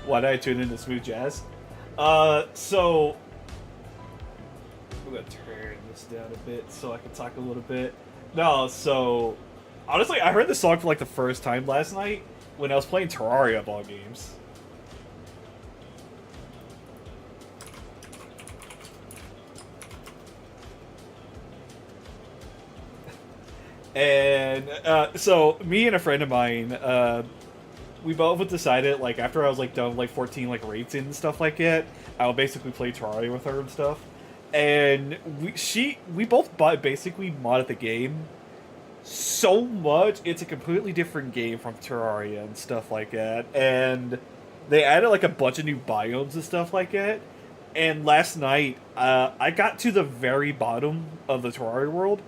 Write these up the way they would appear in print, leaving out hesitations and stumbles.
Why did I tune into smooth jazz? So I'm gonna turn this down a bit so I can talk a little bit. No, so honestly, I heard the song for like the first time last night when I was playing Terraria of all games. And so me and a friend of mine, we both decided like after I was like done with, like 14 like raids and stuff like that, I would basically play Terraria with her and stuff. And we both basically modded the game so much it's a completely different game from Terraria and stuff like that. And they added like a bunch of new biomes and stuff like that. And last night, I got to the very bottom of the Terraria world,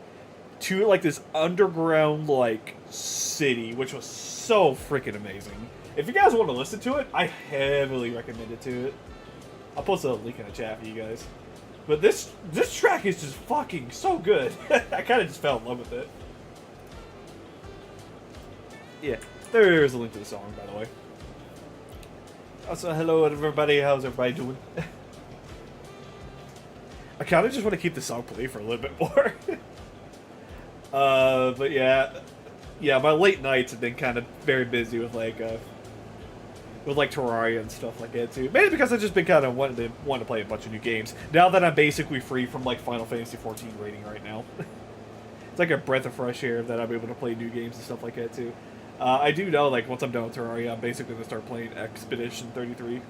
to like this underground like city, which was so freaking amazing. If you guys want to listen to it, I heavily recommend it to it. I'll post a link in the chat for you guys. But this track is just fucking so good. I kind of just fell in love with it. Yeah, there's a link to the song, by the way. Also, hello everybody. How's everybody doing? I kind of just want to keep the song playing for a little bit more. But yeah, my late nights have been kind of very busy with like Terraria and stuff like that too. Mainly because I've just been kind of wanting to play a bunch of new games. Now that I'm basically free from like Final Fantasy 14 rating right now, it's like a breath of fresh air that I'm able to play new games and stuff like that too. I do know like once I'm done with Terraria, I'm basically gonna start playing Expedition 33.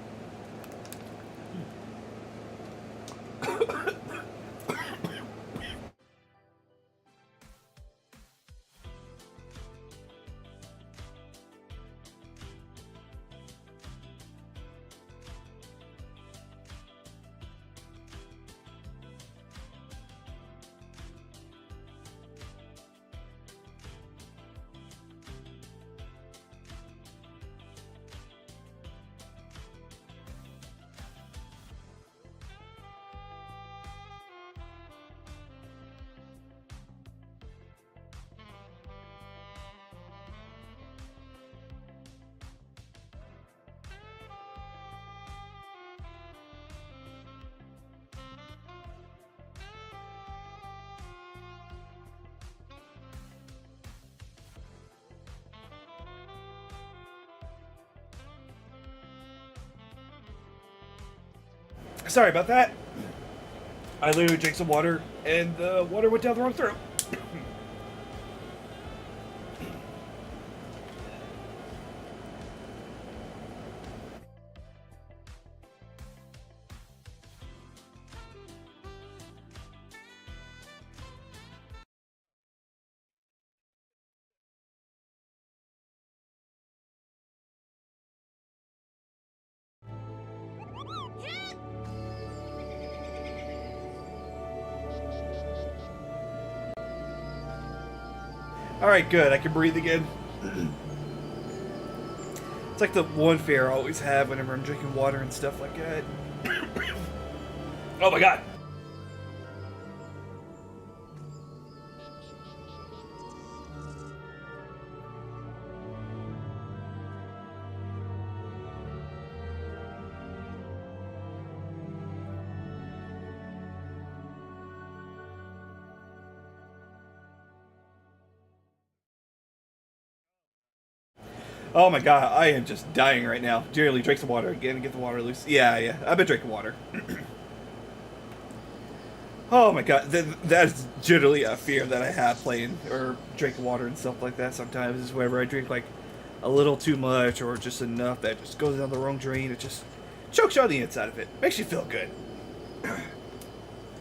Sorry about that. I literally drank some water, and the water went down the wrong throat. Alright, good. I can breathe again. It's like the one fear I always have whenever I'm drinking water and stuff like that. Oh my god! Oh my god, I am just dying right now. Dearly, drink some water again and get the water loose. Yeah, I've been drinking water. Oh my god, that is generally a fear that I have playing or drinking water and stuff like that sometimes, is whenever I drink like a little too much or just enough that just goes down the wrong drain, it just chokes you on the inside of it. Makes you feel good.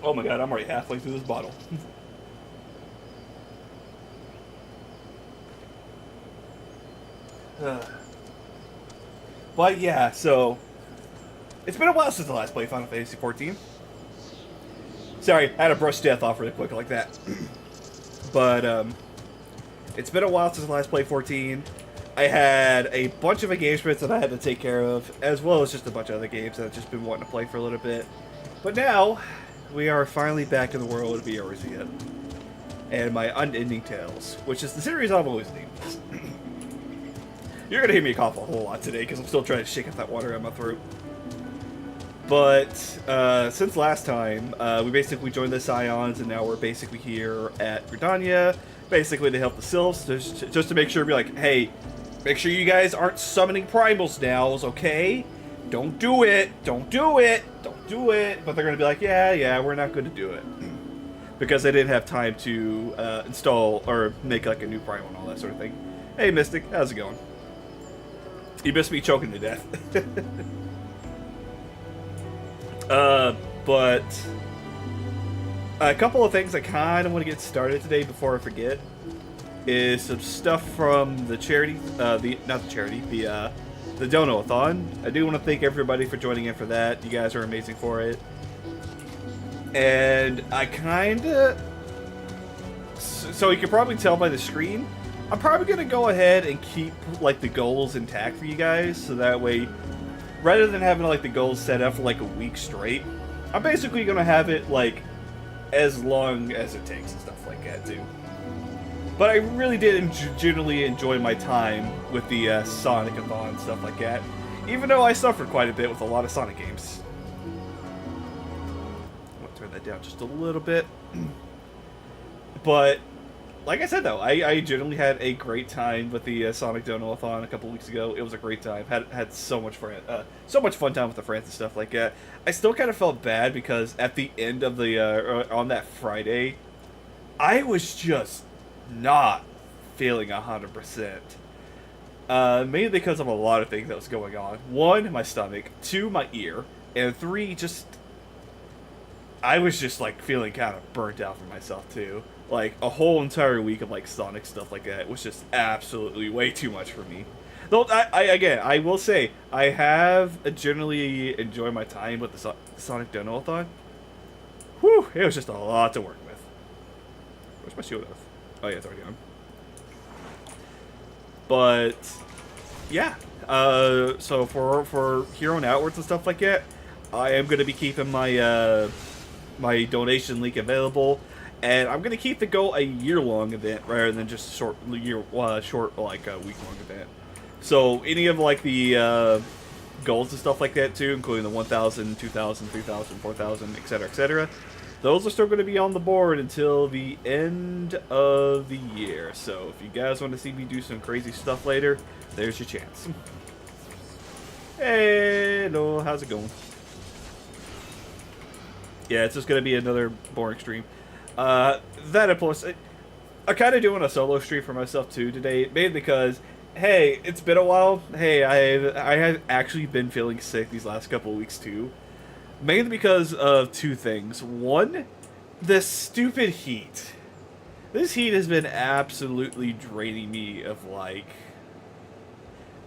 Oh my god, I'm already halfway through this bottle. But yeah, so it's been a while since the last played Final Fantasy 14. Sorry, I had to brush death off really quick like that. But it's been a while since the last played 14. I had a bunch of engagements that I had to take care of, as well as just a bunch of other games that I've just been wanting to play for a little bit. But now we are finally back in the world of Eorzea and my Unending Tales, which is the series I've always named this. You're gonna hear me cough a whole lot today because I'm still trying to shake up that water out of my throat. But since last time, we basically joined the Scions, and now we're basically here at Gridania, basically to help the Sylphs, just to make sure, be like, hey, make sure you guys aren't summoning primals now, okay? Don't do it, don't do it, don't do it. But they're gonna be like, yeah, we're not gonna do it. Because they didn't have time to install or make like a new primal and all that sort of thing. Hey Mystic, how's it going? You missed me choking to death. But a couple of things I kind of want to get started today before I forget is some stuff from the charity, the Dono-a-thon. I do want to thank everybody for joining in for that. You guys are amazing for it. And I kind of, so you can probably tell by the screen, I'm probably going to go ahead and keep like the goals intact for you guys, so that way, rather than having like the goals set up for like a week straight, I'm basically going to have it like as long as it takes and stuff like that too. But I really did generally enjoy my time with the Sonic-a-thon and stuff like that, even though I suffered quite a bit with a lot of Sonic games. I'm going to turn that down just a little bit. But like I said, though, I generally had a great time with the Sonic Dono-a-thon a couple weeks ago. It was a great time. Had so much fun time with the friends and stuff like that. I still kind of felt bad because at the end of the on that Friday, I was just not feeling 100%. Mainly because of a lot of things that was going on. 1, my stomach. 2, my ear. And 3, just I was just like feeling kind of burnt out for myself too. Like, a whole entire week of, like, Sonic stuff like that was just absolutely way too much for me. Though, I will say, I have generally enjoyed my time with the Sonic Dono-a-thon. Whew, it was just a lot to work with. Where's my shield off? Oh, yeah, it's already on. But, yeah. So for here on outwards and stuff like that, I am going to be keeping my, my donation link available. And I'm gonna keep the goal a year-long event rather than just a short like a week-long event. So any of like the goals and stuff like that too, including the 1,000, 2,000, 3,000, 4,000, etc., etc. Those are still going to be on the board until the end of the year. So if you guys want to see me do some crazy stuff later, there's your chance. Hey, no, how's it going? Yeah, it's just going to be another boring stream. That of course, I'm kind of doing a solo stream for myself too today, mainly because, hey, it's been a while. Hey, I have actually been feeling sick these last couple of weeks too, mainly because of 2 things. 1, the stupid heat. This heat has been absolutely draining me of like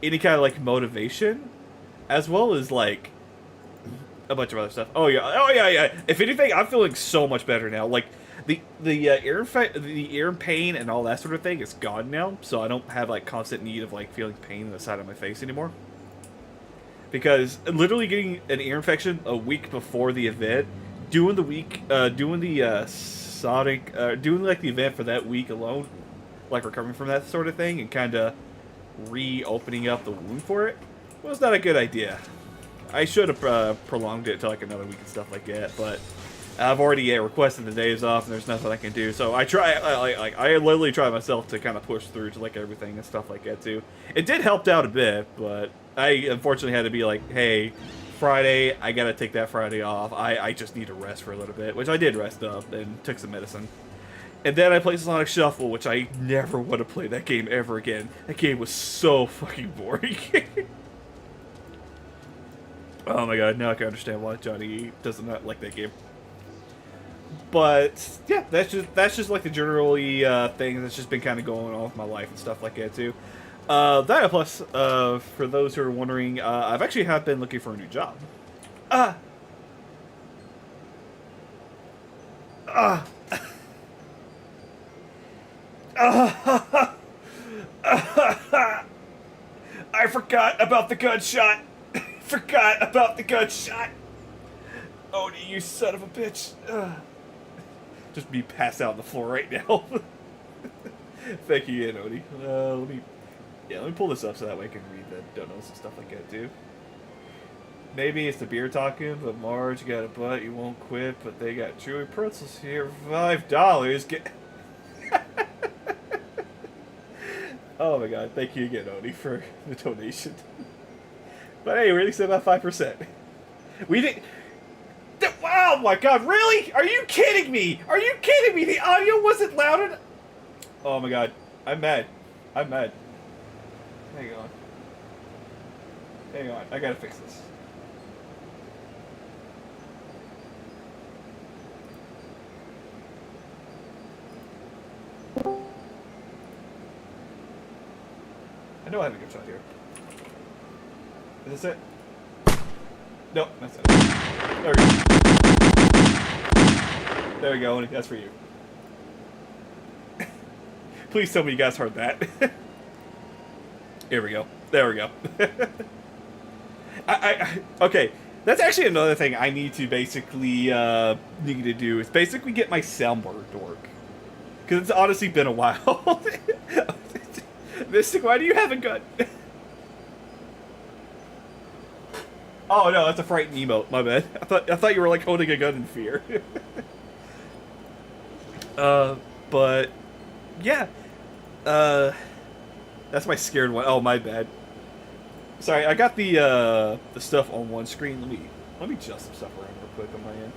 any kind of like motivation, as well as like a bunch of other stuff. Oh yeah. If anything, I'm feeling so much better now. Like the ear pain and all that sort of thing is gone now, so I don't have like constant need of like feeling pain in the side of my face anymore. Because literally getting an ear infection a week before the event, doing the event for that week alone, like recovering from that sort of thing and kind of reopening up the wound for it, was not a good idea. I should have prolonged it to like another week and stuff like that, but I've already requested the days off, and there's nothing I can do. So I literally try myself to kind of push through to like everything and stuff like that too. It did help out a bit, but I unfortunately had to be like, hey, Friday, I gotta take that Friday off. I just need to rest for a little bit, which I did rest up and took some medicine. And then I played Sonic Shuffle, which I never want to play that game ever again. That game was so fucking boring. Oh my god, now I can understand why Johnny does not like that game. But yeah, that's just like the generally thing that's just been kind of going on with my life and stuff like that too. That plus, for those who are wondering, I've actually have been looking for a new job. I forgot about the gunshot. Forgot about the gunshot. Oh, you son of a bitch. Just be passed out on the floor right now. Thank you, Odie. let me pull this up so that way I can read the donuts and stuff like that too. Maybe it's the beer talking, but Marge got a butt, you won't quit, but they got chewy pretzels here for $5. Get oh my god, thank you again, Oni, for the donation. But hey, we at least about 5%. We didn't... Wow, my god, really? Are you kidding me? Are you kidding me? The audio wasn't loud enough? Oh my god, I'm mad. I'm mad. Hang on. Hang on, I gotta fix this. I know I have a good shot here. Is this it? Nope, that's it. There we go. There we go, that's for you. Please tell me you guys heard that. Here we go. There we go. Okay, that's actually another thing I need to basically need to do is basically get my soundboard to work. Because it's honestly been a while. Mystic, why do you have a gun? Oh no, that's a frightened emote. My bad. I thought you were like holding a gun in fear. But yeah, that's my scared one. Oh, my bad. Sorry, I got the stuff on one screen. Let me adjust some stuff around real quick on my end.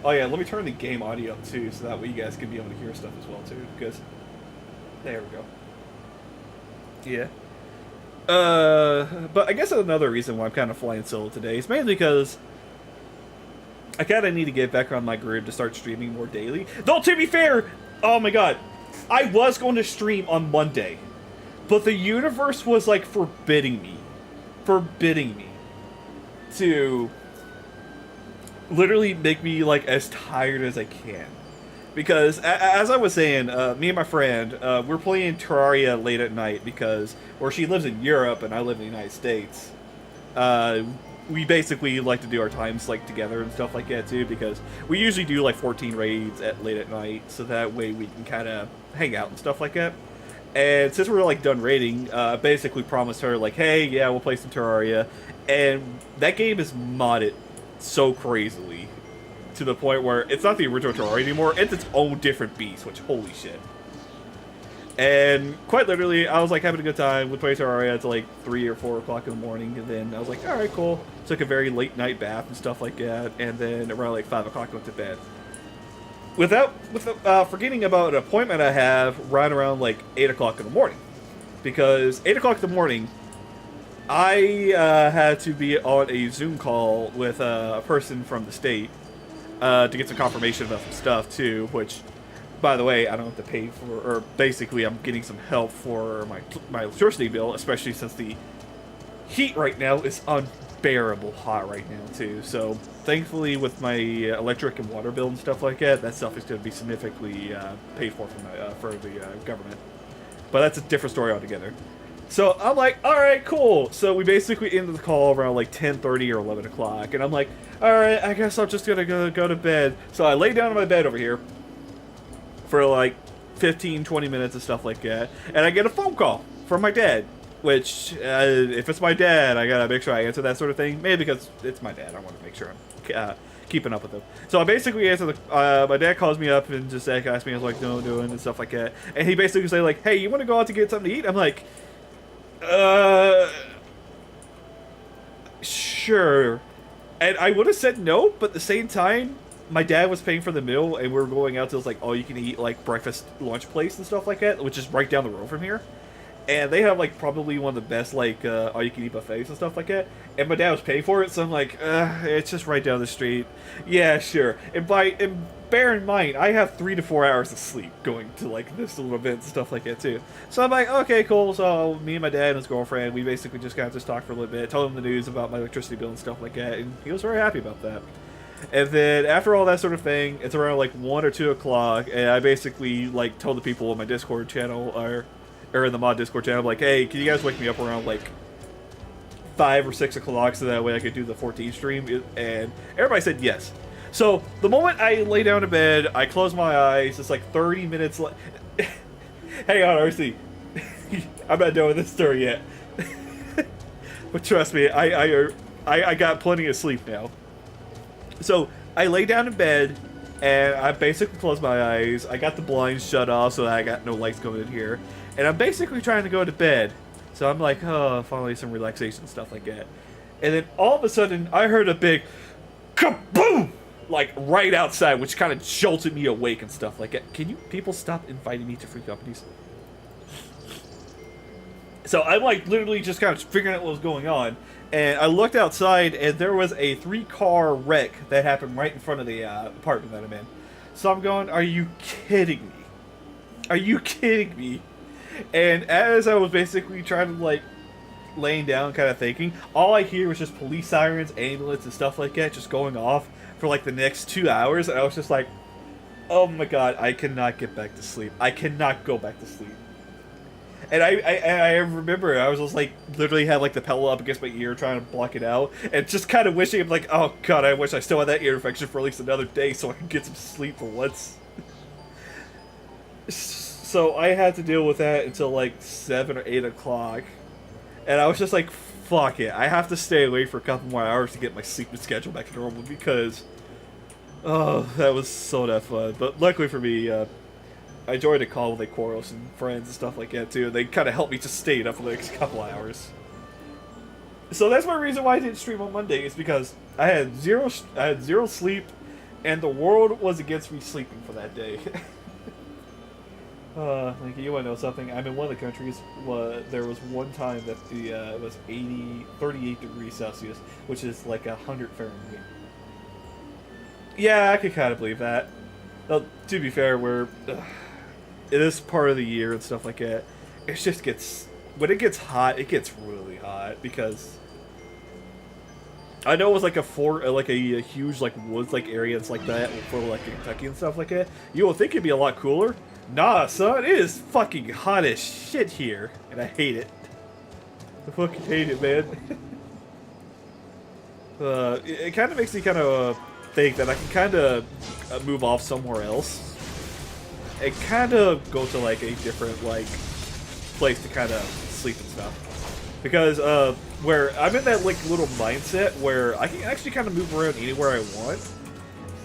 Oh yeah, let me turn the game audio up too, so that way you guys can be able to hear stuff as well too. Because there we go. Yeah. But I guess another reason why I'm kind of flying solo today is mainly because I kind of need to get back on my groove to start streaming more daily. Though, to be fair, oh my god, I was going to stream on Monday, but the universe was like forbidding me to literally make me like as tired as I can. Because, as I was saying, me and my friend, we're playing Terraria late at night because, or she lives in Europe and I live in the United States. We basically like to do our times like together and stuff like that too, because we usually do like 14 raids at late at night, so that way we can kind of hang out and stuff like that. And since we're like done raiding, basically promised her like, hey, yeah, we'll play some Terraria, and that game is modded so crazily. To the point where it's not the original Terraria anymore, it's its own different beast, which, holy shit. And quite literally, I was like having a good time. We played Terraria until like 3 or 4 o'clock in the morning, and then I was like, alright, cool. Took a very late night bath and stuff like that, and then around like 5 o'clock I went to bed. Without forgetting about an appointment I have right around like 8 o'clock in the morning. Because 8 o'clock in the morning, I had to be on a Zoom call with a person from the state. To get some confirmation about some stuff too, which, by the way, I don't have to pay for, or basically I'm getting some help for my electricity bill, especially since the heat right now is unbearable hot right now too. So thankfully with my electric and water bill and stuff like that, that stuff is going to be significantly paid for from the government. But that's a different story altogether. So I'm like, alright, cool. So we basically ended the call around like 10:30 or 11 o'clock. And I'm like, alright, I guess I'm just going to go to bed. So I lay down on my bed over here for like 15-20 minutes and stuff like that. And I get a phone call from my dad. Which, if it's my dad, I got to make sure I answer that sort of thing. Maybe because it's my dad. I want to make sure I'm keeping up with him. So I basically answer my dad calls me up and just asks me, I was like, no, doing and stuff like that. And he basically say like, hey, you want to go out to get something to eat? I'm like, sure. And I would have said no, but at the same time, my dad was paying for the meal, and we were going out to this, like, all-you-can-eat, like, breakfast lunch place and stuff like that, which is right down the road from here. And they have, like, probably one of the best, like, all-you-can-eat buffets and stuff like that. And my dad was paying for it, so I'm like, it's just right down the street. Yeah, sure. And bear in mind, I have 3 to 4 hours of sleep going to, like, this little event and stuff like that, too. So I'm like, okay, cool. So me and my dad and his girlfriend, we basically just kind of just talked for a little bit, told him the news about my electricity bill and stuff like that, and he was very happy about that. And then after all that sort of thing, it's around, like, 1 or 2 o'clock, and I basically, like, told the people in my Discord channel, or in the mod Discord channel, I'm like, hey, can you guys wake me up around, like, 5 or 6 o'clock so that way I could do the 14 stream? And everybody said yes. So the moment I lay down to bed, I close my eyes. It's like 30 minutes. Hang on, RC. I'm not done with this story yet. But trust me, I got plenty of sleep now. So I lay down in bed, and I basically closed my eyes. I got the blinds shut off so that I got no lights coming in here. And I'm basically trying to go to bed. So I'm like, oh, finally some relaxation, stuff like that. And then all of a sudden, I heard a big kaboom! Like, right outside, which kind of jolted me awake and stuff like that. Can you people stop inviting me to free companies? So I'm like literally just kind of figuring out what was going on, and I looked outside, and there was a 3-car wreck that happened right in front of the apartment that I'm in. So I'm going, are you kidding me? Are you kidding me? And as I was basically trying to like laying down, kind of thinking, all I hear was just police sirens, ambulance, and stuff like that just going off for like the next 2 hours, and I was just like, oh my god, I cannot get back to sleep. I cannot go back to sleep. And I remember I was just like literally had like the pillow up against my ear trying to block it out, and just kind of wishing, I'm like, oh god, I wish I still had that ear infection for at least another day so I could get some sleep for once. So I had to deal with that until like 7 or 8 o'clock, and I was just like, fuck it, I have to stay away for a couple more hours to get my sleeping schedule back to normal, because oh, that was so not fun. But luckily for me, I joined a call with like Quarles and friends and stuff like that too. They kind of helped me just stay up for the next couple hours. So that's one reason why I didn't stream on Monday, is because I had zero sleep, and the world was against me sleeping for that day. Like, you want to know something? I'm in one of the countries. There was one time that it was 38 degrees Celsius, which is like 100 Fahrenheit. Yeah, I could kind of believe that. Well, to be fair, it is part of the year and stuff like that. It just gets, when it gets hot, it gets really hot, because I know it was like a huge like woods like area that's like that for like Kentucky and stuff like that. You would think it'd be a lot cooler. Nah, son, it is fucking hot as shit here, and I hate it. I fucking hate it, man. It kind of makes me kind of think that I can kind of move off somewhere else and kind of go to like a different like place to kind of sleep and stuff, because where I'm in that like little mindset where I can actually kind of move around anywhere I want,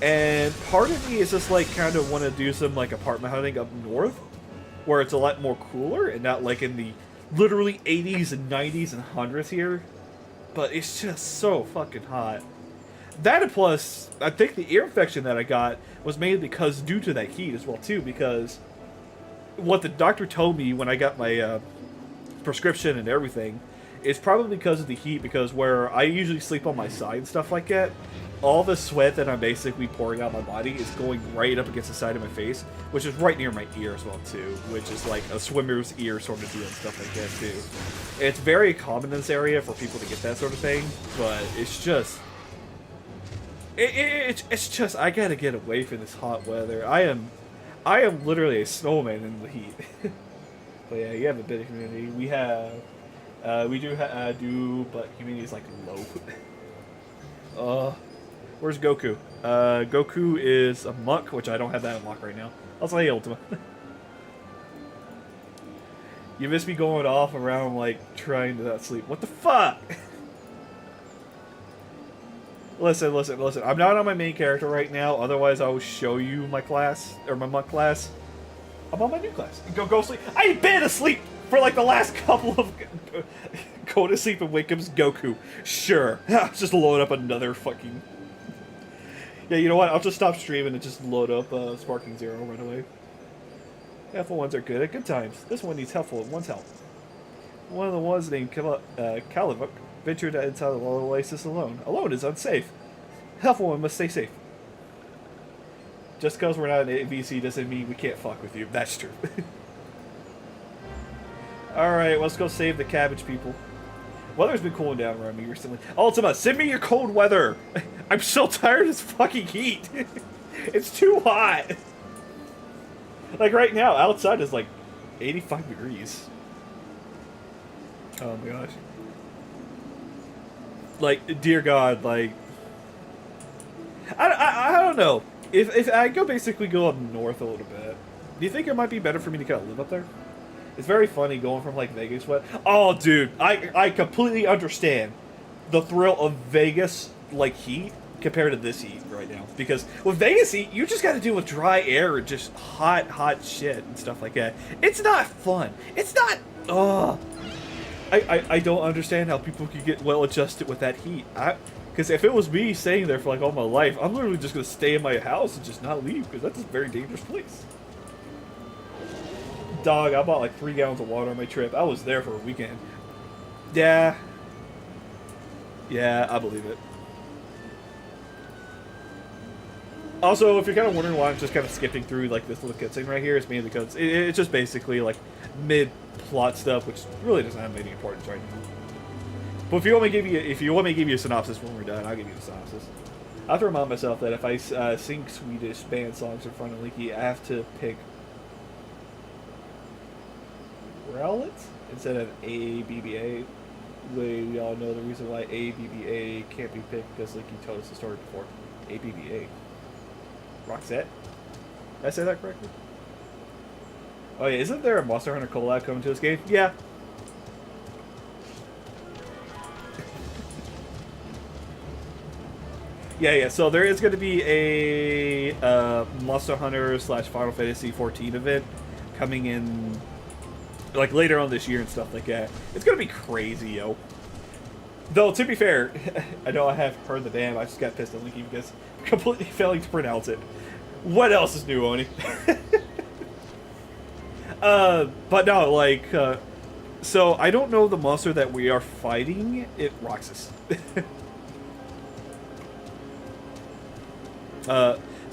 and part of me is just like kind of want to do some like apartment hunting up north where it's a lot more cooler and not like in the literally 80s and 90s and 100s here, but it's just so fucking hot. That, and plus, I think the ear infection that I got was mainly because due to that heat as well too, because what the doctor told me when I got my prescription and everything is probably because of the heat, because where I usually sleep on my side and stuff like that, all the sweat that I'm basically pouring out my body is going right up against the side of my face, which is right near my ear as well too, which is like a swimmer's ear sort of deal and stuff like that too. It's very common in this area for people to get that sort of thing, but it's just... It's just, I gotta get away from this hot weather. I am literally a snowman in the heat. But yeah, you have a bit of community. We have, we do, but community is like low. Where's Goku? Goku is a monk, which I don't have that unlocked right now. I'll say Ultima. You miss me going off around, like, trying to not sleep. What the fuck? Listen. I'm not on my main character right now. Otherwise, I will show you my class, or my monk class. I'm on my new class. Go sleep. I've been asleep for like the last couple of... Go to sleep and wake up as Goku. Sure. Just load up another fucking... Yeah, you know what? I'll just stop streaming and just load up Sparking Zero right away. Helpful ones are good at good times. This one needs helpful one's help. One of the ones named Calivuk ventured inside the oasis alone. Alone is unsafe. Helpful one must stay safe. Just because we're not an AVC doesn't mean we can't fuck with you. That's true. Alright, let's go save the cabbage people. Weather's been cooling down around me recently. Ultima, send me your cold weather! I'm so tired of this fucking heat! It's too hot! Like right now, outside is like 85 degrees. Oh my gosh. Like, dear God, like... I don't know. If I basically go up north a little bit, do you think it might be better for me to kind of live up there? It's very funny going from like Vegas. What? Oh, dude, I completely understand the thrill of Vegas like heat compared to this heat right now. Because with Vegas heat, you just got to deal with dry air and just hot shit and stuff like that. It's not fun. It's not. I don't understand how people could get well adjusted with that heat. Because if it was me staying there for like all my life, I'm literally just gonna stay in my house and just not leave because that's a very dangerous place. Dog, I bought like 3 gallons of water on my trip. I was there for a weekend. Yeah. Yeah, I believe it. Also, if you're kind of wondering why I'm just kind of skipping through like this little cutscene right here, it's mainly because it's just basically like mid-plot stuff, which really doesn't have any importance right now. But if you want me to give you a synopsis when we're done, I'll give you a synopsis. I have to remind myself that if I sing Swedish band songs in front of Leaky, I have to pick Rowlet instead of ABBA. We all know the reason why ABBA can't be picked because Leaky told us the story before. ABBA. Roxette? Did I say that correctly? Oh yeah, isn't there a Monster Hunter collab coming to this game? Yeah. Yeah, so there is going to be a Monster Hunter / Final Fantasy 14 event coming in like later on this year and stuff like that. It's going to be crazy, yo. Though, to be fair, I know I have heard the name, I just got pissed at Linky because I'm completely failing to pronounce it. What else is new, Oni? But no, like, so I don't know the monster that we are fighting. It Roxas.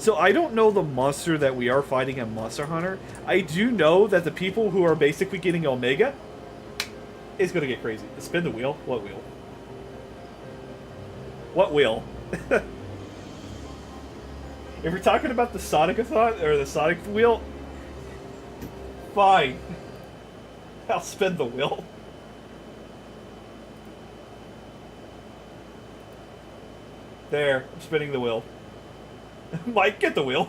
So I don't know the monster that we are fighting in Monster Hunter. I do know that the people who are basically getting Omega is going to get crazy. Spin the wheel? What wheel? What wheel? If we're talking about the Sonic-a-thon, or the Sonic wheel, fine. I'll spin the wheel. There, I'm spinning the wheel. Mike, get the wheel.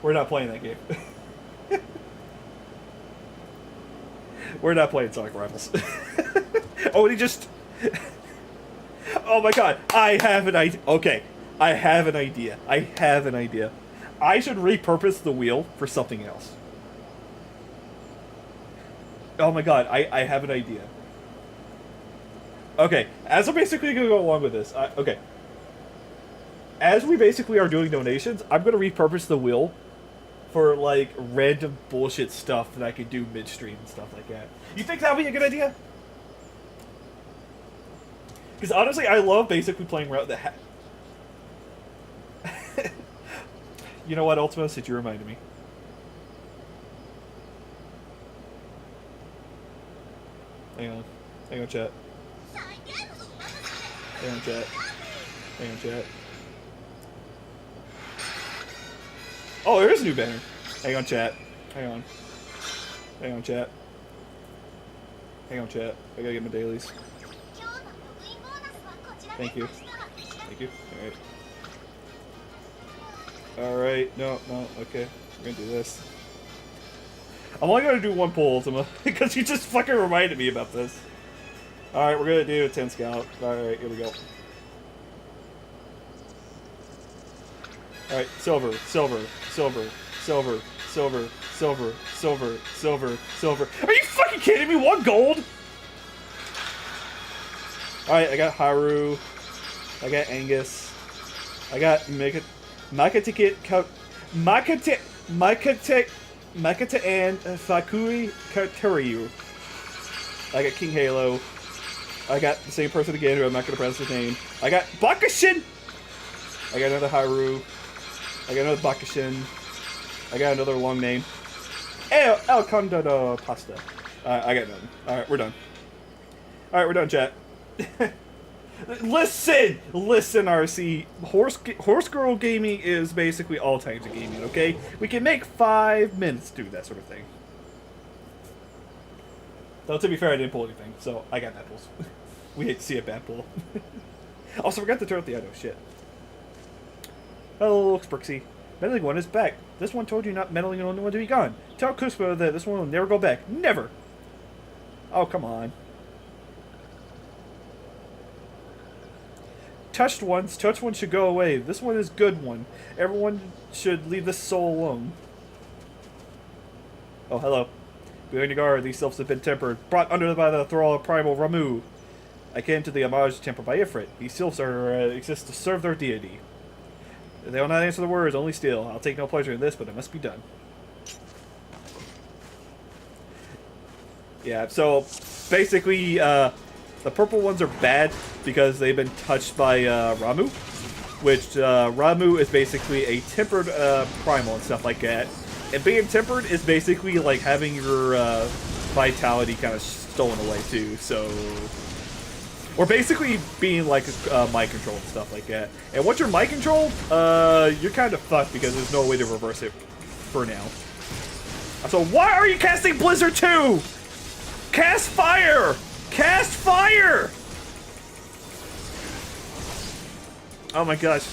We're not playing that game. We're not playing Sonic Rivals. Oh, and he just... Oh my god, I have an idea. Okay, I have an idea. I should repurpose the wheel for something else. Oh my god, I have an idea. Okay, as I'm basically going to go along with this, okay. As we basically are doing donations, I'm going to repurpose the wheel for, like, random bullshit stuff that I could do midstream and stuff like that. You think that would be a good idea? Because honestly, I love basically playing around the You know what, Ultima? Since you reminded me. Hang on, chat. Hang on, chat. Oh, there is a new banner. Hang on, chat. Hang on, chat. I gotta get my dailies. Thank you. Alright, no, okay. We're gonna do this. I'm only gonna do one pull, Ultima, because you just fucking reminded me about this. Alright, we're gonna do a 10 scout. Alright, here we go. Alright, silver. Are you fucking kidding me? 1 gold? Alright, I got Haru. I got Angus. I got Makata and Fakui Kataryu. I got King Halo. I got the same person again who I'm not going to pronounce his name. I got Bakushin! I got another Haru. I got another Bakushin. I got another long name. El Condado Pasta. I got none. Alright, we're done. Alright, we're done, chat. Listen, RC. Horse Girl Gaming is basically all types of gaming, okay? We can make 5 minutes do that sort of thing. Though, to be fair, I didn't pull anything, so I got bad pulls. We hate to see a bad pull. Also, forgot to turn off the auto. Shit. Hello, Sprixie. Meddling one is back. This one told you not meddling on one to be gone. Tell Kuspo that this one will never go back. Never! Oh, come on. Touched ones should go away. This one is good one. Everyone should leave this soul alone. Oh, hello. Be on your guard. These selves have been tempered, brought under by the thrall of primal Ramu. I came to the homage tempered by Ifrit. These sylphs exist to serve their deity. They will not answer the words, only steal. I'll take no pleasure in this, but it must be done. Yeah, so basically, the purple ones are bad because they've been touched by Ramu, which Ramu is basically a tempered primal and stuff like that. And being tempered is basically like having your vitality kind of stolen away too, so... Or basically being like mind control and stuff like that. And once you're mind controlled, you're kind of fucked because there's no way to reverse it for now. So why are you casting Blizzard 2? Cast Fire! Cast Fire! Oh my gosh.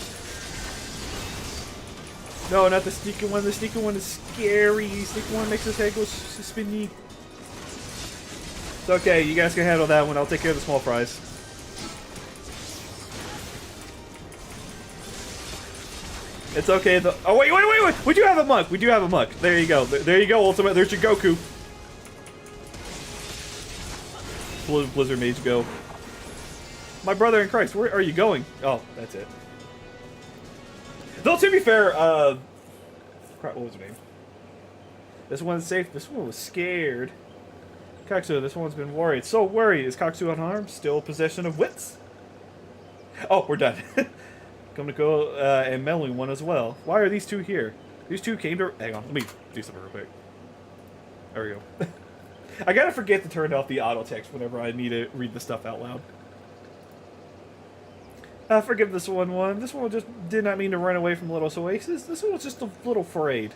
No, not the sneaky one. The sneaky one is scary. Sneaky one makes his head go spinny. It's okay, you guys can handle that one. I'll take care of the small fries. It's okay. Oh, wait. We do have a monk. We do have a monk. There you go. There you go, Ultimate. There's your Goku. Blizzard Mage go. My brother in Christ, where are you going? Oh, that's it. Though, to be fair, crap, what was her name? This one's safe. This one was scared. Kaksu, this one's been worried. So worried. Is Kaksu unharmed? Still possession of wits? Oh, we're done. Come to go and meddling one as well. Why are these two here? These two came to... Hang on, let me do something real quick. There we go. I gotta forget to turn off the auto text whenever I need to read the stuff out loud. Forgive this one. This one just did not mean to run away from Little Oasis. This one was just a little afraid.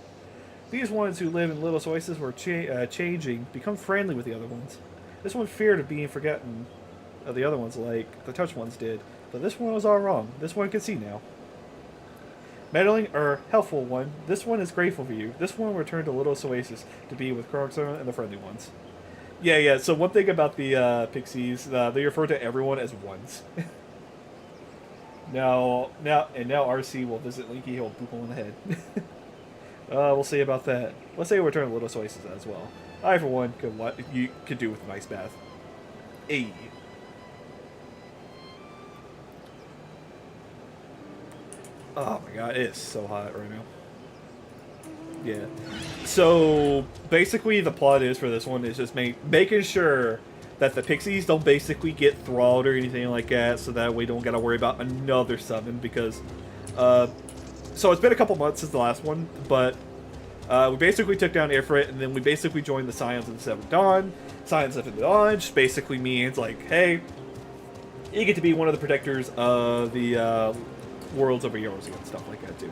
These ones who live in Little Oasis were changing, become friendly with the other ones. This one feared of being forgotten of the other ones like the touch ones did. But this one was all wrong. This one can see now. Meddling, helpful one. This one is grateful for you. This one returned to Little Oasis to be with Kroxon and the friendly ones. Yeah, so one thing about the Pixies, they refer to everyone as ones. Now RC will visit Linky, he'll boop him in the head. We'll see about that. Let's say we return to Little Oasis as well. I, for one, could do with a nice bath. Ayy. Oh my god, it is so hot right now. Yeah. So, basically the plot is for this one is just making sure that the Pixies don't basically get thralled or anything like that, so that we don't gotta worry about another summon, because, so it's been a couple months since the last one, but, we basically took down Ifrit, and then we basically joined the Scions of the Seventh Dawn. Scions of the Dawn just basically means, like, hey, you get to be one of the protectors of the, worlds over Eros and stuff like that too,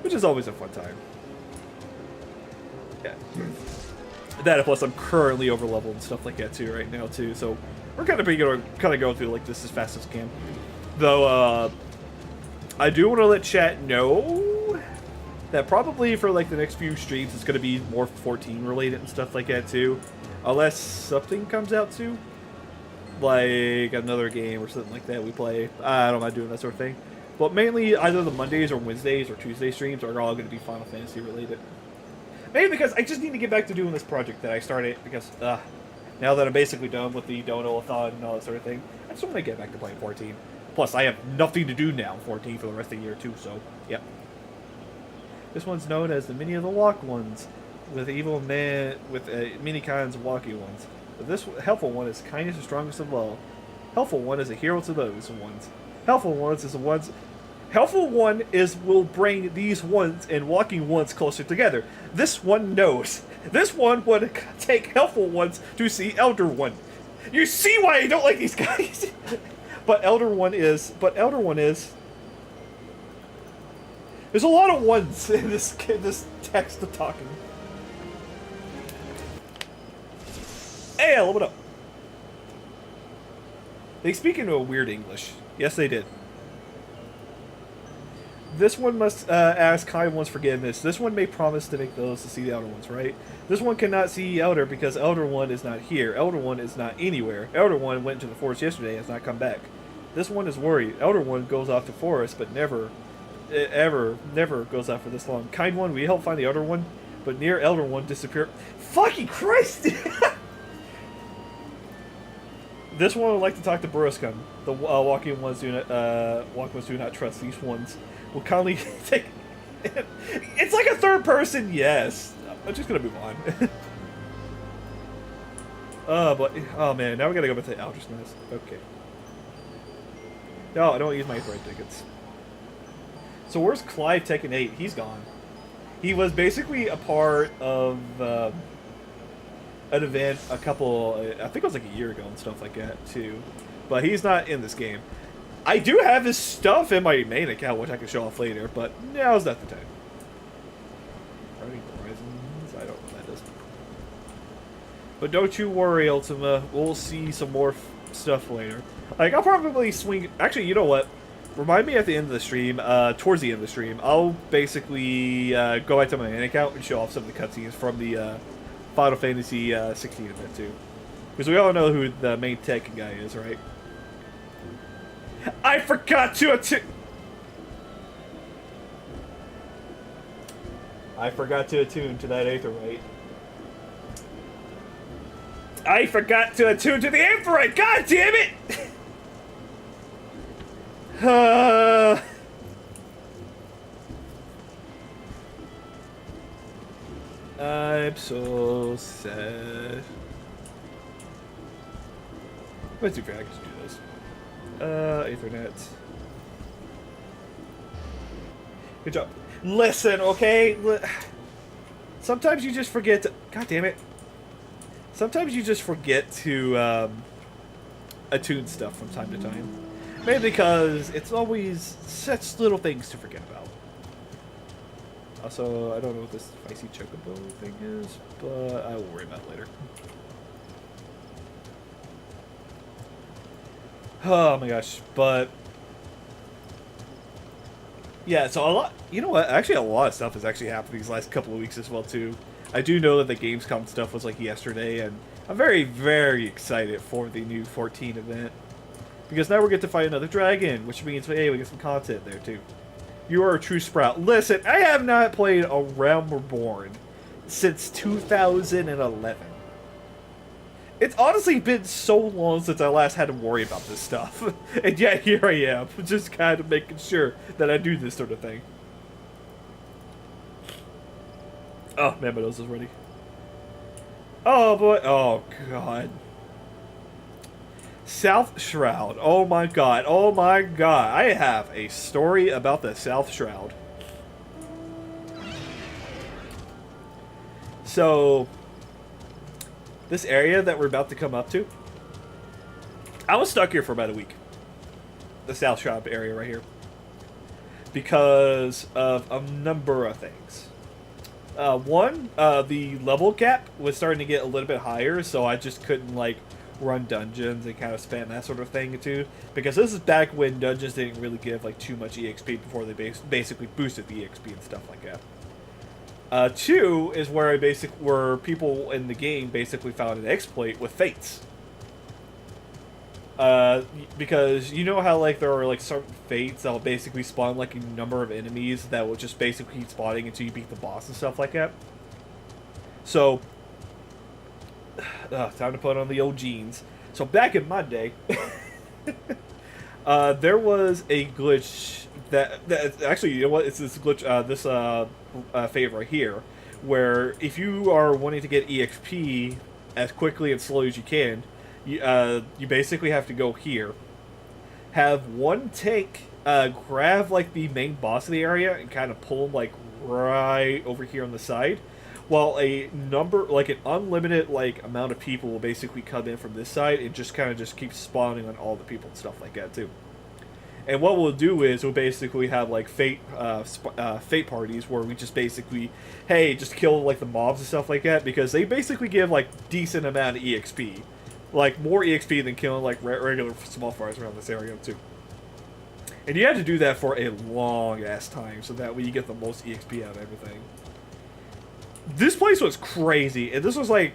which is always a fun time. Yeah, that plus I'm currently over leveled and stuff like that too right now too, so we're kind of going through like this as fast as we can. Though I do want to let chat know that probably for like the next few streams it's going to be more 14 related and stuff like that too, unless something comes out too, like another game or something like that we play. I don't mind doing that sort of thing. But mainly, either the Mondays or Wednesdays or Tuesday streams are all going to be Final Fantasy related. Maybe because I just need to get back to doing this project that I started, because now that I'm basically done with the Dono-a-thon and all that sort of thing, I just want to get back to playing 14. Plus, I have nothing to do now in 14 for the rest of the year too, so, yep. This one's known as the Mini of the Walk Ones, with evil man, with many kinds of walky ones. But this helpful one is kindness the strongest of all. Helpful one is a hero to those ones. Helpful ones is the ones... Helpful one will bring these ones and walking ones closer together. This one knows. This one would take helpful ones to see Elder One. You see why I don't like these guys. But Elder One is. There's a lot of ones in this text of talking. Hey, what up? They speak into a weird English. Yes, they did. This one must ask kind one's forgiveness. This one may promise to make those to see the Elder Ones, right? This one cannot see Elder because Elder One is not here. Elder One is not anywhere. Elder One went to the forest yesterday and has not come back. This one is worried. Elder One goes off to forest, but never goes out for this long. Kind one, we help find the Elder One, but near Elder One disappear. Fucking Christ! This one would like to talk to Burrowscum. The walking ones do not trust. These ones will kindly take. It's like a third person. Yes, I'm just gonna move on. Oh man, now we gotta go back to the Aldrich Nest. Okay. No, I don't use my parade tickets. So where's Clive Tekken 8? He's gone. He was basically a part of an event I think it was like a year ago and stuff like that too. But he's not in this game. I do have his stuff in my main account, which I can show off later, but now's not the time. Running Horizons, I don't know what that is. But don't you worry, Ultima. We'll see some more stuff later. Like, I'll probably swing... Actually, you know what? Remind me at the end of the stream, towards the end of the stream, I'll basically go back to my main account and show off some of the cutscenes from the Final Fantasy 16 event too. Because we all know who the main tech guy is, right? I forgot to attune... I forgot to attune to that Aetherite. I forgot to attune to the Aetherite! God damn it! I'm so sad. Let's see if I can just do this. Ethernet. Good job. Listen, okay? Sometimes you just forget to... God damn it. Sometimes you just forget to attune stuff from time to time. Mainly because it's always such little things to forget about. Also, I don't know what this spicy chocobo thing is, but I will worry about it later. Oh my gosh, but... Yeah, so a lot... You know what? Actually, a lot of stuff has actually happened these last couple of weeks as well, too. I do know that the Gamescom stuff was like yesterday, and I'm very, very excited for the new 14 event. Because now we get to fight another dragon, which means, hey, we get some content there, too. You are a true sprout. Listen, I have not played A Realm Reborn since 2011. It's honestly been so long since I last had to worry about this stuff. And yet here I am, just kind of making sure that I do this sort of thing. Oh, man, my nose is ready. Oh, boy. Oh, God. South Shroud. Oh my god. Oh my god. I have a story about the South Shroud. So, this area that we're about to come up to, I was stuck here for about a week. The South Shroud area right here. Because of a number of things. One, the level cap was starting to get a little bit higher, so I just couldn't, like, run dungeons and kind of spam that sort of thing too, because this is back when dungeons didn't really give like too much EXP before they basically boosted the EXP and stuff like that. Two is where where people in the game basically found an exploit with fates. Because you know how like there are like certain fates that will basically spawn like a number of enemies that will just basically keep spawning until you beat the boss and stuff like that. So time to put on the old jeans. So back in my day, there was a glitch that actually, you know what? It's this glitch, favor right here, where if you are wanting to get EXP as quickly and slowly as you can, you basically have to go here, have one tank grab like the main boss of the area and kind of pull him like right over here on the side. While an unlimited like amount of people will basically come in from this side and just kind of just keep spawning on all the people and stuff like that too. And what we'll do is we'll basically have like fate parties where we just basically, hey, just kill like the mobs and stuff like that, because they basically give like decent amount of EXP, like more EXP than killing like regular small fires around this area too. And you had to do that for a long ass time, so that way you get the most EXP out of everything. This place was crazy, and this was like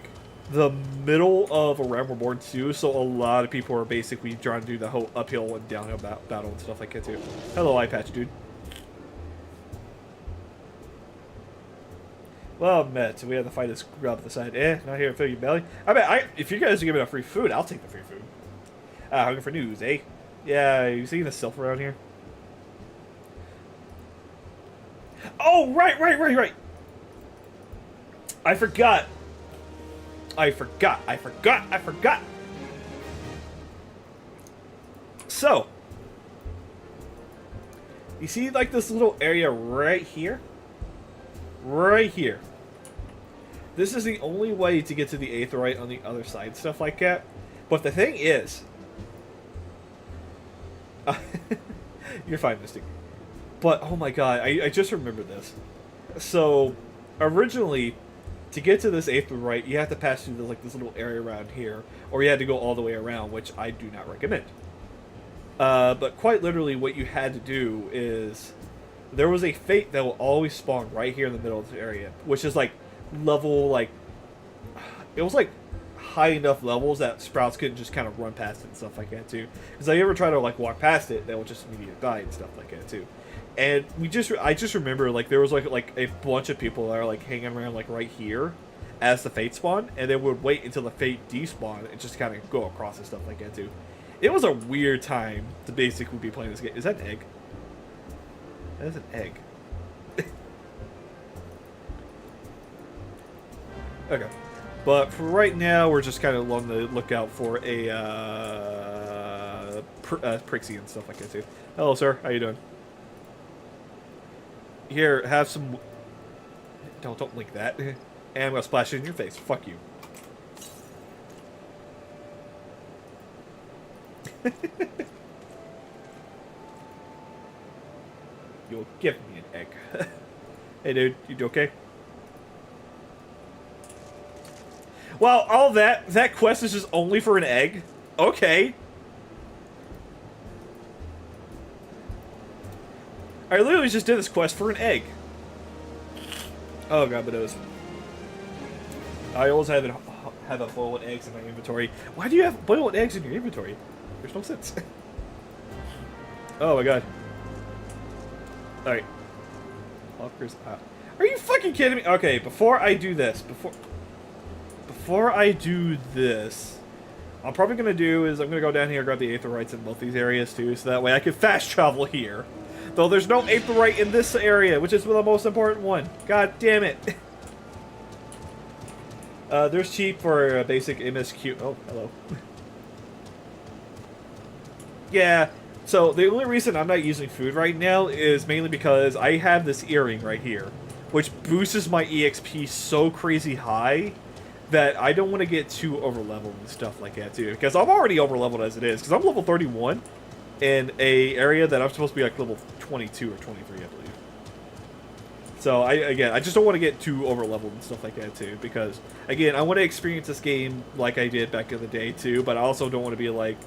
the middle of a Realm Reborn too, so a lot of people are basically trying to do the whole uphill and downhill battle and stuff like that too. Hello, eye patch, dude. Well met. We have to fight this grub at the side. Not here to fill your belly. I mean, if you guys are giving out free food, I'll take the free food. Hungry for news, eh? Yeah, you seeing the self around here? Oh, right. I forgot. So, you see like this little area right here? Right here. This is the only way to get to the Aetheryte on the other side, stuff like that. But the thing is... You're fine, Mystic. But, oh my god, I just remembered this. So, originally, to get to this Aetheryte, you have to pass through like this little area around here, or you had to go all the way around, which I do not recommend. But quite literally, what you had to do is... There was a fate that will always spawn right here in the middle of the area, which is like level, like, it was like high enough levels that sprouts couldn't just kind of run past it and stuff like that too. Because I ever try to like walk past it, they would just immediately die and stuff like that too. And I just remember like there was like a bunch of people that are like hanging around like right here as the fate spawn, and they would wait until the fate despawn and just kind of go across and stuff like that too. It was a weird time to basically be playing this game. Is that an egg? That is an egg. Okay. But for right now, we're just kind of on the lookout for a Prixie and stuff like that too. Hello, sir. How you doing? Here, have some... Don't link that. And I'm gonna splash it in your face. Fuck you. You'll give me an egg. Hey, dude. You okay? Well, all that quest is just only for an egg? Okay. I literally just did this quest for an egg. Oh god, but it was... I always have a boiled eggs in my inventory. Why do you have boiled eggs in your inventory? There's no sense. Oh my god. Alright. Lockers out. Are you fucking kidding me? Okay, before I do this, before I do this, I'm probably gonna do is I'm gonna go down here and grab the Aetherytes in both these areas too, so that way I can fast travel here. Though there's no Aetheryte in this area, which is the most important one. God damn it. There's cheap for basic MSQ. Oh, hello. Yeah, so the only reason I'm not using food right now is mainly because I have this earring right here, which boosts my EXP so crazy high that I don't want to get too over-leveled and stuff like that too. Because I'm already over-leveled as it is, because I'm level 31 in a area that I'm supposed to be like level 22 or 23, I believe. So, I just don't want to get too over-leveled and stuff like that, too. Because, again, I want to experience this game like I did back in the day, too. But I also don't want to be, like,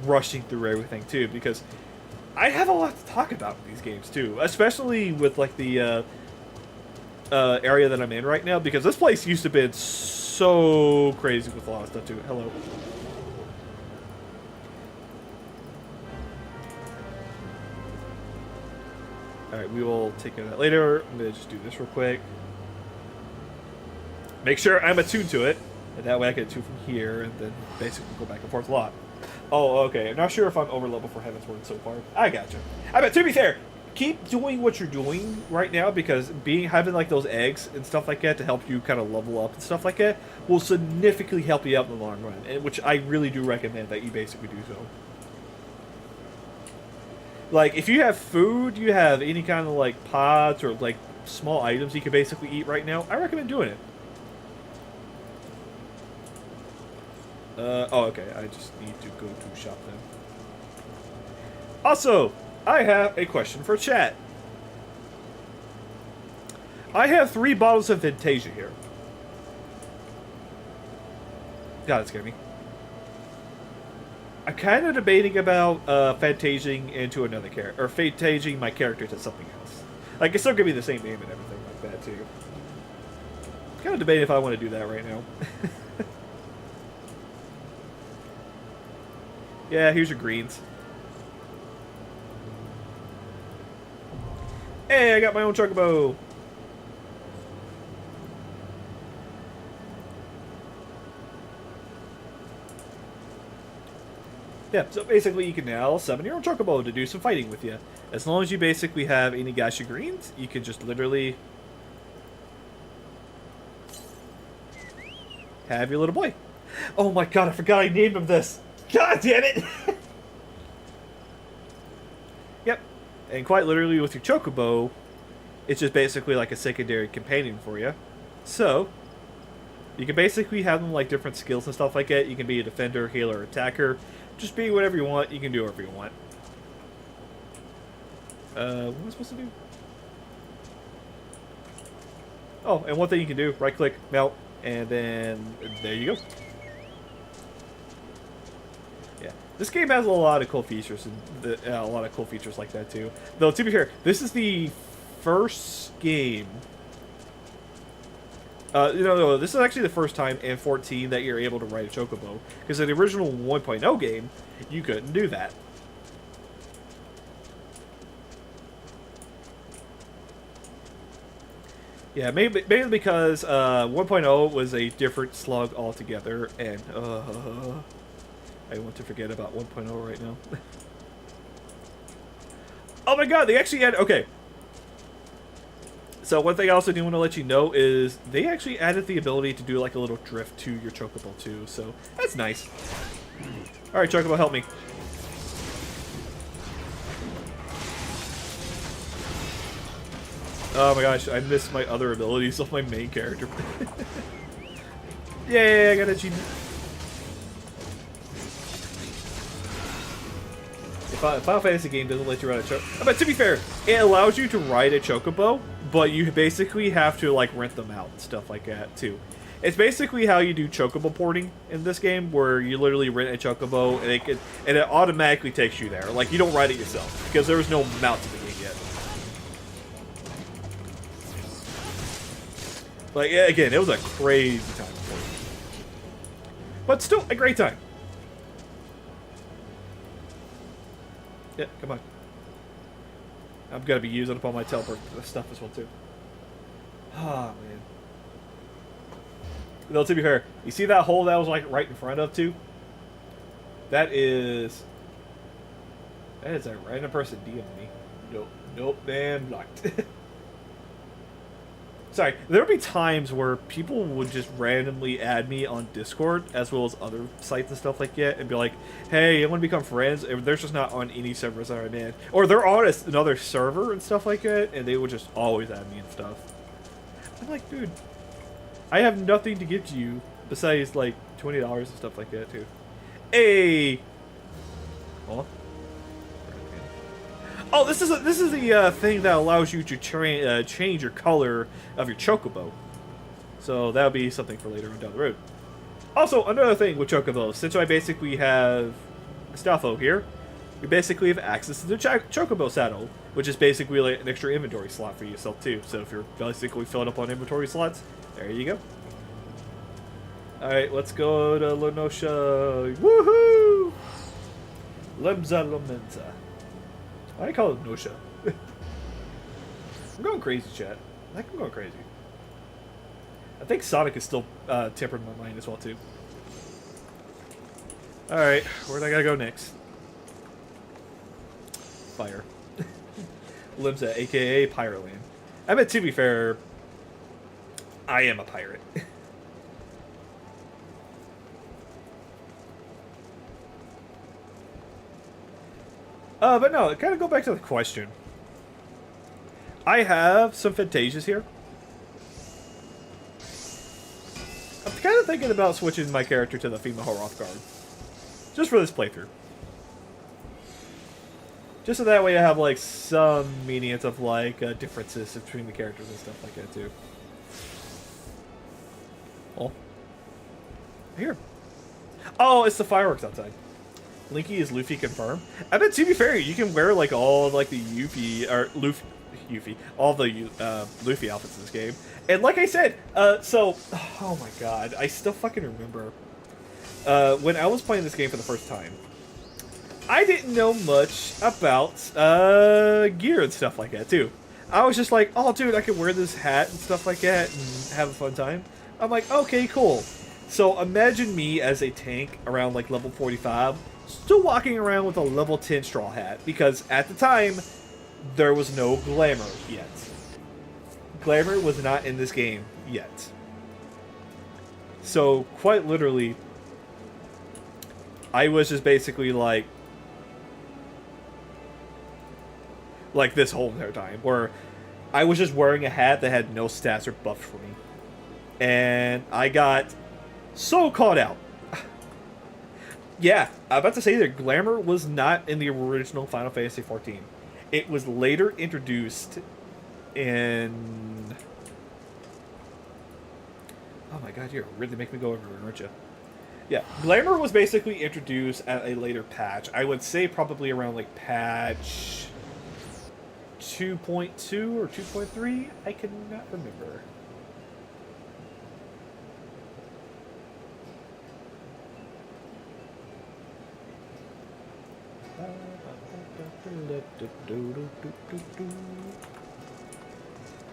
rushing through everything, too. Because I have a lot to talk about in these games, too. Especially with, like, the area that I'm in right now. Because this place used to be so crazy with a lot of stuff, too. Hello. Alright, we will take care of that later. I'm going to just do this real quick. Make sure I'm attuned to it. And that way I can attune from here and then basically go back and forth a lot. Oh, okay. I'm not sure if I'm over level for Heaven's Word so far. I gotcha. I bet, to be fair, keep doing what you're doing right now because having like those eggs and stuff like that to help you kind of level up and stuff like that will significantly help you out in the long run. Which I really do recommend that you basically do so. Like, if you have food, you have any kind of, like, pods or, like, small items you can basically eat right now, I recommend doing it. Oh, okay. I just need to go to shop then. Also, I have a question for chat. I have 3 bottles of Fantasia here. God, it scared me. I'm kind of debating about fantaging into another character, or fantaging my character to something else. Like, it's still gonna be the same name and everything like that too. Kind of debating if I want to do that right now. Yeah, here's your greens. Hey, I got my own chocobo. Yeah, so basically you can now summon your own chocobo to do some fighting with you. As long as you basically have any gacha greens, you can just literally have your little boy. Oh my god, I forgot I named him this. God damn it! Yep. And quite literally with your chocobo, it's just basically like a secondary companion for you. So, you can basically have them like different skills and stuff like that. You can be a defender, healer, attacker. Just be whatever you want. You can do whatever you want. What am I supposed to do? Oh, and one thing you can do, right click, melt, and then there you go. Yeah, this game has a lot of cool features, and a lot of cool features like that too. Though to be fair, this is the first game. No, this is actually the first time in 14 that you're able to ride a chocobo. Because in the original 1.0 game, you couldn't do that. Yeah, maybe because 1.0 was a different slug altogether, and I want to forget about 1.0 right now. Oh my god, they actually had... Okay. So one thing I also do want to let you know is they actually added the ability to do like a little drift to your chocobo too, so that's nice. Alright, chocobo, help me. Oh my gosh, I missed my other abilities of my main character. Yay, I got an achievement. Final Fantasy game doesn't let you ride a chocobo. But to be fair, it allows you to ride a chocobo, but you basically have to like rent them out and stuff like that too. It's basically how you do chocobo porting in this game, where you literally rent a chocobo and it automatically takes you there. Like, you don't ride it yourself because there was no mount to the game yet. Like, again, it was a crazy time for it, but still a great time. Yeah, come on. I'm gonna be using up all my teleport stuff as well too. Ah, oh, man. Though to be fair, you see that hole that was like right in front of too? That is a random person DM'd me. Nope, man, blocked. Sorry, there would be times where people would just randomly add me on Discord, as well as other sites and stuff like that, and be like, hey, I want to become friends, and they're just not on any servers that I'm in. Or they're on another server and stuff like that, and they would just always add me and stuff. I'm like, dude, I have nothing to give to you besides, like, $20 and stuff like that, too. Hey! Oh. Oh, this is the thing that allows you to change your color of your chocobo. So that'll be something for later on down the road. Also, another thing with chocobos, since I basically have Stalfo here, you basically have access to the chocobo saddle, which is basically like an extra inventory slot for yourself too. So if you're basically filling up on inventory slots, there you go. Alright, let's go to Lenosha. Woohoo! Lemza Lomenza. I call it Nosha. I'm going crazy, chat. I think I'm going crazy. I think Sonic is still tempering my mind as well, too. Alright, where do I gotta go next? Fire. Limsa, aka Pirate Land. I mean, to be fair, I am a pirate. But no, kind of go back to the question. I have some Fantasias here. I'm kind of thinking about switching my character to the female Hrothgar. Just for this playthrough. Just so that way I have, like, some meanings of, like, differences between the characters and stuff like that, too. Oh. Here. Oh, it's the fireworks outside. Linky is Luffy confirmed. I bet to be fair, you can wear like all like the Yuffie, all the Luffy outfits in this game. And like I said, oh my god, I still fucking remember when I was playing this game for the first time. I didn't know much about gear and stuff like that too. I was just like, oh dude, I can wear this hat and stuff like that and have a fun time. I'm like, okay, cool. So imagine me as a tank around like level 45, still walking around with a level 10 straw hat, because at the time, there was no glamour yet. Glamour was not in this game yet. So quite literally, I was just basically like this whole entire time, where I was just wearing a hat that had no stats or buffs for me. And I got so caught out. Yeah, I'm about to say that glamour was not in the original Final Fantasy XIV. It was later introduced in... Oh my god, you're really making me go everywhere, aren't you? Yeah, glamour was basically introduced at a later patch. I would say probably around like patch 2.2 or 2.3. I cannot remember.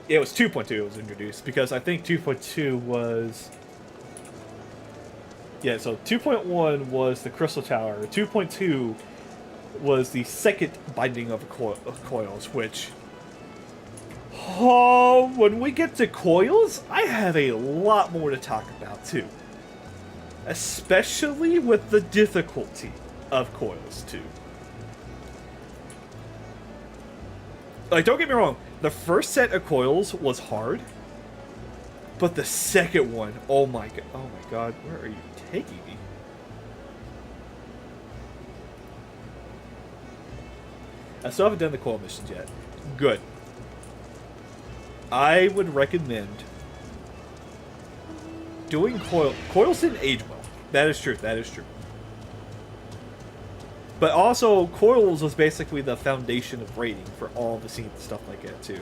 Yeah, it was 2.2 it was introduced, because I think 2.2 was... Yeah, so 2.1 was the Crystal Tower. 2.2 was the second binding of coils, which... Oh, when we get to coils, I have a lot more to talk about, too. Especially with the difficulty of coils, too. Like, don't get me wrong, the first set of coils was hard, but the second one, oh my god, where are you taking me? I still haven't done the coil missions yet. Good. I would recommend doing coils didn't age well. That is true, that is true. But also, coils was basically the foundation of raiding for all the scenes and stuff like that, too.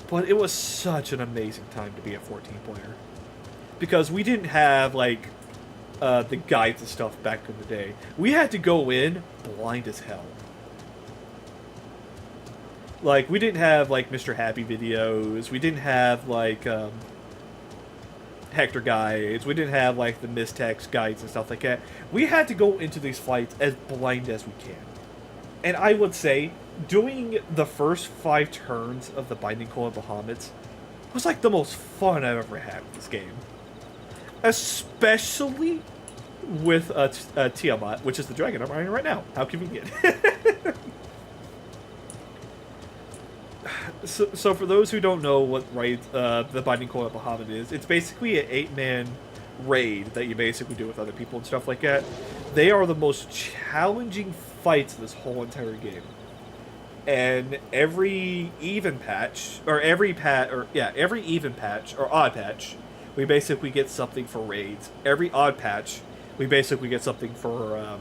But it was such an amazing time to be a 14 player. Because we didn't have, like, the guides and stuff back in the day. We had to go in blind as hell. Like, we didn't have, like, Mr. Happy videos. We didn't have, like, Hector guides. We didn't have like the Mistex guides and stuff like that. We had to go into these fights as blind as we can. And I would say doing the first 5 turns of the Binding Coil of Bahamut was like the most fun I've ever had with this game. Especially with Tiamat, which is the dragon I'm riding right now. How convenient. So for those who don't know what raid the Binding Coil of Bahamut is, it's basically an 8-man raid that you basically do with other people and stuff like that. They are the most challenging fights in this whole entire game. And every even patch, or every even patch, or odd patch, we basically get something for raids. Every odd patch, we basically get something for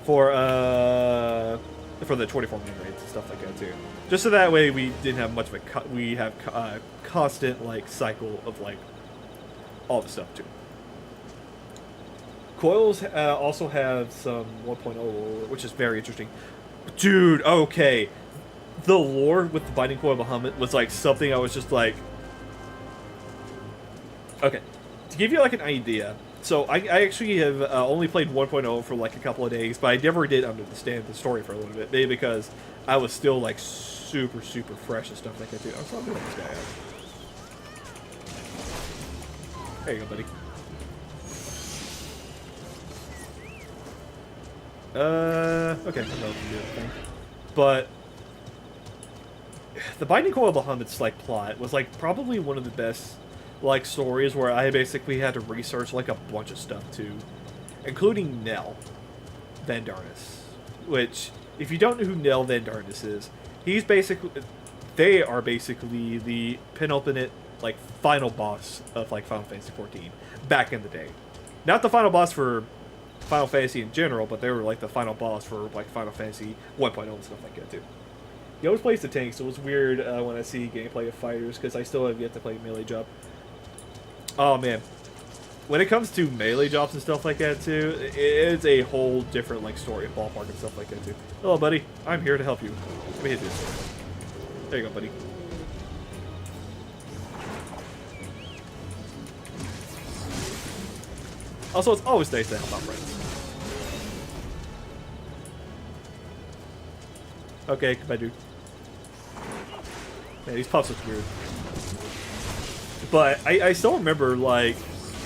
the 24-man raids and stuff like that too. Just so that way we didn't have much of a we have constant like cycle of like all the stuff too. Coils also have some 1.0, which is very interesting. Dude, okay. The lore with the Binding Coil of Bahamut was like something I was just like... Okay. To give you like an idea, so I actually have only played 1.0 for like a couple of days, but I never did understand the story for a little bit. Maybe because I was still like super fresh and stuff like that too. I'm sorry, this guy out. There you go, buddy. Okay, I know what to do, I think. But the Binding Coil of Bahamut's like plot was like probably one of the best like stories where I basically had to research like a bunch of stuff too, including Nell Vandarnis. Which, if you don't know who Nell Vandarnis is, they are basically the penultimate like final boss of like Final Fantasy XIV back in the day. Not the final boss for Final Fantasy in general, but they were like the final boss for like Final Fantasy 1.0 and stuff like that too. He always plays the tank, so it was weird when I see gameplay of fighters because I still have yet to play melee job. Oh man, when it comes to melee jobs and stuff like that too, it's a whole different like story, ballpark and stuff like that too. Hello, buddy. I'm here to help you. Let me hit this. There you go, buddy. Also, it's always nice to help out friends. Okay, goodbye, dude. Man, these puffs look weird. But I still remember, like,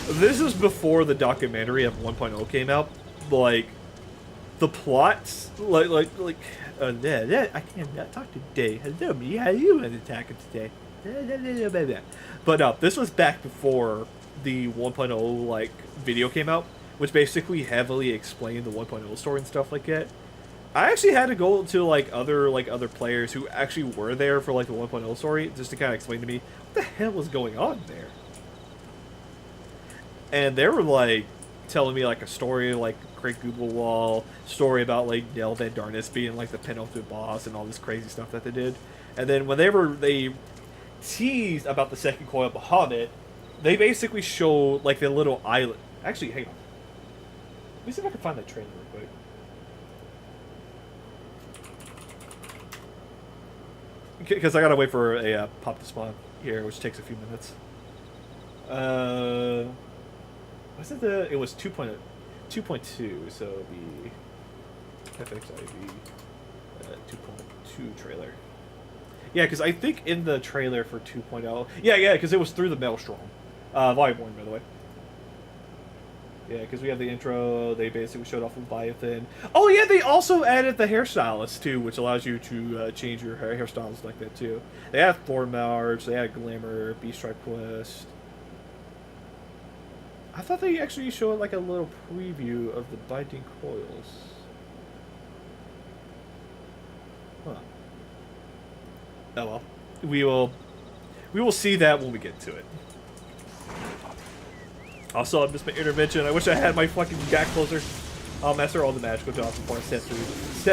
this is before the documentary of 1.0 came out. Like, the plots, I cannot talk today. Hello, me. How are you attacking today? But this was back before the 1.0 like video came out, which basically heavily explained the 1.0 story and stuff like that. I actually had to go to other players who actually were there for like the 1.0 story just to kind of explain to me what the hell was going on there. And they were like telling me like a story like Great Google Wall story about like Nell Van Darnus being like the penultimate boss and all this crazy stuff that they did. And then whenever they teased about the second coil of Bahamut, they basically showed like the little island. Actually, hang on. Let me see if I can find that trailer real quick. Because I gotta wait for a pop to spawn here, which takes a few minutes. Was it the? It was 2.2, so the XIV 2.2 trailer. Yeah, because I think in the trailer for 2.0, yeah, because it was through the Maelstrom, Volume 1, by the way. Yeah, because we have the intro. They basically showed off Leviathan. Oh yeah, they also added the hairstylist too, which allows you to change your hairstyles like that too. They had Thorn March, they had Glamour, Beast Stripe Quest. I thought they actually showed like a little preview of the Binding Coils. Huh. Oh well, we will see that when we get to it. Also, I missed my intervention. I wish I had my fucking gap closer. I'll master all the magical jobs before I set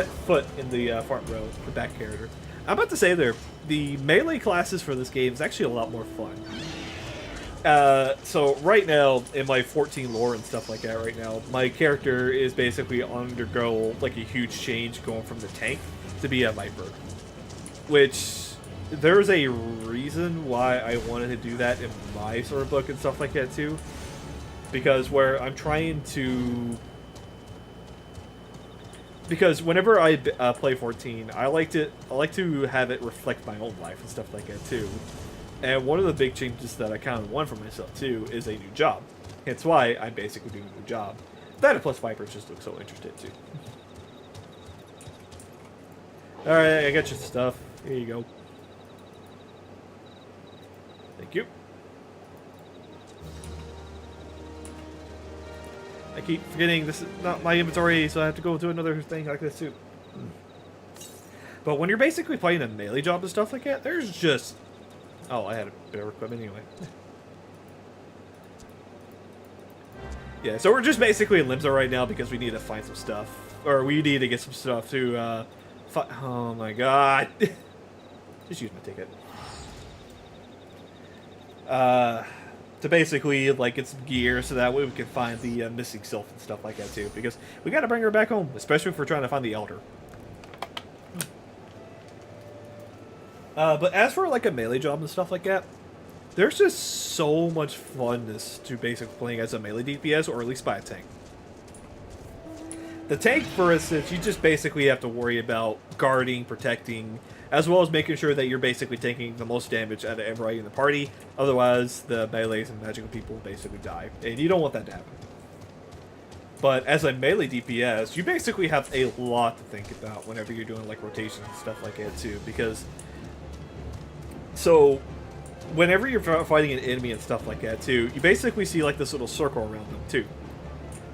foot in the front row, the back character. I'm about to say there, the melee classes for this game is actually a lot more fun. So right now, in my 14 lore and stuff like that right now, my character is basically undergo like a huge change going from the tank to be a Viper. Which, there's a reason why I wanted to do that in my sort of book and stuff like that too. Because where I'm trying to... Because whenever I play 14, I like to have it reflect my own life and stuff like that too. And one of the big changes that I kind of want for myself too is a new job. Hence why I'm basically doing a new job. That and plus Vipers just look so interested too. Alright, I got your stuff. Here you go. Thank you. I keep forgetting this is not my inventory, so I have to go do another thing like this too. But when you're basically playing a melee job and stuff like that, there's just... Oh, I had a bit of equipment anyway. Yeah, so we're just basically in Limsa right now because we need to find some stuff. Or we need to get some stuff to, oh my god. Just use my ticket. To basically, like, get some gear so that way we can find the missing sylph and stuff like that too. Because we gotta bring her back home, especially if we're trying to find the Elder. But as for like a melee job and stuff like that, there's just so much funness to basically playing as a melee DPS or at least by a tank. The tank, for instance, you just basically have to worry about guarding, protecting, as well as making sure that you're basically taking the most damage out of everybody in the party. Otherwise, the melees and magical people basically die, and you don't want that to happen. But as a melee DPS, you basically have a lot to think about whenever you're doing like rotations and stuff like that too, because... So, whenever you're fighting an enemy and stuff like that too, you basically see like this little circle around them too.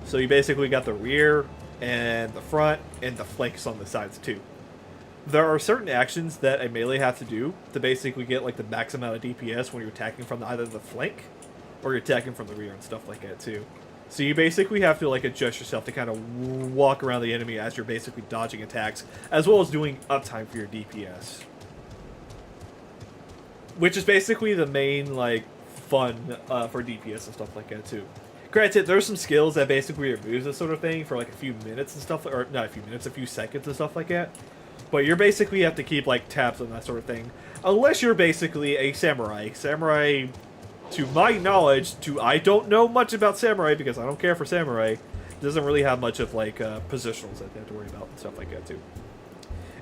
So you basically got the rear and the front and the flanks on the sides too. There are certain actions that a melee has to do to basically get like the max amount of DPS when you're attacking from either the flank or you're attacking from the rear and stuff like that too. So you basically have to like adjust yourself to kind of walk around the enemy as you're basically dodging attacks, as well as doing uptime for your DPS. Which is basically the main like fun for DPS and stuff like that too. Granted, there's some skills that basically remove this sort of thing for like a few minutes and stuff, or not a few minutes, a few seconds and stuff like that. But you're basically have to keep like tabs on that sort of thing, unless you're basically a samurai. Samurai, to my knowledge, I don't know much about samurai because I don't care for samurai. Doesn't really have much of like positionals that they have to worry about and stuff like that too.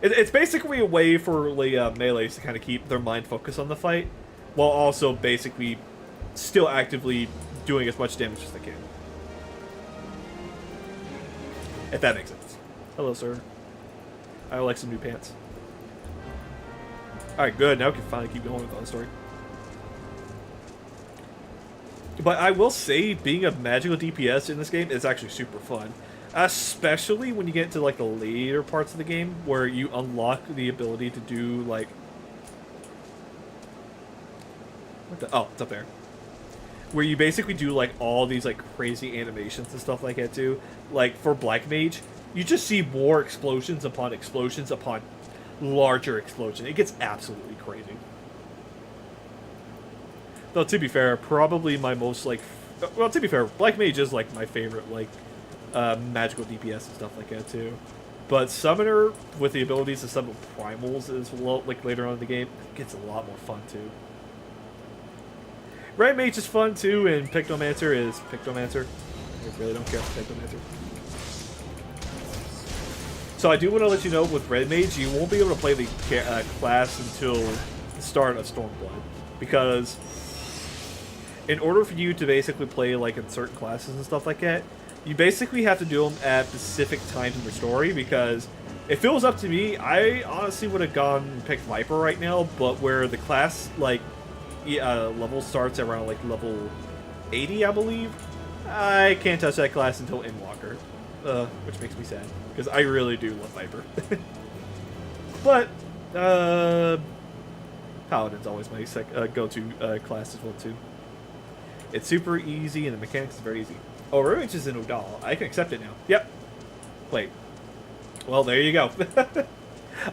It's basically a way for the melees to kind of keep their mind focused on the fight, while also basically still actively doing as much damage as they can. If that makes sense. Hello, sir. I would like some new pants. Alright, good. Now we can finally keep going with the story. But I will say, being a magical DPS in this game is actually super fun. Especially when you get into like the later parts of the game, where you unlock the ability to do like... What the... Oh, it's up there. Where you basically do like all these like crazy animations and stuff like that too. Like for Black Mage, you just see more explosions upon larger explosion. It gets absolutely crazy. Though to be fair, probably my most like, well, to be fair, Black Mage is like my favorite like magical DPS and stuff like that too. But Summoner with the abilities to summon primals as well, like later on in the game, gets a lot more fun too. Red Mage is fun too, and Pictomancer is Pictomancer. I really don't care for Pictomancer. So I do want to let you know, with Red Mage, you won't be able to play the class until the start of Stormblood. Because in order for you to basically play like in certain classes and stuff like that, you basically have to do them at specific times in the story, because if it was up to me, I honestly would have gone and picked Viper right now, but where the class like level starts around like level 80, I believe, I can't touch that class until Endwalker, which makes me sad, because I really do love Viper. But Paladin's always my go-to class as well too. It's super easy and the mechanics is very easy. Oh, Revenge is in Udal. I can accept it now. Yep. Wait. Well, there you go.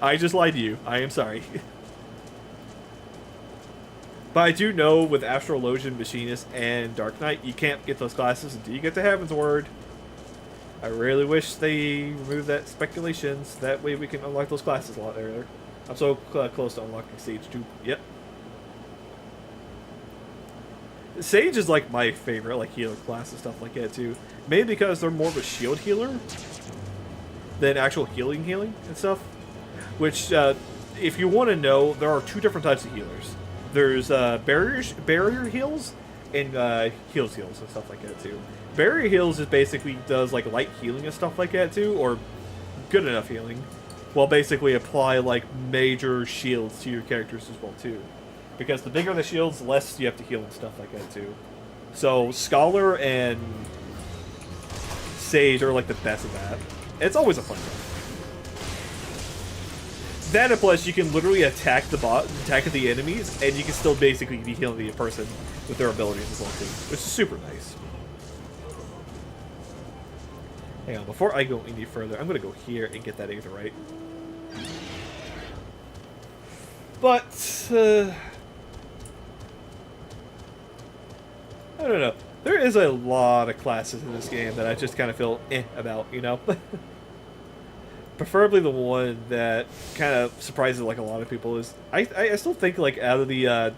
I just lied to you. I am sorry. But I do know with Astrologian, Machinist, and Dark Knight, you can't get those classes until you get to Heaven's Word. I really wish they removed that speculation, so that way we can unlock those classes a lot earlier. I'm so close to unlocking Sage 2. Yep. Sage is like my favorite like healer class and stuff like that too. Mainly because they're more of a shield healer than actual healing and stuff. Which, if you want to know, there are two different types of healers. There's barrier heals and heals and stuff like that too. Barrier heals is basically does like light healing and stuff like that too, or good enough healing, while basically apply like major shields to your characters as well too. Because the bigger the shields, the less you have to heal and stuff like that too. So Scholar and Sage are like the best at that. It's always a fun time. That and plus you can literally attack the enemies, and you can still basically be healing the person with their abilities as well too, which is super nice. Hang on, before I go any further, I'm gonna go here and get that Aether right. But I don't know. There is a lot of classes in this game that I just kind of feel about, you know? Preferably the one that kind of surprises like a lot of people is... I still think like out of the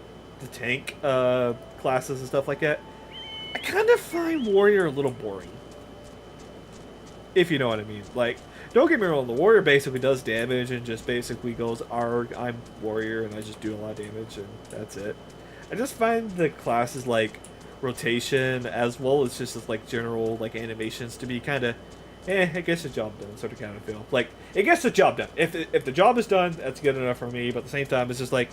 tank classes and stuff like that, I kind of find Warrior a little boring. If you know what I mean. Like, don't get me wrong, the Warrior basically does damage and just basically goes, "Arg, I'm Warrior and I just do a lot of damage," and that's it. I just find the classes like rotation as well as just like general like animations to be kind of it gets the job done sort of kind of feel. Like, it gets the job done. If the job is done, that's good enough for me, but at the same time it's just like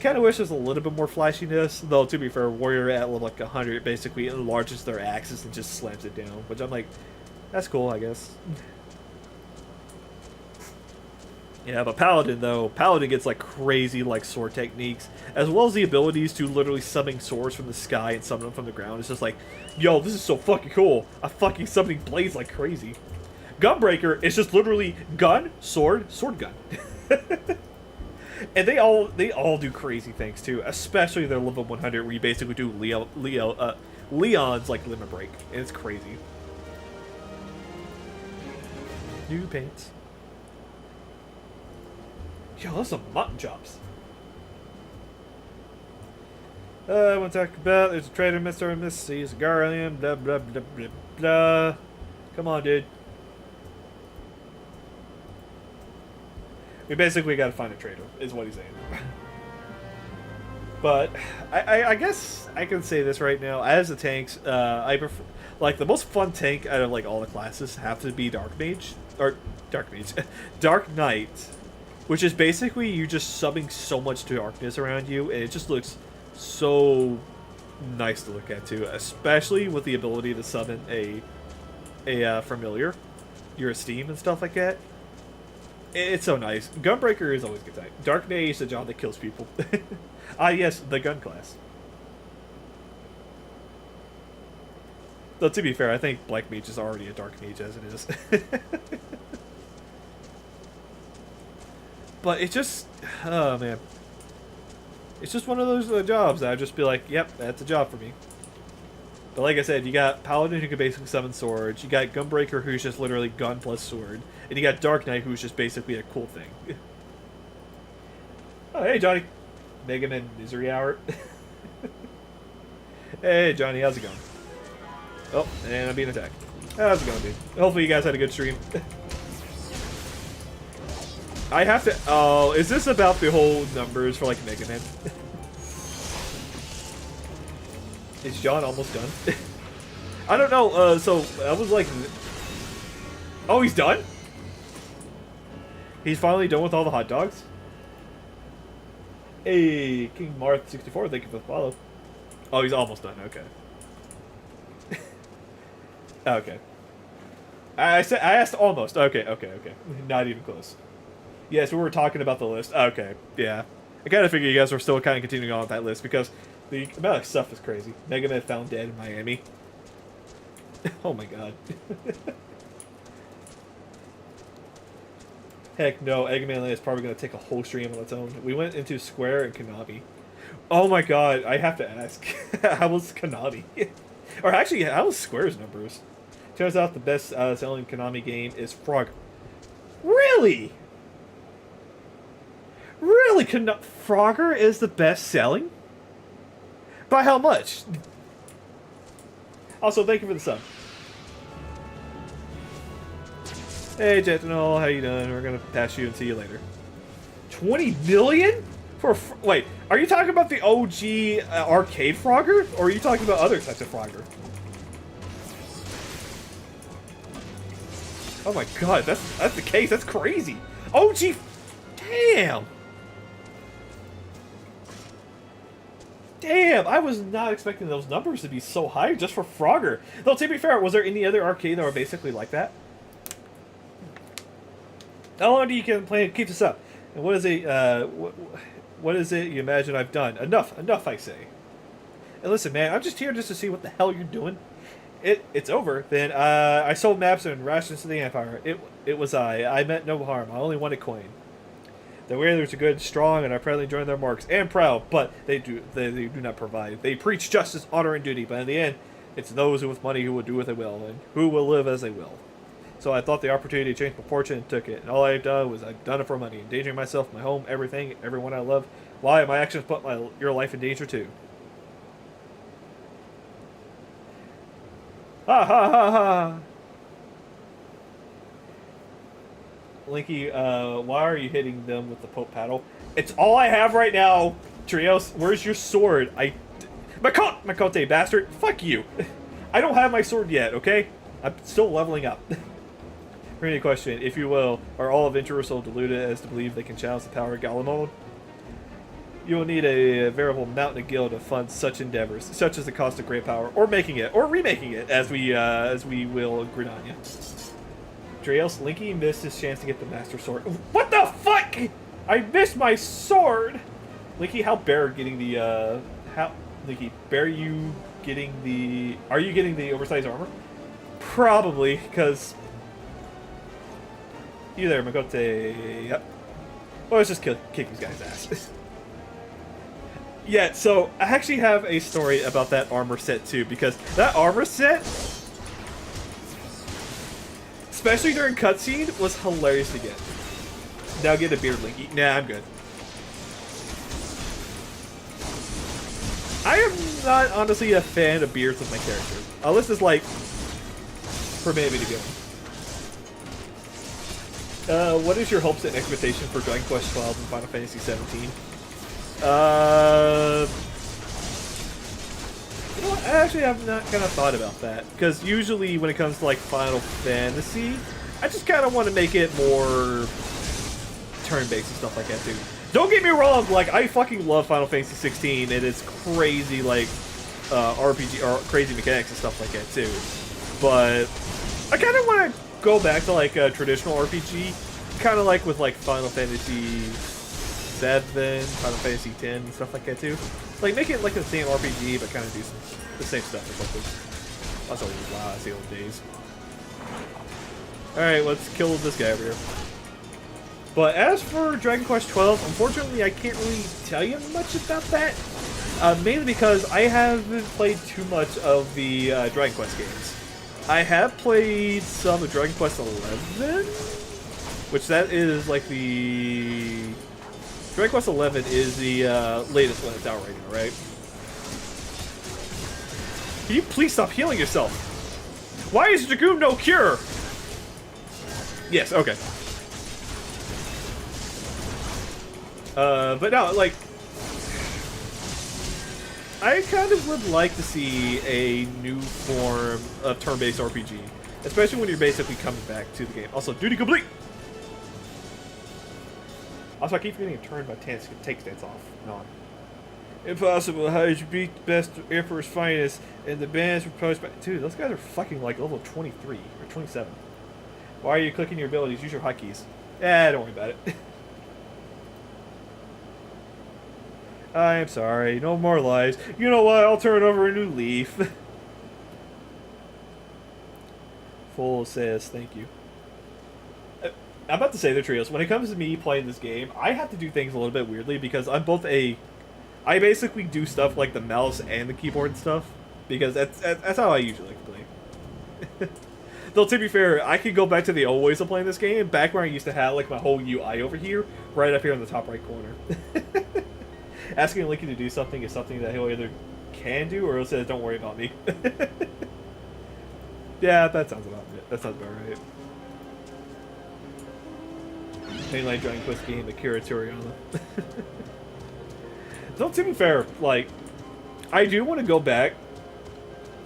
kind of wish there's a little bit more flashiness. Though to be fair, Warrior at level like 100 basically enlarges their axis and just slams it down, which I'm like, that's cool, I guess. Yeah, but Paladin, though, Paladin gets, like, crazy, like, sword techniques, as well as the abilities to literally summon swords from the sky and summon them from the ground. It's just like, yo, this is so fucking cool. I'm fucking summoning blades like crazy. Gunbreaker is just literally gun, sword, sword gun. And they all do crazy things, too, especially their level 100, where you basically do Leon's, like, limit break, and it's crazy. New paints. Yo, those are mutton chops. I want to talk about, there's a trader, Mr. and Miss C, a Garland, blah, blah, blah, blah, blah. Come on, dude. We basically gotta find a trader, is what he's saying. But, I guess I can say this right now, as the tanks, I prefer, like, the most fun tank out of, like, all the classes have to be Dark Mage, or, Dark Mage, Dark Knight. Which is basically you just subbing so much darkness around you, and it just looks so nice to look at too. Especially with the ability to summon a familiar, your esteem and stuff like that. It's so nice. Gunbreaker is always a good time. Dark Mage is the job that kills people. Ah, yes, the gun class. Though to be fair, I think Black Mage is already a Dark Mage as it is. But it just, oh man. It's just one of those jobs that I'd just be like, yep, that's a job for me. But like I said, you got Paladin who can basically summon swords, you got Gunbreaker who's just literally gun plus sword, and you got Dark Knight who's just basically a cool thing. Oh, hey Johnny. Mega Man Misery Hour. Hey Johnny, how's it going? Oh, and I'm being attacked. How's it going, dude? Hopefully you guys had a good stream. I have to... Oh, is this about the whole numbers for, like, Mega Man? Is John almost done? I don't know, so I was like... Oh, he's done? He's finally done with all the hot dogs? Hey, King Marth64, thank you for the follow. Oh, he's almost done, okay. Okay. I asked almost. Okay. Not even close. Yes, we were talking about the list. Okay, yeah. I kind of figured you guys were still kind of continuing on with that list because the amount of stuff is crazy. Mega Man found dead in Miami. Oh my god. Heck no, Eggman Land is probably going to take a whole stream on its own. We went into Square and Konami. Oh my god, I have to ask. How was Konami? Or actually, how was Square's numbers? Turns out the best selling Konami game is Frog. Really? Really? Frogger is the best selling? By how much? Also, thank you for the sub. Hey, Jetinol, how you doing? We're gonna pass you and see you later. 20 million? Wait, are you talking about the OG arcade Frogger? Or are you talking about other types of Frogger? Oh my god, that's the case. That's crazy. OG, damn. Damn, I was not expecting those numbers to be so high just for Frogger. Though, to be fair, was there any other arcade that were basically like that? How long do you keep this up? And what is it? What is it you imagine I've done? Enough, I say. And listen, man, I'm just here just to see what the hell you're doing. It's over. Then I sold maps and rations to the Empire. It was I meant no harm. I only wanted coin. The Whalers are good, strong, and are proudly join their marks and proud, but they do not provide. They preach justice, honor, and duty, but in the end, it's those who with money who will do what they will, and who will live as they will. So I thought the opportunity to change my fortune and took it, and all I've done was I've done it for money, endangering myself, my home, everything, everyone I love. Why? My actions put your life in danger too. Ha ha ha ha! Linky, why are you hitting them with the Pope paddle? It's all I have right now, Trios. Where's your sword? Makote, bastard! Fuck you! I don't have my sword yet, okay? I'm still leveling up. For any question, if you will, are all adventurers so deluded as to believe they can challenge the power of Galamon? You will need a veritable mountain of guild to fund such endeavors, such as the cost of great power, or making it, or remaking it, as we will in Gridania. Dreos, Linky missed his chance to get the Master Sword. What the fuck? Fuck! I missed my sword! Linky, how Bear getting the, Linky, Bear, are you getting the oversized armor? Probably, because... You there, Magote. Yep. Well, let's just kick these guys' ass. Yeah, so I actually have a story about that armor set, too, because that armor set, especially during cutscene, was hilarious to get. Now get a beard, Linky. Nah, I'm good. I am not, honestly, a fan of beards with my character. Unless it's, like, permitted me to go. What is your hopes and expectation for Dragon Quest XII and Final Fantasy XVII? You know what? I actually have not kind of thought about that. Because usually when it comes to, like, Final Fantasy, I just kind of want to make it more turn-based and stuff like that, too. Don't get me wrong, like, I fucking love Final Fantasy 16 and its crazy, like, RPG, or crazy mechanics and stuff like that, too. But I kind of want to go back to, like, a traditional RPG, kind of like with, like, Final Fantasy 7, Final Fantasy 10, and stuff like that, too. Like, make it, like, the same RPG, but kind of do the same stuff or something. That's always, wow, that's the old days. Alright, let's kill this guy over here. But as for Dragon Quest XII, unfortunately, I can't really tell you much about that. Mainly because I haven't played too much of the Dragon Quest games. I have played some of Dragon Quest XI, which that is like the... Dragon Quest XI is the latest one that's out right now, right? Can you please stop healing yourself? Why is Dragoon no cure? Yes, okay. But no, like, I kind of would like to see a new form of turn-based RPG, especially when you're basically coming back to the game. Also, duty complete! Also, I keep getting a turn by chance to take stance off. No. Impossible, how did you beat the best Emperor's finest and the bands proposed by... Dude, those guys are fucking like level 23 or 27. Why are you clicking your abilities? Use your hotkeys. Don't worry about it. I'm sorry, no more lives. You know what? I'll turn over a new leaf. Full says thank you. I'm about to say the trios. When it comes to me playing this game, I have to do things a little bit weirdly because I'm both a... I basically do stuff like the mouse and the keyboard and stuff because that's how I usually like to play. Though to be fair, I could go back to the old ways of playing this game, back where I used to have like my whole UI over here, right up here in the top right corner. Asking Linky to do something is something that he'll either can do or he'll say, don't worry about me. Yeah, that sounds about it. That sounds about right. Mainline Dragon Quest game, Akira Toriyama. Though to be fair, like, I do want to go back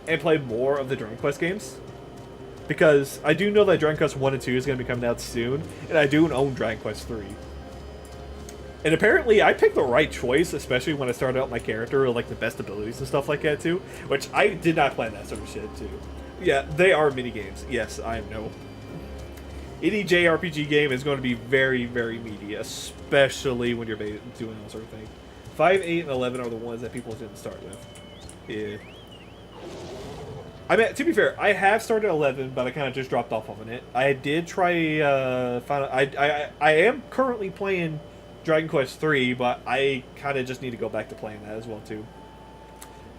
and play more of the Dragon Quest games. Because I do know that Dragon Quest 1 and 2 is going to be coming out soon, and I do own Dragon Quest 3. And apparently, I picked the right choice, especially when I started out my character with, like, the best abilities and stuff like that, too. Which, I did not plan that sort of shit, too. Yeah, they are minigames. Yes, I know. Any JRPG game is going to be very, very meaty, especially when you're doing that sort of thing. 5, 8, and 11 are the ones that people didn't start with. Yeah. I mean, to be fair, I have started 11, but I kind of just dropped off on it. I did try Final... I am currently playing Dragon Quest 3, but I kind of just need to go back to playing that as well, too.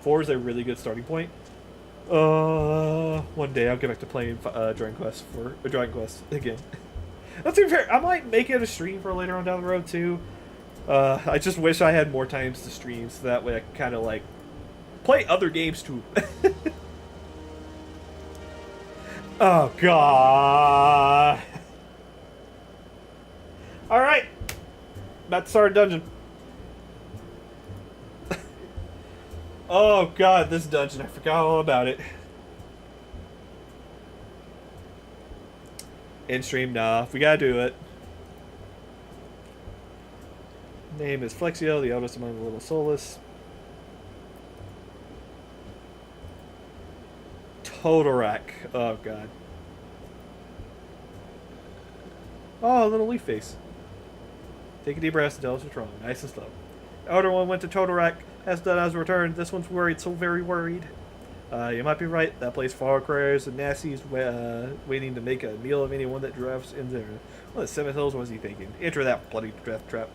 4 is a really good starting point. One day I'll get back to playing Dragon Quest again. Let's be fair, I might make it a stream for later on down the road, too. I just wish I had more times to stream, so that way I can kind of, like, play other games, too. Oh, God. Alright. About to start a dungeon. Oh, God, this dungeon. I forgot all about it. In-stream, nah. We gotta do it. Name is Flexio, the eldest among the little soulless. Totorak. Oh, God. Oh, a little leaf face. Take a deep breath and tell us what's wrong. Nice and slow. The older one went to Totorak. Has done as returned. This one's worried, so very worried. You might be right. That place far cries and Nasty's waiting to make a meal of anyone that drives in there. What the Seven Hills was he thinking? Enter that bloody death trap.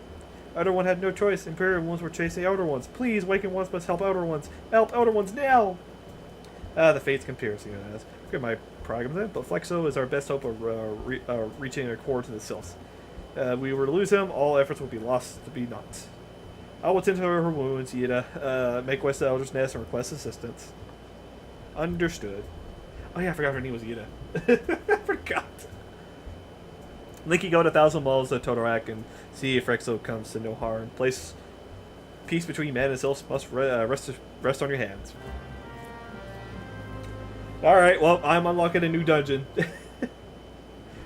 Outer one had no choice. Imperial ones were chasing outer ones. Please, Waking ones must help outer ones. Help outer ones now! The fates conspiracy on us. Forget my program then, but Flexo is our best hope of reaching a core to the Sylphs. We were to lose him, all efforts would be lost to be naught. I will tend to her wounds, Yida. Make West Elder's Nest and request assistance. Understood. Oh yeah, I forgot her name was Yida. I forgot. Linky go to 1,000 miles to Totorak and see if Rexo comes to no harm. Place peace between man and Sylphs must rest on your hands. Alright, well, I'm unlocking a new dungeon.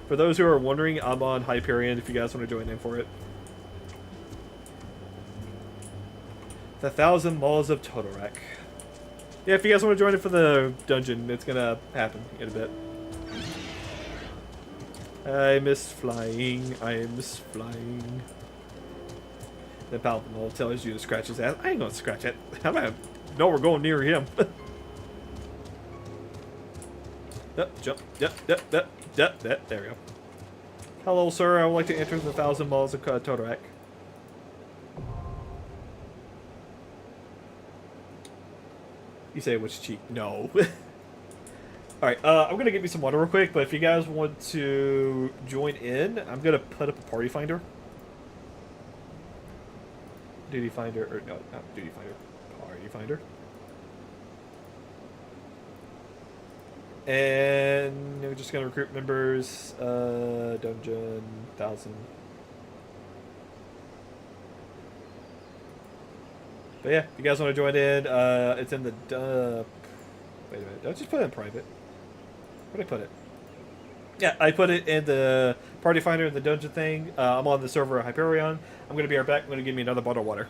For those who are wondering, I'm on Hyperion if you guys want to join in for it. The 1,000 Malls of Totorak. Yeah, if you guys want to join it for the dungeon, it's gonna happen in a bit. I miss flying. I miss flying. The Palpable tells you to scratch his ass. I ain't gonna scratch it. I'm gonna know we're going near him. Jump. Yep. There we go. Hello, sir. I would like to enter the 1,000 Malls of Totorak. You say which cheek? No. Alright, I'm going to get me some water real quick, but if you guys want to join in, I'm going to put up a party finder. Duty finder, or no, not duty finder. Party finder. And we're just going to recruit members. Dungeon, 1,000. But yeah, if you guys want to join in, it's in the... wait a minute, don't just put it in private. Where'd I put it? Yeah, I put it in the party finder in the dungeon thing. I'm on the server Hyperion. I'm going to be right back. I'm going to give me another bottle of water.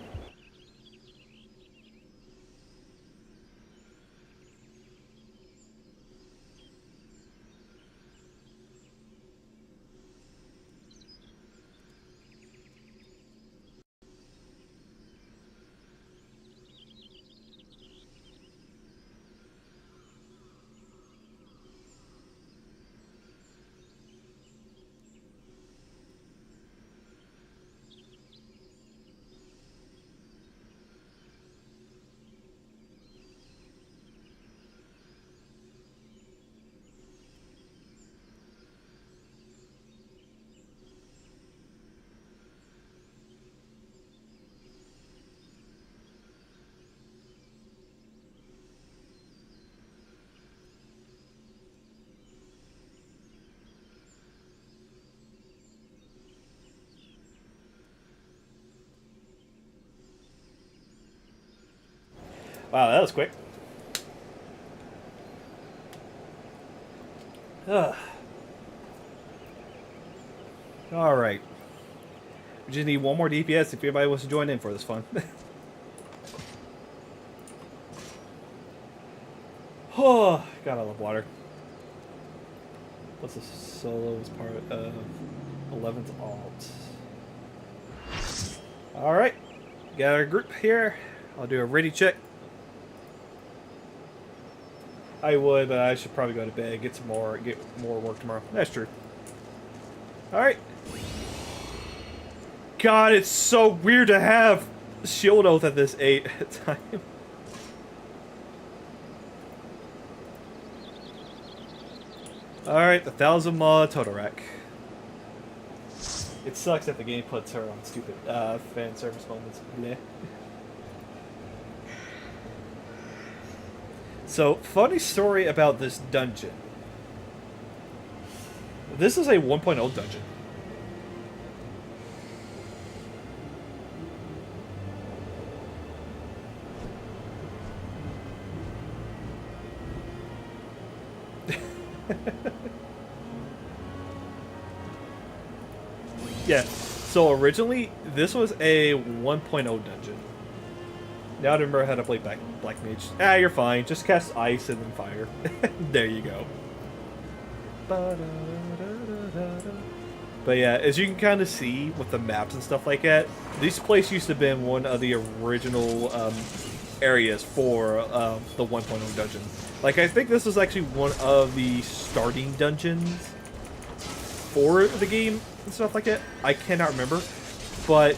Wow, that was quick. Alright. We just need one more DPS if anybody wants to join in for this fun. Oh, God, I love water. What's the solos part of 11th alt? Alright. Got our group here. I'll do a ready check. I would, but I should probably go to bed, get more work tomorrow. That's true. Alright. God, it's so weird to have Shield Oath at this 8 time. Alright, the 1,000 Maw Totorak. It sucks that the game puts her on stupid fan service moments. Bleh. So, funny story about this dungeon. This is a 1.0 dungeon. Yeah, so originally, this was a 1.0 dungeon. Now I remember how to play Black Mage. Ah, you're fine. Just cast Ice and then Fire. There you go. But yeah, as you can kind of see with the maps and stuff like that, this place used to have been one of the original areas for the 1.0 dungeon. Like, I think this was actually one of the starting dungeons for the game and stuff like that. I cannot remember, but,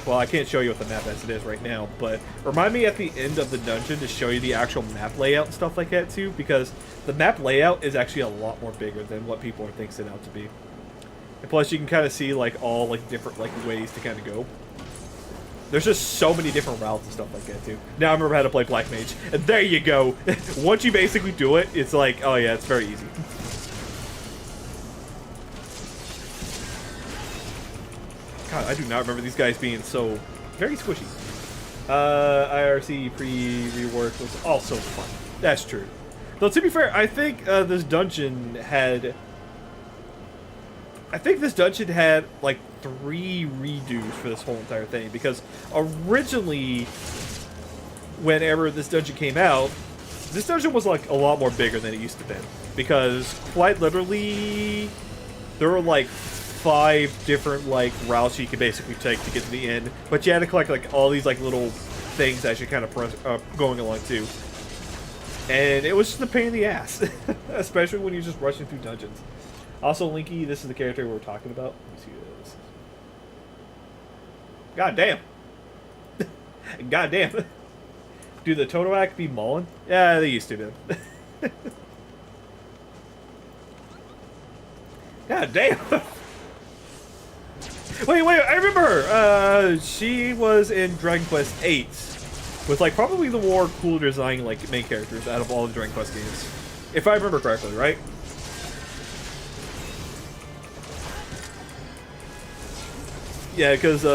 well, I can't show you what the map as it is right now, but remind me at the end of the dungeon to show you the actual map layout and stuff like that too, because the map layout is actually a lot more bigger than what people are thinking it out to be. And plus, you can kind of see, like, all, like, different, like, ways to kind of go. There's just so many different routes and stuff like that, too. Now I remember how to play Black Mage. And there you go! Once you basically do it, it's like, oh yeah, it's very easy. God, I do not remember these guys being so very squishy. IRC pre-rework was also fun. That's true. Though, to be fair, I think this dungeon had... like 3 redos for this whole entire thing, because originally, whenever this dungeon came out, this dungeon was like a lot more bigger than it used to be, because quite literally there were like 5 different like routes you could basically take to get to the end, but you had to collect like all these like little things as you kind of press going along too, and it was just a pain in the ass, especially when you're just rushing through dungeons. Also, Linky, this is the character we were talking about. Let me see who this is. God damn. God damn. Do the Totoak be mauling? Yeah, they used to, man. God damn. Wait, I remember her. She was in Dragon Quest VIII. With, like, probably the more cool design, like, main characters out of all the Dragon Quest games. If I remember correctly, right? Yeah, because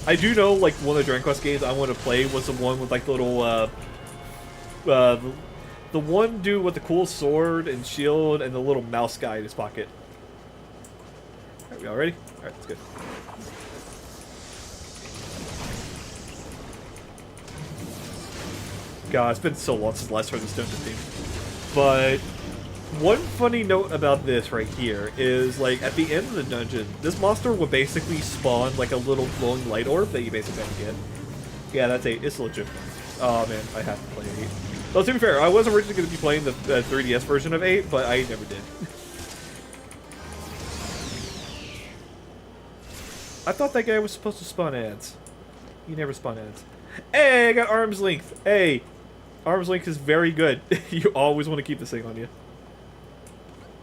I do know, like, one of the Dragon Quest games I want to play was the one with, like, the little, the one dude with the cool sword and shield and the little mouse guy in his pocket. Alright, we all ready? Alright, that's good. God, it's been so long since last heard this dungeon theme. But one funny note about this right here is, like, at the end of the dungeon, this monster will basically spawn, like, a little glowing light orb that you basically have to get. Yeah, that's 8. It's legit. Oh, man, I have to play 8. Well, to be fair, I was originally going to be playing the 3DS version of 8, but I never did. I thought that guy was supposed to spawn ads. He never spawned ads. Hey, I got Arm's Length. Hey, Arm's Length is very good. You always want to keep this thing on you.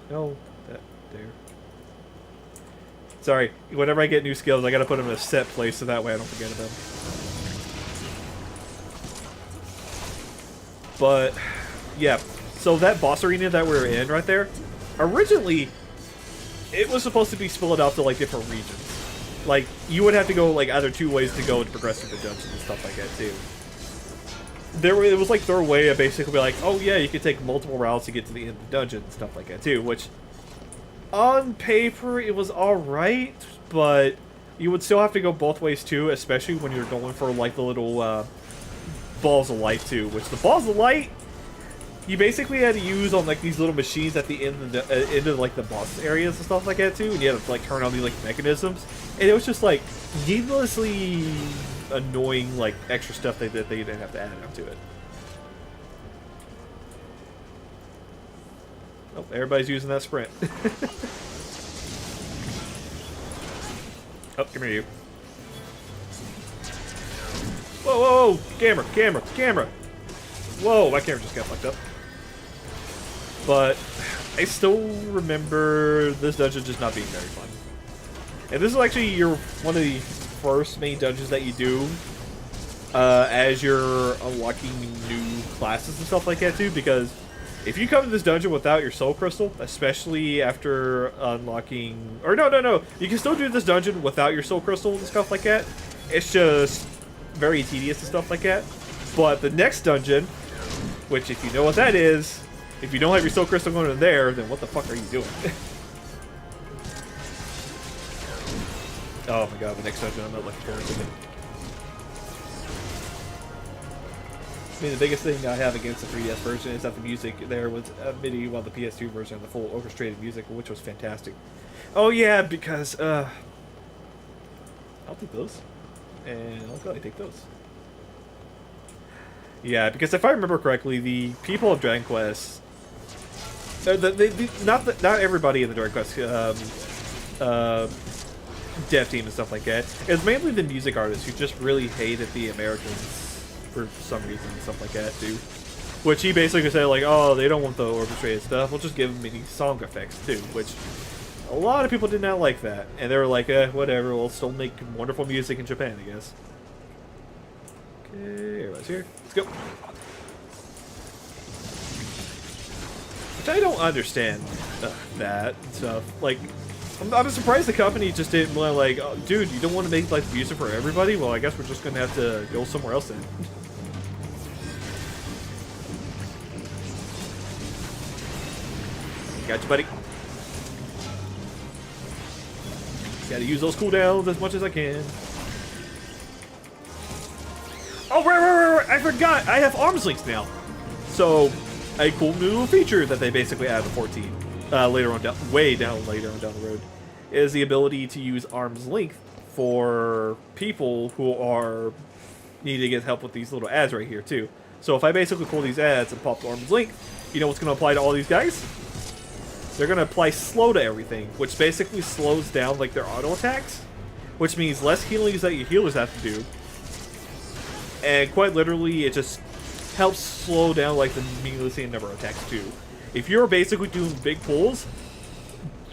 No, that there. Sorry, whenever I get new skills, I gotta put them in a set place so that way I don't forget them. But, yeah, so that boss arena that we were in right there, originally, it was supposed to be split out to, like, different regions. Like, you would have to go, like, either 2 ways to go to progress through the dungeons and stuff like that, too. It was like their way of basically be like, oh yeah, you can take multiple routes to get to the end of the dungeon and stuff like that too, which on paper it was alright, but you would still have to go both ways too, especially when you're going for like the little balls of light too, which the balls of light you basically had to use on like these little machines at the end of the end of like the boss areas and stuff like that too, and you had to like turn on these like mechanisms, and it was just like needlessly annoying, like, extra stuff that they didn't have to add onto it. Oh, everybody's using that sprint. Oh, come here, you. Whoa, whoa, whoa! Camera! Whoa, my camera just got fucked up. But I still remember this dungeon just not being very fun. And this is actually one of the first main dungeons that you do as you're unlocking new classes and stuff like that too, because if you come to this dungeon without your soul crystal, especially after unlocking, or no, you can still do this dungeon without your soul crystal and stuff like that. It's just very tedious and stuff like that. But the next dungeon, which if you know what that is, if you don't have your soul crystal going in there, then what the fuck are you doing? Oh my god, the next dungeon I'm not looking forward to. I mean, the biggest thing I have against the 3DS version is that the music there was MIDI, while the PS2 version had the full orchestrated music, which was fantastic. Oh yeah, because I'll take those, and I'll go take those. Yeah, because if I remember correctly, the people of Dragon Quest, not everybody in the Dragon Quest dev team and stuff like that. It's mainly the music artists who just really hated the Americans for some reason and stuff like that too. Which he basically said like, oh, they don't want the orchestrated stuff. We'll just give them mini song effects too. Which a lot of people did not like that, and they were like, whatever. We'll still make wonderful music in Japan, I guess. Okay, everybody's here. Let's go. Which I don't understand that stuff. Like, I'm surprised the company just didn't like, oh, dude, you don't want to make like music for everybody? Well, I guess we're just gonna have to go somewhere else then. Gotcha, buddy. Gotta use those cooldowns as much as I can. Oh, right. I forgot. I have arms links now. So, a cool new feature that they basically added to 14 later on down the road is the ability to use arm's length for people who are needing to get help with these little ads right here too. So if I basically pull these ads and pop the arm's length, you know what's going to apply to all these guys? They're going to apply slow to everything, which basically slows down like their auto attacks, which means less healings that your healers have to do. And quite literally, it just helps slow down like the meaningless number of attacks too. If you're basically doing big pulls,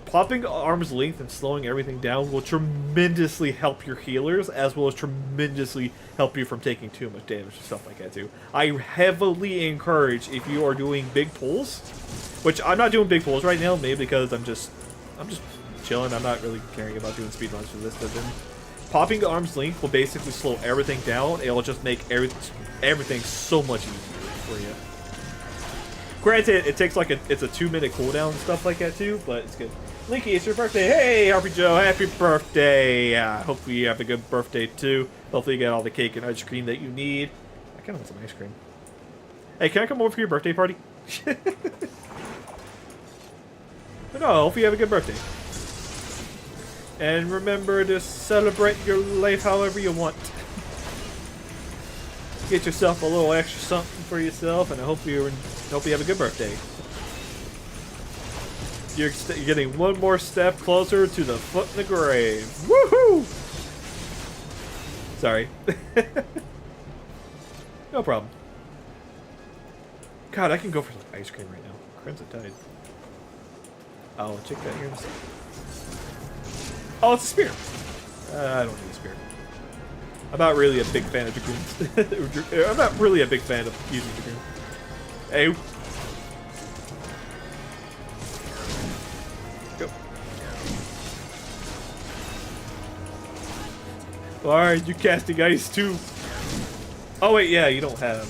popping arm's length and slowing everything down will tremendously help your healers, as well as tremendously help you from taking too much damage and stuff like that too. I heavily encourage, if you are doing big pulls, which I'm not doing big pulls right now, maybe because I'm just chilling. I'm not really caring about doing speedruns for this. But then popping arm's length will basically slow everything down. It'll just make everything so much easier for you. Granted, it takes like it's a 2-minute cooldown and stuff like that too, but it's good. Linky, it's your birthday. Hey, Harpy Joe, happy birthday. Hopefully you have a good birthday too. Hopefully you get all the cake and ice cream that you need. I kind of want some ice cream. Hey, can I come over for your birthday party? But no, hopefully you have a good birthday. And remember to celebrate your life however you want. Get yourself a little extra something for yourself, and I hope you have a good birthday. You're getting one more step closer to the foot in the grave. Woohoo! Sorry. No problem. God, I can go for some ice cream right now. Crimson Tide. I'll check that here in a second. Oh, it's a spear. I don't need a spear. I'm not really a big fan of dragoons. I'm not really a big fan of using dragoon. Hey. Go. Alright, you casting ice too. Oh wait, yeah, you don't have.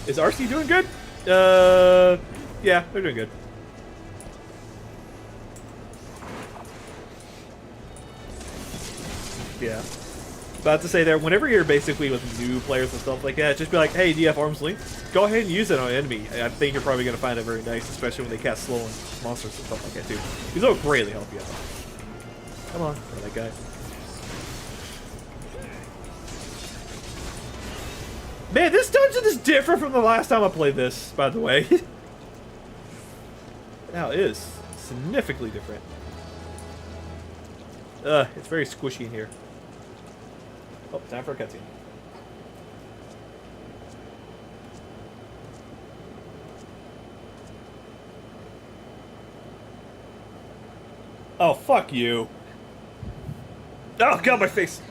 Is RC doing good? Yeah, they're doing good. Yeah. About to say there, whenever you're basically with new players and stuff like that, just be like, hey, do you have arm's length? Go ahead and use it on an enemy. I think you're probably going to find it very nice, especially when they cast slow on monsters and stuff like that too. These will greatly help you out. Come on, that guy. Man, this dungeon is different from the last time I played this, by the way. Now it is significantly different. It's very squishy in here. Oh, time for a cutscene. Oh, fuck you. Oh, God, my face.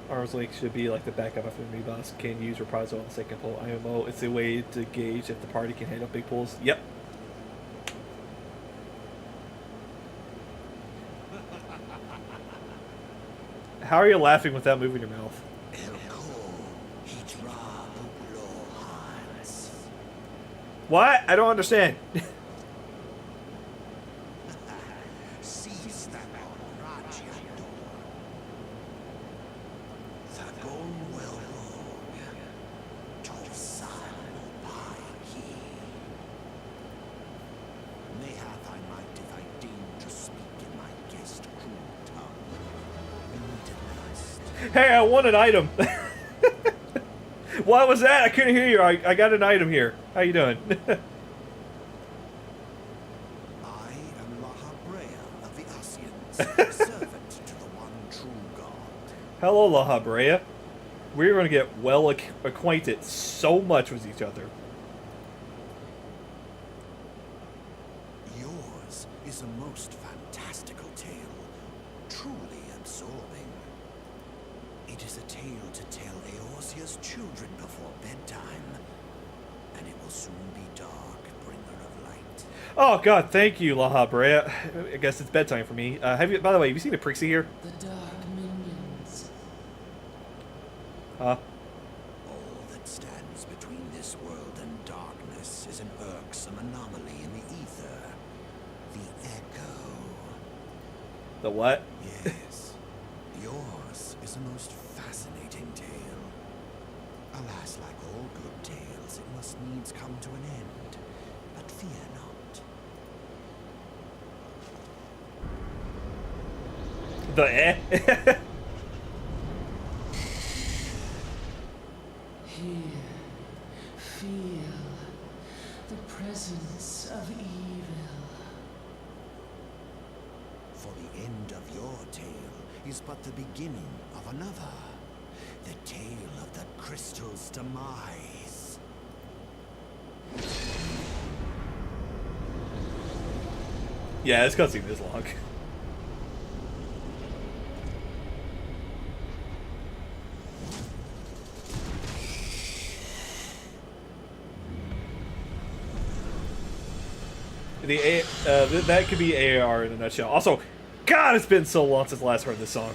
Arm's length should be like the backup of enemy boss. Can use reprisal on the second pull. IMO, it's a way to gauge if the party can handle big pulls. Yep. How are you laughing without moving your mouth? What? I don't understand. Hey, I won an item. What was that? I couldn't hear you. I got an item here. How you doing? I am Lahabrea of the Asians, servant to the one true God. Hello, La Habrea. We're going to get well acquainted so much with each other. Yours is a most fantastical tale, truly absorbing. It is a tale to tell Eorzea's children before bedtime, and it will soon be dark, bringer of light. Oh God, thank you, La Habrea. I guess it's bedtime for me. By the way, have you seen a Prixie here? The dark minions. Huh? All that stands between this world and darkness is an irksome anomaly in the ether. The echo. The what? Yes. Yours is a most fascinating tale. Alas, like all good tales, it must needs come to an end. But fear not. The eh? Here, feel the presence of evil. For the end of your tale is but the beginning of another. The tale of the crystal's demise. Yeah, this cutscene is long. That could be AAR in a nutshell. Also, God, it's been so long since I last heard this song.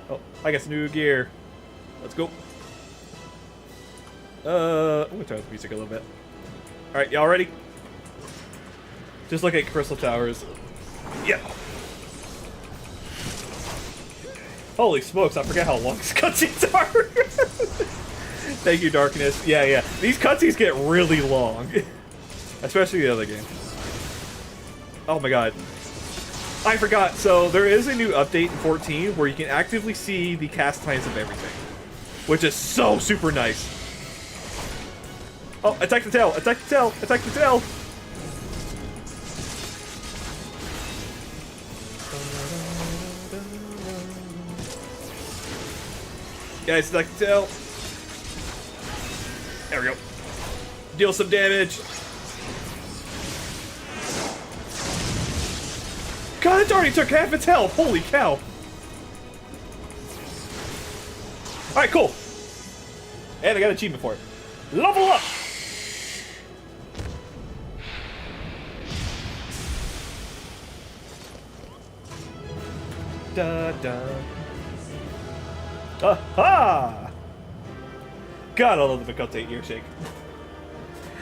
Oh, I got some new gear. Let's go. I'm gonna turn up the music a little bit. Alright, y'all ready? Just look at Crystal Towers. Yeah. Holy smokes, I forget how long these cutscenes are. Thank you, Darkness. Yeah. These cutscenes get really long. Especially the other game. Oh my god. I forgot. So there is a new update in 14 where you can actively see the cast times of everything. Which is so super nice. Oh, attack the tail! Attack the tail! Attack the tail! Guys, attack the tail. There we go. Deal some damage. God, it already took half its health! Holy cow! Alright, cool. And I got an achievement for it. Level up! Da da. Aha! God, I love the Miqo'te ear shake.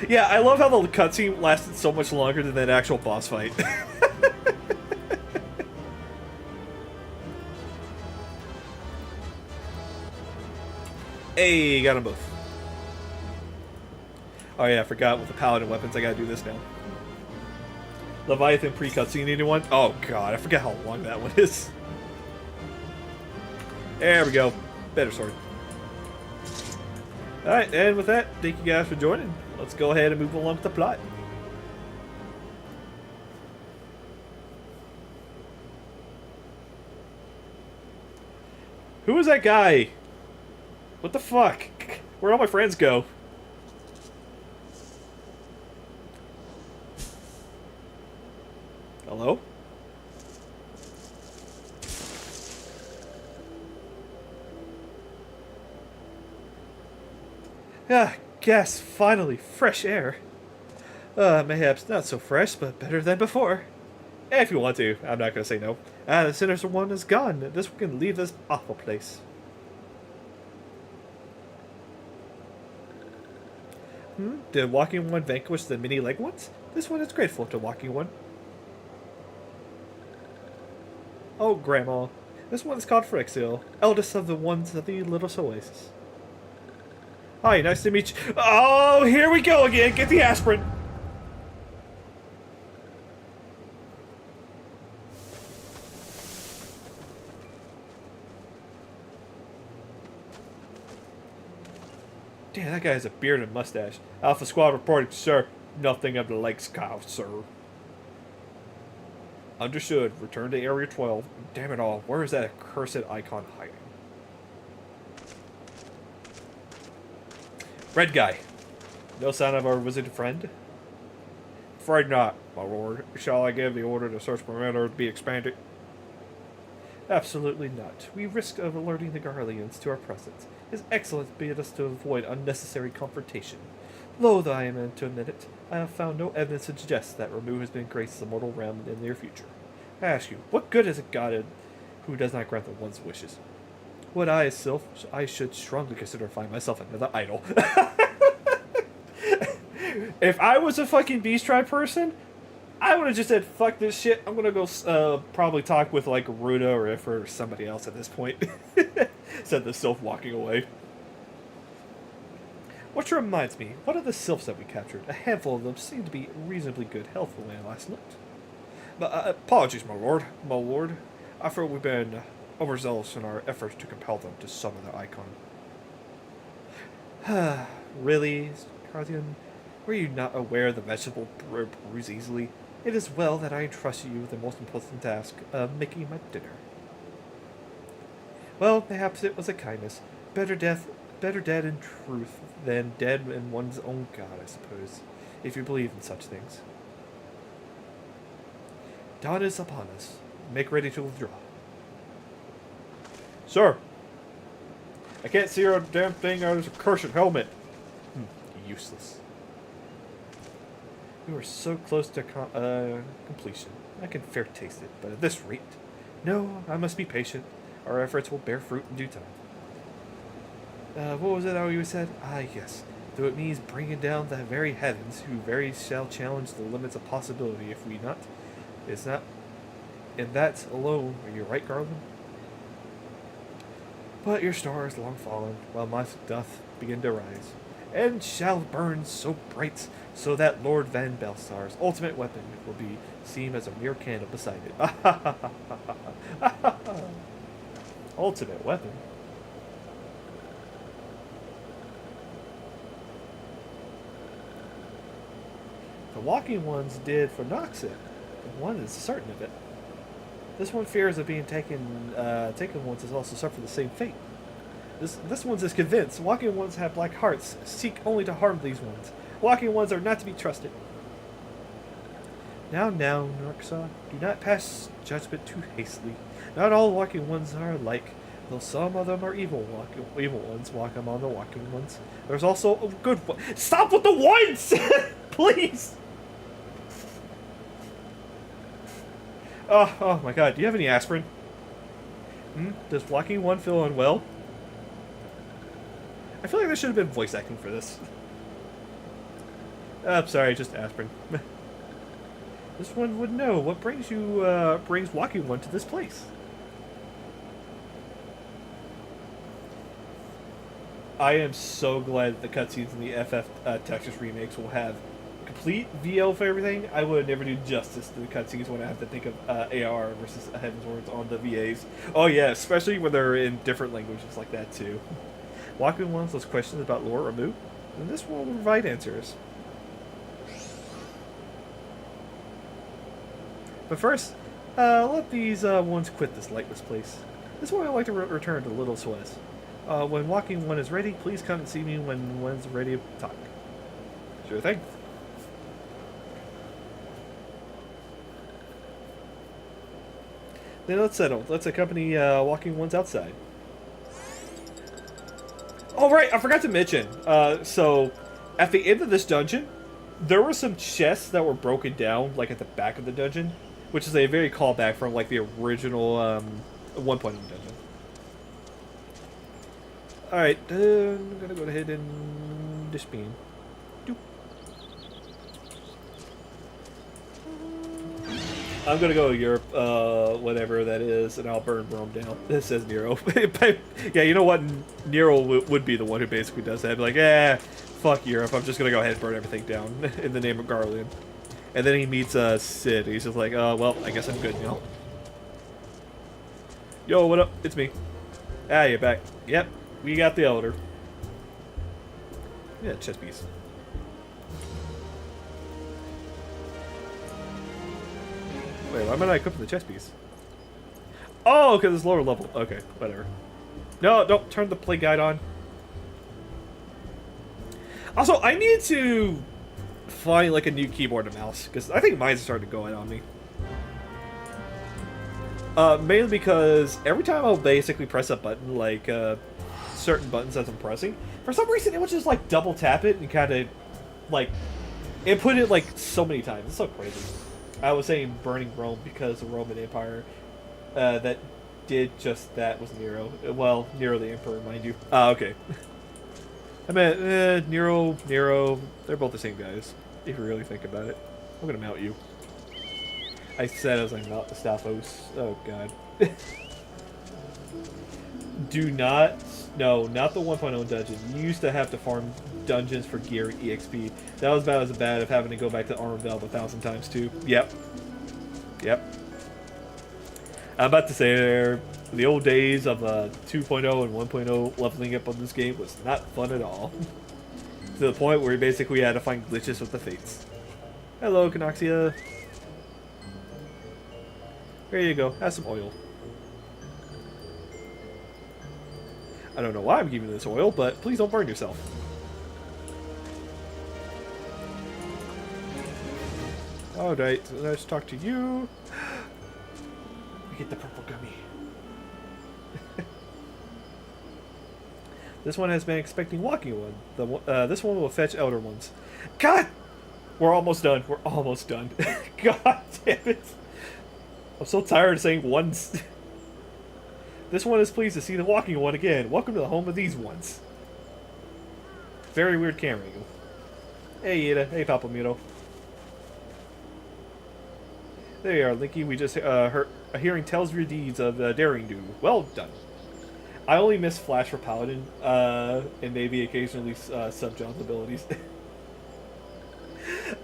Yeah, I love how the cutscene lasted so much longer than that actual boss fight. Hey, got them both. Oh yeah, I forgot with the paladin weapons, I gotta do this now. Leviathan pre-cutscene, anyone? Oh god, I forget how long that one is. There we go. Better sword. Alright, and with that, thank you guys for joining. Let's go ahead and move along with the plot. Who is that guy? What the fuck? Where'd all my friends go? Hello? Ah, gas, finally, fresh air. Mayhaps not so fresh, but better than before. If you want to, I'm not gonna say no. The sinister one is gone. This one can leave this awful place. Did Walking One vanquish the many-legged ones? This one is grateful to Walking One. Oh, Grandma. This one is called Frexil, eldest of the ones of the Little Oasis. Hi, nice to meet you. Oh, here we go again. Get the aspirin. Damn, that guy has a beard and mustache. Alpha Squad reporting, sir. Nothing of the like, Kyle, sir. Understood. Return to Area 12. Damn it all. Where is that accursed icon hiding? Red guy. No sign of our wizard friend? Afraid not, my lord. Shall I give the order to search perimeter to be expanded? Absolutely not. We risk of alerting the Garleans to our presence. His Excellence bid us to avoid unnecessary confrontation. Loath I am to admit it, I have found no evidence to suggest that Ramu has been graced the mortal realm in the near future. I ask you, what good is a god who does not grant the one's wishes? Would I, as Sylph, I should strongly consider finding myself another idol. If I was a fucking Beast Tribe person, I would have just said, fuck this shit. I'm gonna go probably talk with like Ruda or Ifrit or somebody else at this point. Said the Sylph walking away. Which reminds me, what are the Sylphs that we captured? A handful of them seem to be in reasonably good health when I last looked. Apologies, my lord. My lord. I fear we've been overzealous in our efforts to compel them to summon their icon. Really, Guardian? Were you not aware the vegetable bruise easily? It is well that I entrusted you with the most important task of making my dinner. Well, perhaps it was a kindness. Better dead in truth than dead in one's own god, I suppose, if you believe in such things. Dawn is upon us. Make ready to withdraw. Sir! I can't see a damn thing out of this accursed helmet. Useless. We were so close to completion. I can fair taste it, but at this rate... No, I must be patient. Our efforts will bear fruit in due time. What was it how you said? Ah, yes. Though it means bringing down the very heavens, who very shall challenge the limits of possibility if we not. It's not... And that alone, are you right, Garland? But your star is long fallen, while mine doth begin to rise, and shall burn so bright, so that Lord Van Belsar's ultimate weapon will be seem as a mere candle beside it. Ultimate weapon? The walking ones did for Noxit. One is certain of it. This one fears of being taken ones has also suffered the same fate. This one's is convinced. Walking ones have black hearts, seek only to harm these ones. Walking ones are not to be trusted. Now, Narxa, do not pass judgment too hastily. Not all walking ones are alike, though some of them are evil ones walk among the walking ones. There's also a good one. Stop with the ones! Please! Oh my god, do you have any aspirin? Does walking one feel unwell? I feel like there should have been voice acting for this. I'm sorry, just aspirin. This one would know. What brings walking one to this place? I am so glad that the cutscenes in the FF Texas remakes will have complete VO for everything. I would never do justice to the cutscenes when I have to think of AR versus Heaven's Words on the VAs. Oh yeah, especially when they're in different languages like that too. Walking ones those questions about lore Ramu, and this one will provide answers. But first, let these ones quit this lightless place. This one I'd like to return to Little Suez. When walking one is ready, please come and see me when one's ready to talk. Sure thing. Then let's settle. Let's accompany walking ones outside. Oh right, I forgot to mention. So, at the end of this dungeon, there were some chests that were broken down, like at the back of the dungeon, which is a very callback from like the original 1.0 dungeon. All right, I'm gonna go ahead and disbeam. I'm gonna go Europe, whatever that is, and I'll burn Rome down. This says Nero. Yeah, you know what? Nero would be the one who basically does that. Be like, fuck Europe. I'm just gonna go ahead and burn everything down in the name of Garlean. And then he meets Sid. He's just like, well, I guess I'm good now. Yo, what up? It's me. Ah, you're back. Yep, we got the Elder. Yeah, chest piece. Wait, why am I not equipping the chest piece? Oh, because it's lower level. Okay, whatever. No, don't turn the play guide on. Also, I need to find like a new keyboard and mouse because I think mine's starting to go in on me. Mainly because every time I'll basically press a button, like certain buttons as I'm pressing, for some reason it will just like double tap it and kind of like input it like so many times. It's so crazy. I was saying burning Rome because the Roman Empire that did just that was Nero. Well, Nero the Emperor, mind you. Ah, okay. I meant Nero, they're both the same guys, if you really think about it. I'm gonna mount you. I said as I mount the Staphos. Oh god. Do not, no, not the 1.0 dungeon. You used to have to farm dungeons for gear and EXP. That was about as bad as having to go back to Armor Valve 1,000 times too. Yep. Yep. I'm about to say there, the old days of 2.0 and 1.0 leveling up on this game was not fun at all. To the point where you basically had to find glitches with the fates. Hello, Canoxia. Here you go. Have some oil. I don't know why I'm giving you this oil, but please don't burn yourself. Alright, so let's talk to you. We get the purple gummy. This one has been expecting walking one. This one will fetch elder ones. God! We're almost done. We're almost done. God damn it. I'm so tired of saying ones. This one is pleased to see the walking one again. Welcome to the home of these ones. Very weird camera angle. Hey, Ada. Hey, Papamuto. There you are, Linky. We just heard hearing tells of your deeds of daring do. Well done. I only miss Flash for Paladin, and maybe occasionally Sub-John's abilities.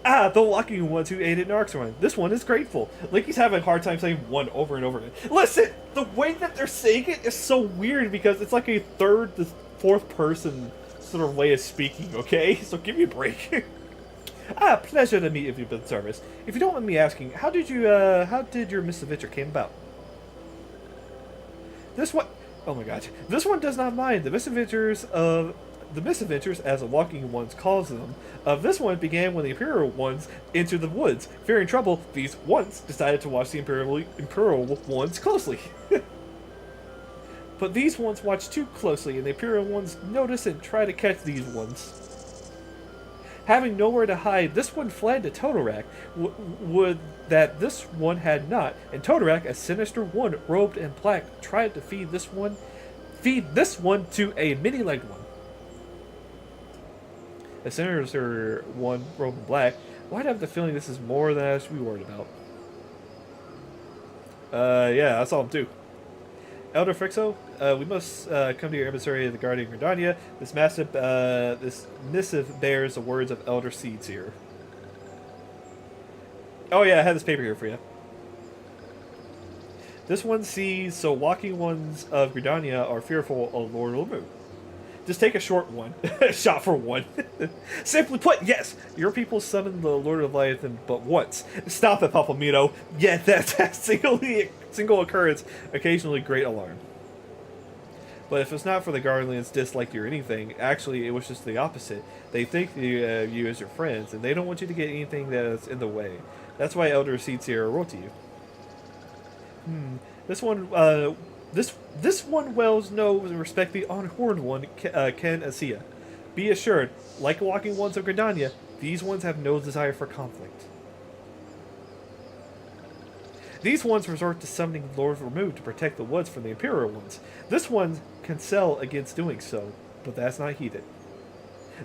Ah, the walking ones who aided in Arc's run. This one is grateful. Linky's having a hard time saying one over and over again. Listen, the way that they're saying it is so weird because it's like a third to fourth person sort of way of speaking, okay? So give me a break. Ah, pleasure to meet you in service. If you don't mind me asking, how did your misadventure came about? This one, oh my gosh, this one does not mind the misadventures, as the walking ones calls them, of this one began when the Imperial ones entered the woods. Fearing trouble, these ones decided to watch the Imperial ones closely. But these ones watched too closely, and the Imperial ones noticed and tried to catch these ones. Having nowhere to hide, this one fled to Totorak. Would that this one had not. And Totorak, a sinister one, robed in black, tried to feed this one to a many-legged one. A sinister one, robed in black. Why'd I have the feeling this is more than I should be worried about? Yeah, I saw him too. Elder Frixo, we must come to your emissary of the Guardian Gridania. This missive bears the words of Elder Seeds here. Oh yeah, I have this paper here for you. This one sees, so walking ones of Gridania are fearful of Lord Lumu. Just take a short one. Shot for one. Simply put, yes, your people summoned the Lord of Leviathan but once. Stop it, Papamito. Yeah, that's a single occurrence, occasionally great alarm. But if it's not for the Guardians dislike you or anything, actually it was just the opposite. They think you as your friends, and they don't want you to get anything that's in the way. That's why Elder Seeds here wrote to you. This one well knows and respect the unhorned one, Ken Asia. Be assured, like walking ones of Gridania, these ones have no desire for conflict. These ones resort to summoning Lord Remove to protect the woods from the Imperial ones. This one can sell against doing so, but that's not heeded.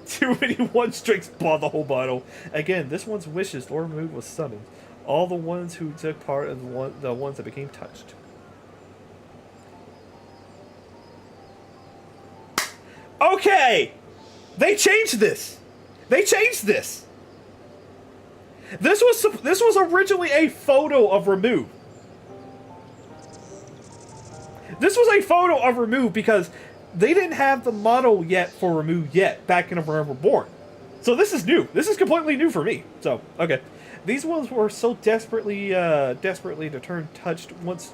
Too many ones drinks bought the whole bottle. Again, this one's wishes Lord Remove was summoned. All the ones who took part of the ones that became touched. Okay! They changed this! They changed this! This was originally a photo of Remove. This was a photo of Remove because they didn't have the model yet for Ramu yet back in A Realm Reborn. So this is new. This is completely new for me. So, okay. These ones were so desperately to turn touched ones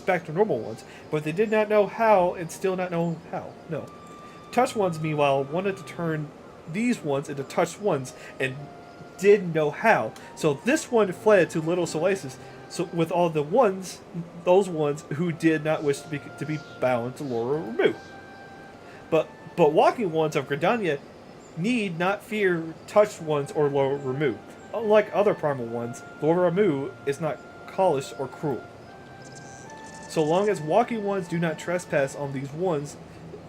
back to normal ones, but they did not know how and still not know how. No. Touched ones, meanwhile, wanted to turn these ones into touched ones and didn't know how. So this one fled to Little Solaces. So with all the ones, those ones who did not wish to be bound to Laura Ramu. But walking ones of Gridania need not fear touched ones or Laura Ramu. Unlike other primal ones, Laura Ramu is not college or cruel. So long as walking ones do not trespass on these ones'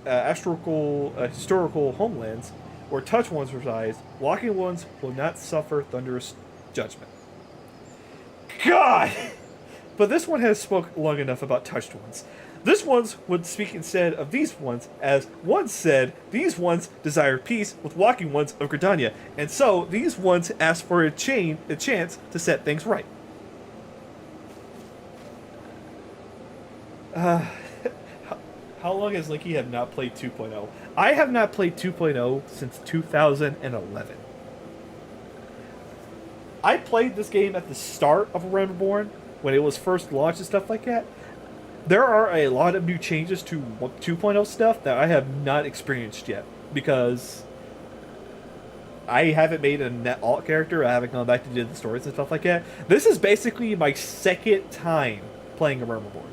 historical homelands, where touch ones reside, walking ones will not suffer thunderous judgment. God! But this one has spoke long enough about touched ones. This ones would speak instead of these ones, as one said, these ones desire peace with walking ones of Gridania, and so these ones ask for a chance to set things right. How long has Linky have not played 2.0? I have not played 2.0 since 2011. I played this game at the start of Realm Reborn, when it was first launched and stuff like that. There are a lot of new changes to 2.0 stuff that I have not experienced yet, because I haven't made a net alt character, I haven't gone back to do the stories and stuff like that. This is basically my second time playing a Realm Reborn.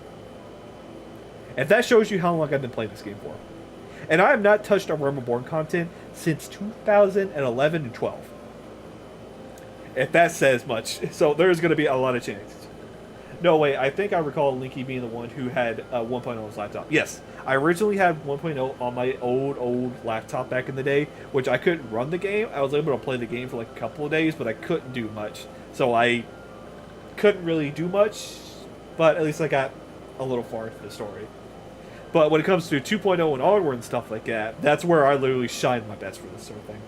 And that shows you how long I've been playing this game for. And I have not touched a Realm Reborn content since 2011 and 12. If that says much. So there's going to be a lot of changes. No, wait, I think I recall Linky being the one who had 1.0 on his laptop. Yes, I originally had 1.0 on my old laptop back in the day, which I couldn't run the game. I was able to play the game for like a couple of days, but I couldn't do much. So I couldn't really do much, but at least I got a little far into the story. But when it comes to 2.0 and onward and stuff like that, that's where I literally shine my best for this sort of thing.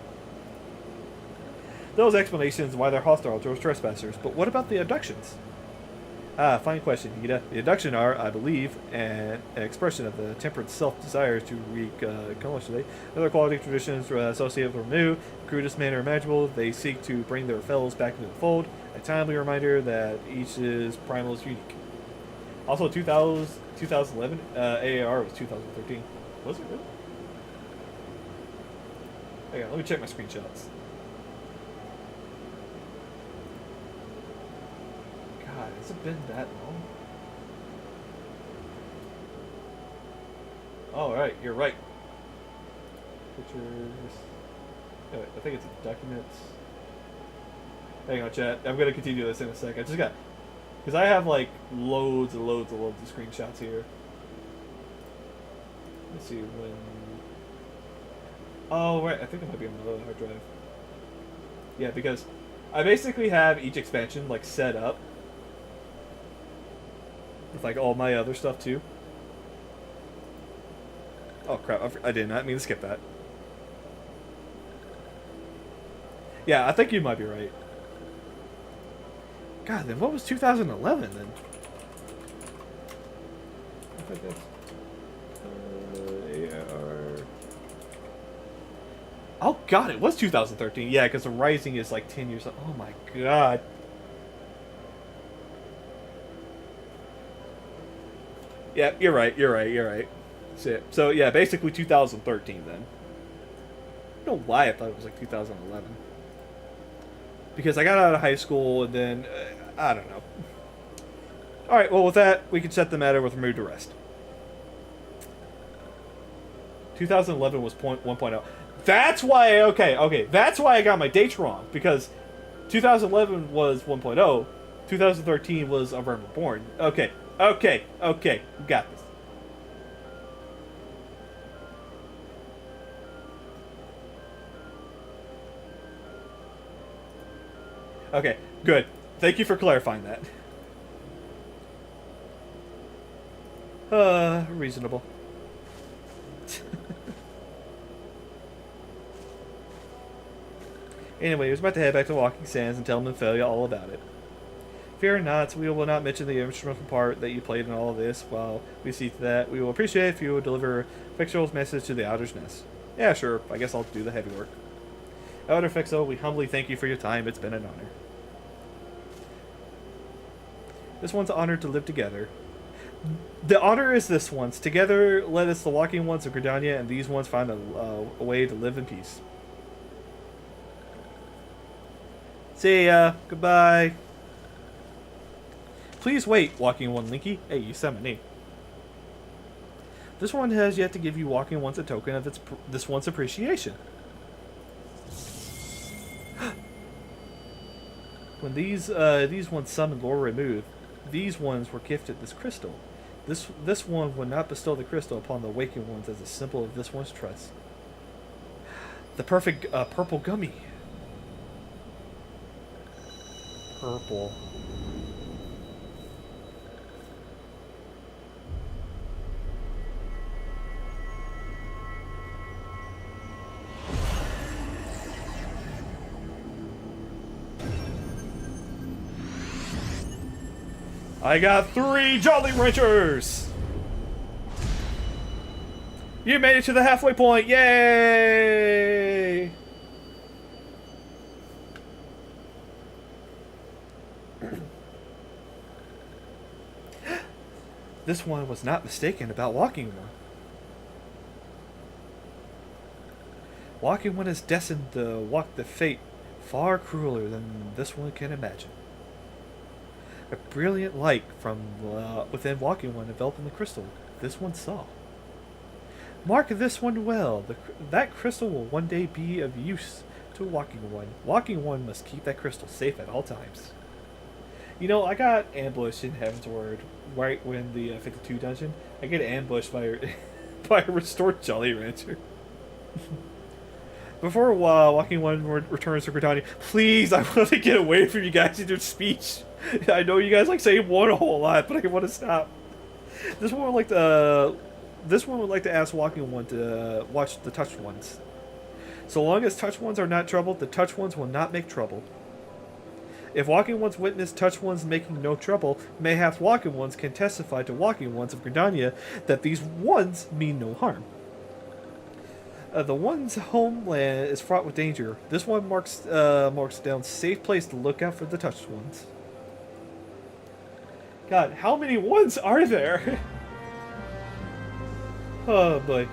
Those explanations why they're hostile towards trespassers, but what about the abductions? Fine question, Nita. The abduction are, I believe, an expression of the temperate self-desire to wreak today. Other quality traditions associated with Ramu, the crudest manner imaginable, they seek to bring their fellows back into the fold, a timely reminder that each is primal is unique. Also, 2011, AAR was 2013. Was it really? Hang on, let me check my screenshots. God, has it been that long? Oh, right, you're right. Pictures. Oh, wait, I think it's documents. Hang on, chat. I'm going to continue this in a sec. I just got... Because I have, like, loads and loads and loads of screenshots here. Let's see when... Oh, right. I think it might be on the other hard drive. Yeah, because I basically have each expansion, like, set up. With, like, all my other stuff, too. Oh, crap. I did not mean to skip that. Yeah, I think you might be right. God, then what was 2011 then? AR. Oh God, it was 2013. Yeah, because the Rising is like 10 years old. Oh my God. Yeah, you're right. Shit. So yeah, basically 2013 then. I don't know why I thought it was like 2011. Because I got out of high school and then, I don't know. Alright, well with that, we can set the matter with Ramu to rest. 2011 was 1.0. That's why, okay, that's why I got my dates wrong. Because 2011 was 1.0, 2013 was A Realm Reborn. Okay, we got this. Okay, good. Thank you for clarifying that. Reasonable. Anyway, he was about to head back to Walking Sands and tell Minfelia all about it. Fear not, we will not mention the instrumental part that you played in all of this. While we see to that, we will appreciate if you would deliver Fixel's message to the Outer's Nest. Yeah, sure. I guess I'll do the heavy work. Elder Fixel, we humbly thank you for your time. It's been an honor. This one's honored to live together. The honor is this one's. Together, let us, the walking ones of Gridania, and these ones find a way to live in peace. See ya. Goodbye. Please wait, Walking One Linky. Hey, you summoned me. This one has yet to give you Walking Ones a token of this one's appreciation. When these ones summoned or removed, these ones were gifted this crystal. This one would not bestow the crystal upon the awakened ones as a symbol of this one's trust. The perfect purple gummy. Purple. I got 3 Jolly Ranchers! You made it to the halfway point! Yay! This one was not mistaken about Walking One. Walking One is destined to walk the fate far crueler than this one can imagine. A brilliant light from within Walking One enveloping the crystal this one saw. Mark this one well. That crystal will one day be of use to Walking One. Walking One must keep that crystal safe at all times. You know, I got ambushed in Heaven's Word right when the 52 dungeon. I get ambushed by by a restored Jolly Rancher. Before Walking One returns to Britannia, please, I want to get away from you guys in your speech. I know you guys like saying one a whole lot, but I want to stop. This one would like to ask Walking One to watch the Touched Ones. So long as Touched Ones are not troubled, the Touched Ones will not make trouble. If Walking Ones witness Touched Ones making no trouble, mayhaps Walking Ones can testify to Walking Ones of Gridania that these ones mean no harm. The one's homeland is fraught with danger. This one marks down safe place to look out for the Touched Ones. God, how many ones are there? Oh boy.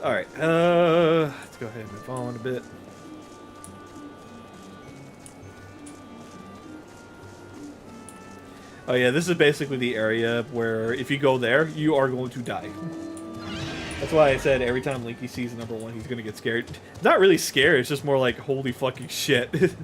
Alright, let's go ahead and move on a bit. Oh yeah, this is basically the area where if you go there, you are going to die. That's why I said every time Linky sees number 1, he's gonna get scared. Not really scared, it's just more like, holy fucking shit.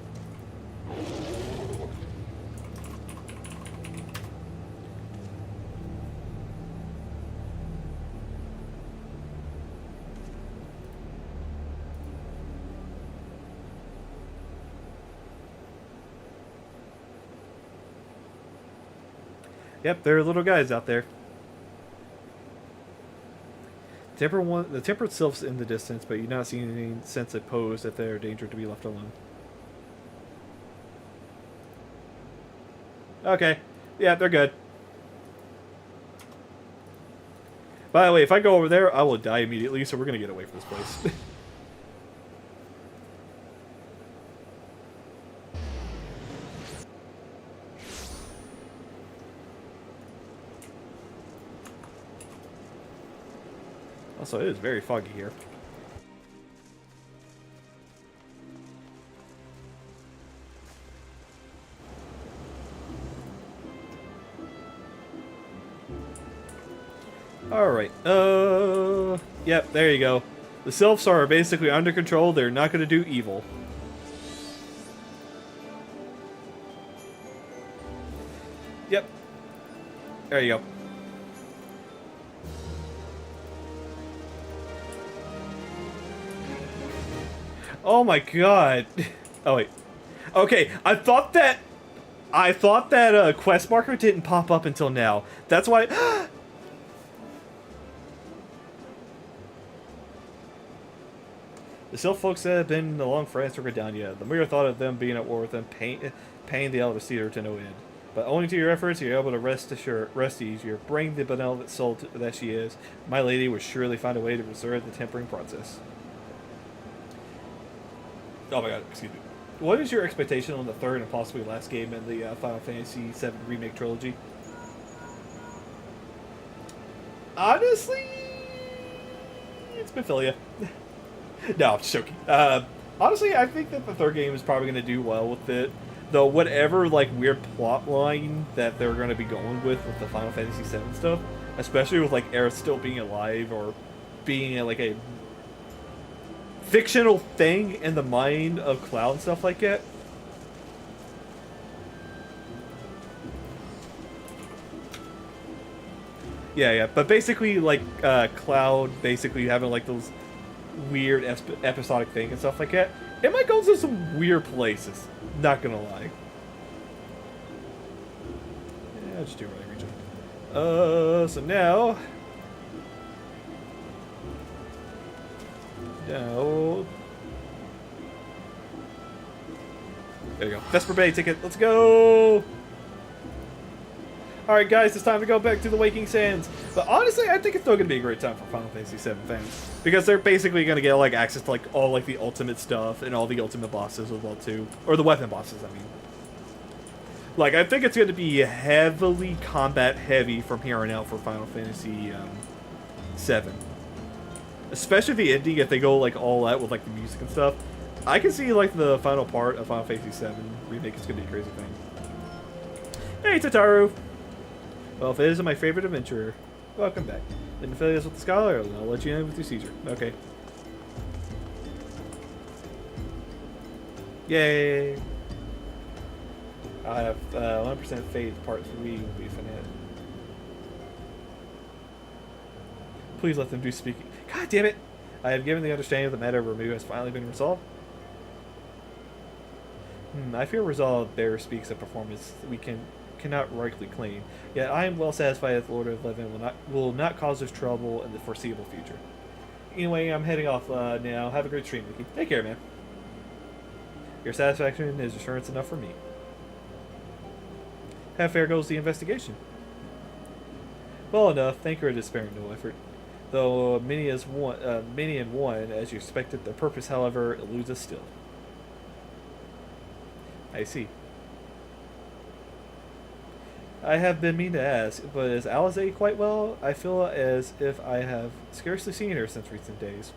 Yep, there are little guys out there. The temper sylph's in the distance, but you do not see any sense it posed that they are danger to be left alone. Okay. Yeah, they're good. By the way, if I go over there, I will die immediately, so we're going to get away from this place. Also, it is very foggy here. Alright, yep, there you go. The sylphs are basically under control, they're not going to do evil. Yep. There you go. Oh my god. Oh wait. Okay, I thought that I thought that quest marker didn't pop up until now. That's why... The Sylph folks have been along for answer down yet. The mere thought of them being at war with them pain the elder cedar to no end. But owing to your efforts, you're able to rest easier. Bring the benevolent soul that she is. My lady would surely find a way to preserve the tempering process. Oh my god, excuse me. What is your expectation on the third and possibly last game in the Final Fantasy VII Remake trilogy? Honestly, it's Bephilia. No, I'm just joking. Honestly, I think that the third game is probably going to do well with it. Though whatever like weird plot line that they're going to be going with the Final Fantasy VII stuff, especially with like Aerith still being alive or being like a fictional thing in the mind of Cloud and stuff like that. Yeah, but basically like Cloud basically having like those weird episodic thing and stuff like that. It might go to some weird places. Not gonna lie. Yeah, I'll just do it right region. So now. Now. There you go. Vesper Bay ticket. Let's go! Alright guys, it's time to go back to the Waking Sands. But honestly, I think it's still going to be a great time for Final Fantasy VII fans. Because they're basically going to get like access to like all like the ultimate stuff and all the ultimate bosses as well too. Or the weapon bosses, I mean. Like, I think it's going to be heavily combat heavy from here on out for Final Fantasy VII. Especially the ending, if they go like all out with like the music and stuff. I can see like the final part of Final Fantasy VII Remake is going to be a crazy thing. Hey, Tataru! Well, if it isn't my favorite adventurer, welcome back. Didn't affiliate us with the Scholar, and I'll let you in with your seizure. Okay. Yay! I have 100% faith part 3 will be finite. Please let them do speaking. God damn it! I have given the understanding that the matter of Ramu has finally been resolved. I fear resolve bearer speaks of performance we cannot rightly claim. Yet I am well satisfied that the Lord of Living will not cause us trouble in the foreseeable future. Anyway, I'm heading off now. Have a great stream, Mickey. Take care, man. Your satisfaction is assurance enough for me. How fair goes the investigation? Well enough. Thank you for sparing no effort. Though many and one, as you expected, the purpose, however, eludes us still. I see. I have been meaning to ask, but is Alize quite well? I feel as if I have scarcely seen her since recent days.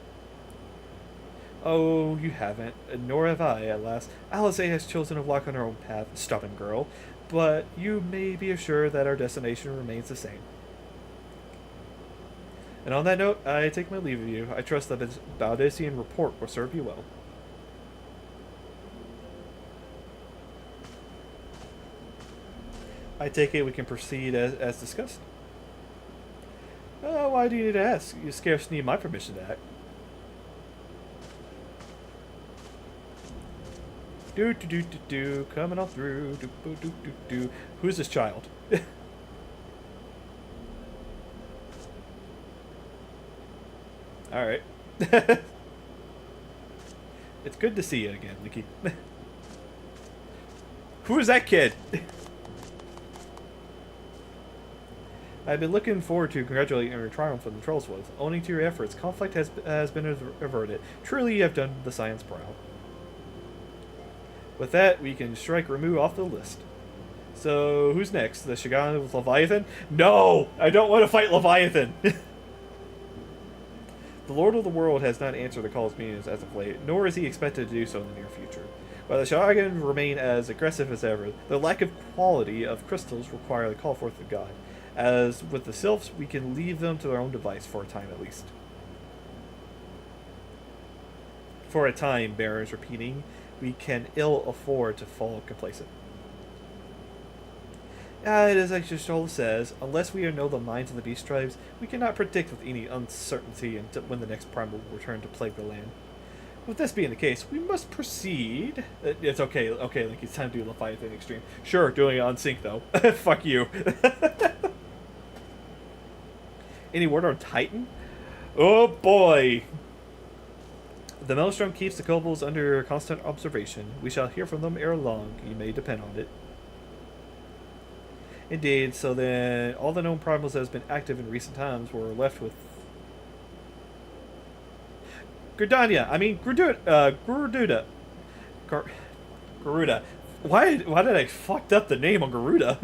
Oh, you haven't, nor have I, at last. Alize has chosen to walk on her own path, stubborn girl, but you may be assured that our destination remains the same. And on that note, I take my leave of you. I trust that this Baldessian report will serve you well. I take it we can proceed as discussed. Why do you need to ask? You scarce need my permission to act. Do, coming on through. Do. Who's this child? All right. It's good to see you again, Nikki. Who is that kid? I've been looking forward to congratulating your triumph in the Trollswoods. Owing to your efforts, conflict has been averted. Truly, you have done the science proud. With that, we can strike Ramu off the list. So, who's next? The Shigan with Leviathan? No! I don't want to fight Leviathan! The Lord of the World has not answered the call's meetings as of late, nor is he expected to do so in the near future. While the Shogun remain as aggressive as ever, the lack of quality of crystals require the call forth of God. As with the Sylphs, we can leave them to their own device for a time at least. For a time, Baron is repeating, we can ill afford to fall complacent. It is as Yashola says, unless we know the minds of the beast tribes, we cannot predict with any uncertainty when the next prime will return to plague the land. With this being the case, we must proceed. It's okay, okay, like it's time to do Leviathan Extreme. Sure, doing it on sync though. Fuck you. Any word on Titan? Oh boy! The Maelstrom keeps the kobolds under constant observation. We shall hear from them ere long, you may depend on it. Indeed, so then all the known primals that has been active in recent times were left with Garuda. Garuda. Why did I fucked up the name on Garuda?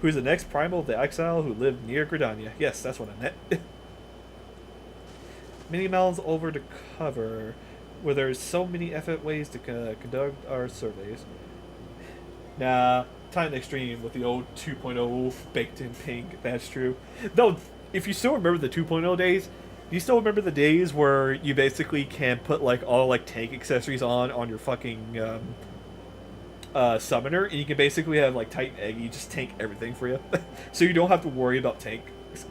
Who's the next primal of the exile who lived near Gridania. Yes, that's what I meant. Many miles over to cover, where there's so many effort ways to conduct our surveys. Nah, Titan Extreme with the old 2.0 baked in pink, that's true. Though, if you still remember the 2.0 days, do you still remember the days where you basically can put like all like tank accessories on your fucking summoner, and you can basically have like Titan Egg, you just tank everything for you. So you don't have to worry about tank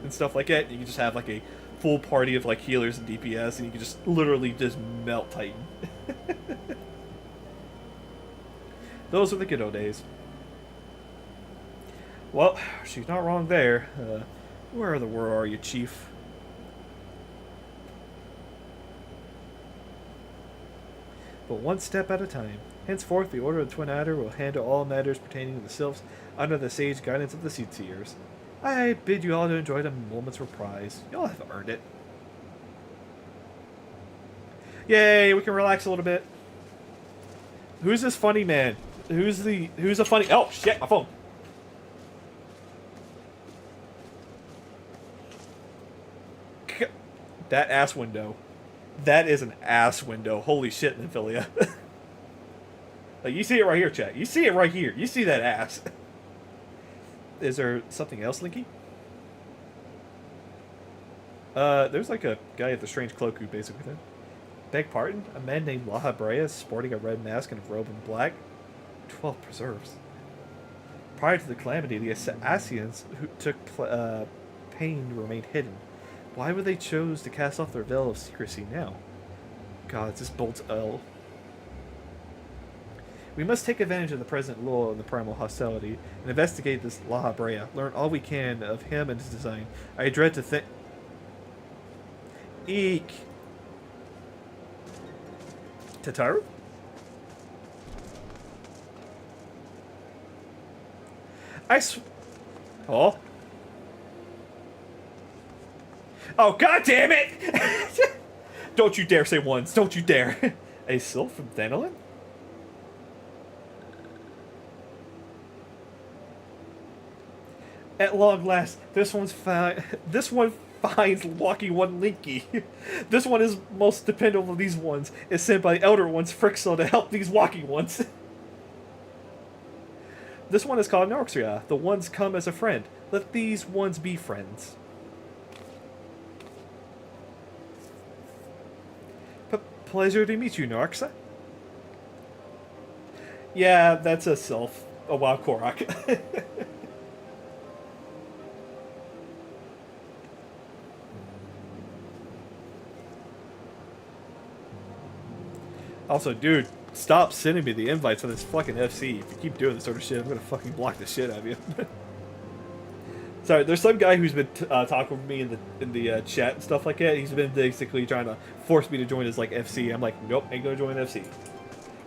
and stuff like that. You can just have like a full party of like healers and DPS, and you can just literally just melt Titan. Those were the good old days. Well, she's not wrong there. Where are you, Chief? But one step at a time. Henceforth, the Order of the Twin Adder will handle all matters pertaining to the sylphs under the sage guidance of the Seedseers. I bid you all to enjoy the moment's reprise. Y'all have earned it. Yay, we can relax a little bit. Who's this funny man? Who's a funny... Oh, shit, my phone. That ass window. That is an ass window. Holy shit, Nymphilia. Like, you see it right here, chat. You see it right here. You see that ass. Is there something else, Linky? There's like a guy with a strange cloak who basically did. Beg pardon? A man named Laha Brea sporting a red mask and a robe in black? 12 preserves. Prior to the calamity, the Assassins who took pain to remain hidden. Why would they choose to cast off their veil of secrecy now? God, this bolts L. We must take advantage of the present lull and the primal hostility and investigate this Laha Brea. Learn all we can of him and his design. I dread to think... Eek! Tataru? Oh? Oh, god damn it! Don't you dare say once. Don't you dare. A sylph from Thenelin? At long last, this one finds Lucky One Linky. This one is most dependable of these ones. Is sent by Elder Ones Frixel to help these walking ones. This one is called Norxia. The ones come as a friend. Let these ones be friends. Pleasure to meet you, Norxa. Yeah, that's a sylph. A wild Korok. Also, dude, stop sending me the invites on this fucking FC. If you keep doing this sort of shit, I'm gonna fucking block the shit out of you. Sorry, there's some guy who's been talking with me in the chat and stuff like that. He's been basically trying to force me to join his like FC. I'm like, nope, ain't gonna join FC.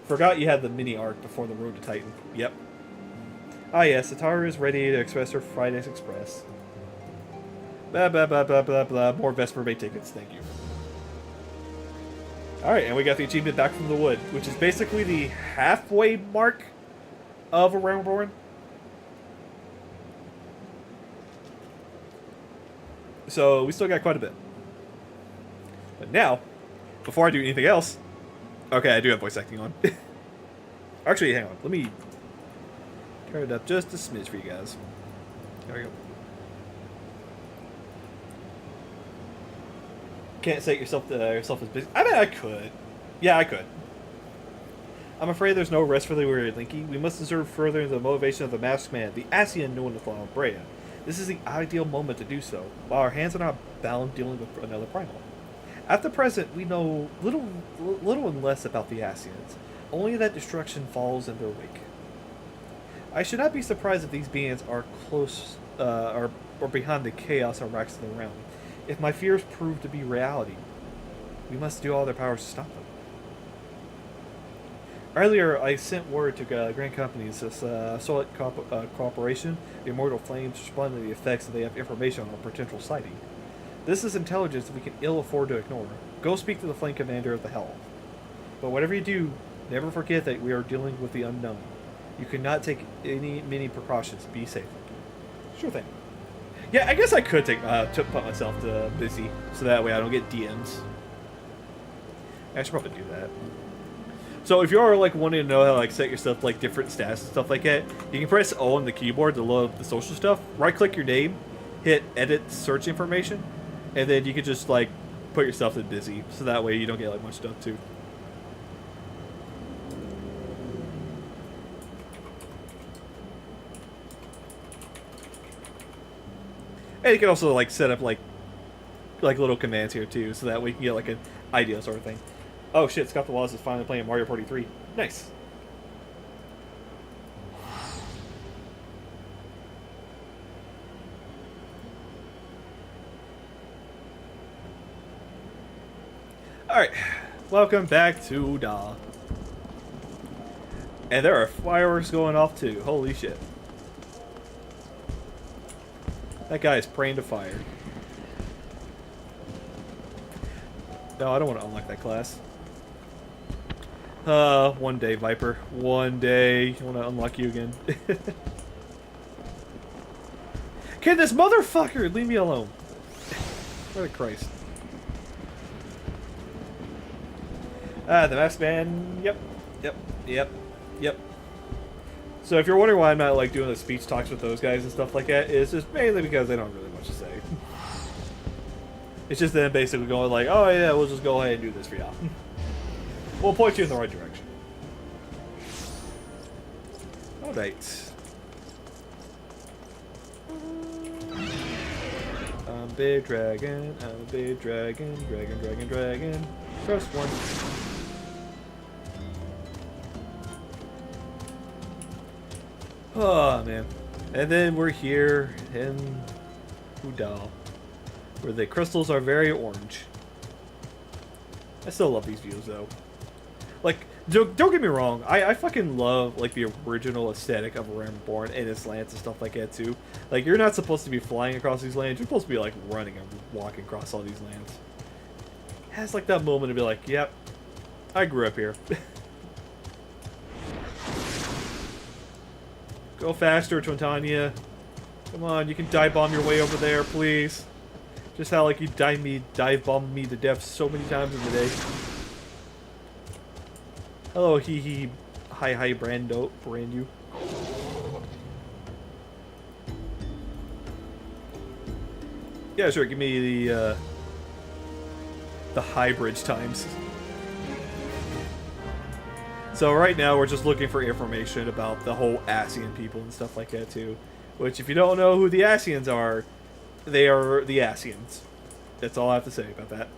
Forgot you had the mini arc before the Road to Titan. Yep. Ah yes, Ataru is ready to express her Friday's Express. Blah blah blah blah blah blah. More Vesper Bay tickets, thank you. Alright, and we got the achievement Back from the Wood, which is basically the halfway mark of a Realm Reborn. So we still got quite a bit. But now, before I do anything else... Okay, I do have voice acting on. Actually, hang on. Let me turn it up just a smidge for you guys. There we go. Can't say yourself as busy. I mean, I could. Yeah, I could. I'm afraid there's no rest for the weary, Linky. We must observe further into the motivation of the masked man, the Asian known as Laha Brea. This is the ideal moment to do so, while our hands are not bound dealing with another primal. At the present, we know little and less about the Asians, only that destruction follows in their wake. I should not be surprised if these beings are close, or behind the chaos and racks of the realm. If my fears prove to be reality, we must do all their powers to stop them. Earlier, I sent word to Grand Companies, this Solid Corporation, the Immortal Flames, responding to the effects, and they have information on a potential sighting. This is intelligence we can ill afford to ignore. Go speak to the Flame Commander of the Hell. But whatever you do, never forget that we are dealing with the unknown. You cannot take many precautions. Be safe. Sure thing. Yeah, I guess I could put myself to busy, so that way I don't get DMs. I should probably do that. So if you are like wanting to know how to like set yourself like different stats and stuff like that, you can press O on the keyboard to load up the social stuff. Right click your name, hit edit search information, and then you can just like put yourself to busy, so that way you don't get like much stuff too. And you can also like set up like little commands here too, so that way you can get like an idea sort of thing. Oh shit, Scott the Wallace is finally playing Mario Party 3. Nice. Alright, welcome back to Da. And there are fireworks going off too, holy shit. That guy is praying to fire. No, I don't want to unlock that class. One day, Viper. One day. I want to unlock you again. Can this motherfucker leave me alone? For Christ. The maps man. Yep. So if you're wondering why I'm not like doing the speech talks with those guys and stuff like that, it's just mainly because they don't really much to say. It's just them basically going like, oh yeah, we'll just go ahead and do this for y'all. We'll point you in the right direction. Alright. I'm a big dragon, dragon. First one. Oh man. And then we're here in Udall, where the crystals are very orange. I still love these views though. Like, don't get me wrong, I fucking love like the original aesthetic of Realm Reborn and its lands and stuff like that too. Like, you're not supposed to be flying across these lands, you're supposed to be like running and walking across all these lands. It has like that moment to be like, yep, I grew up here. Go faster, Twintania. Come on, you can dive bomb your way over there, please. Just how like you dive bombed me to death so many times in the day. Hello, hi, brand you. Yeah, sure. Give me the high bridge times. So right now we're just looking for information about the whole Asian people and stuff like that too. Which, if you don't know who the Asians are, they are the Asians. That's all I have to say about that.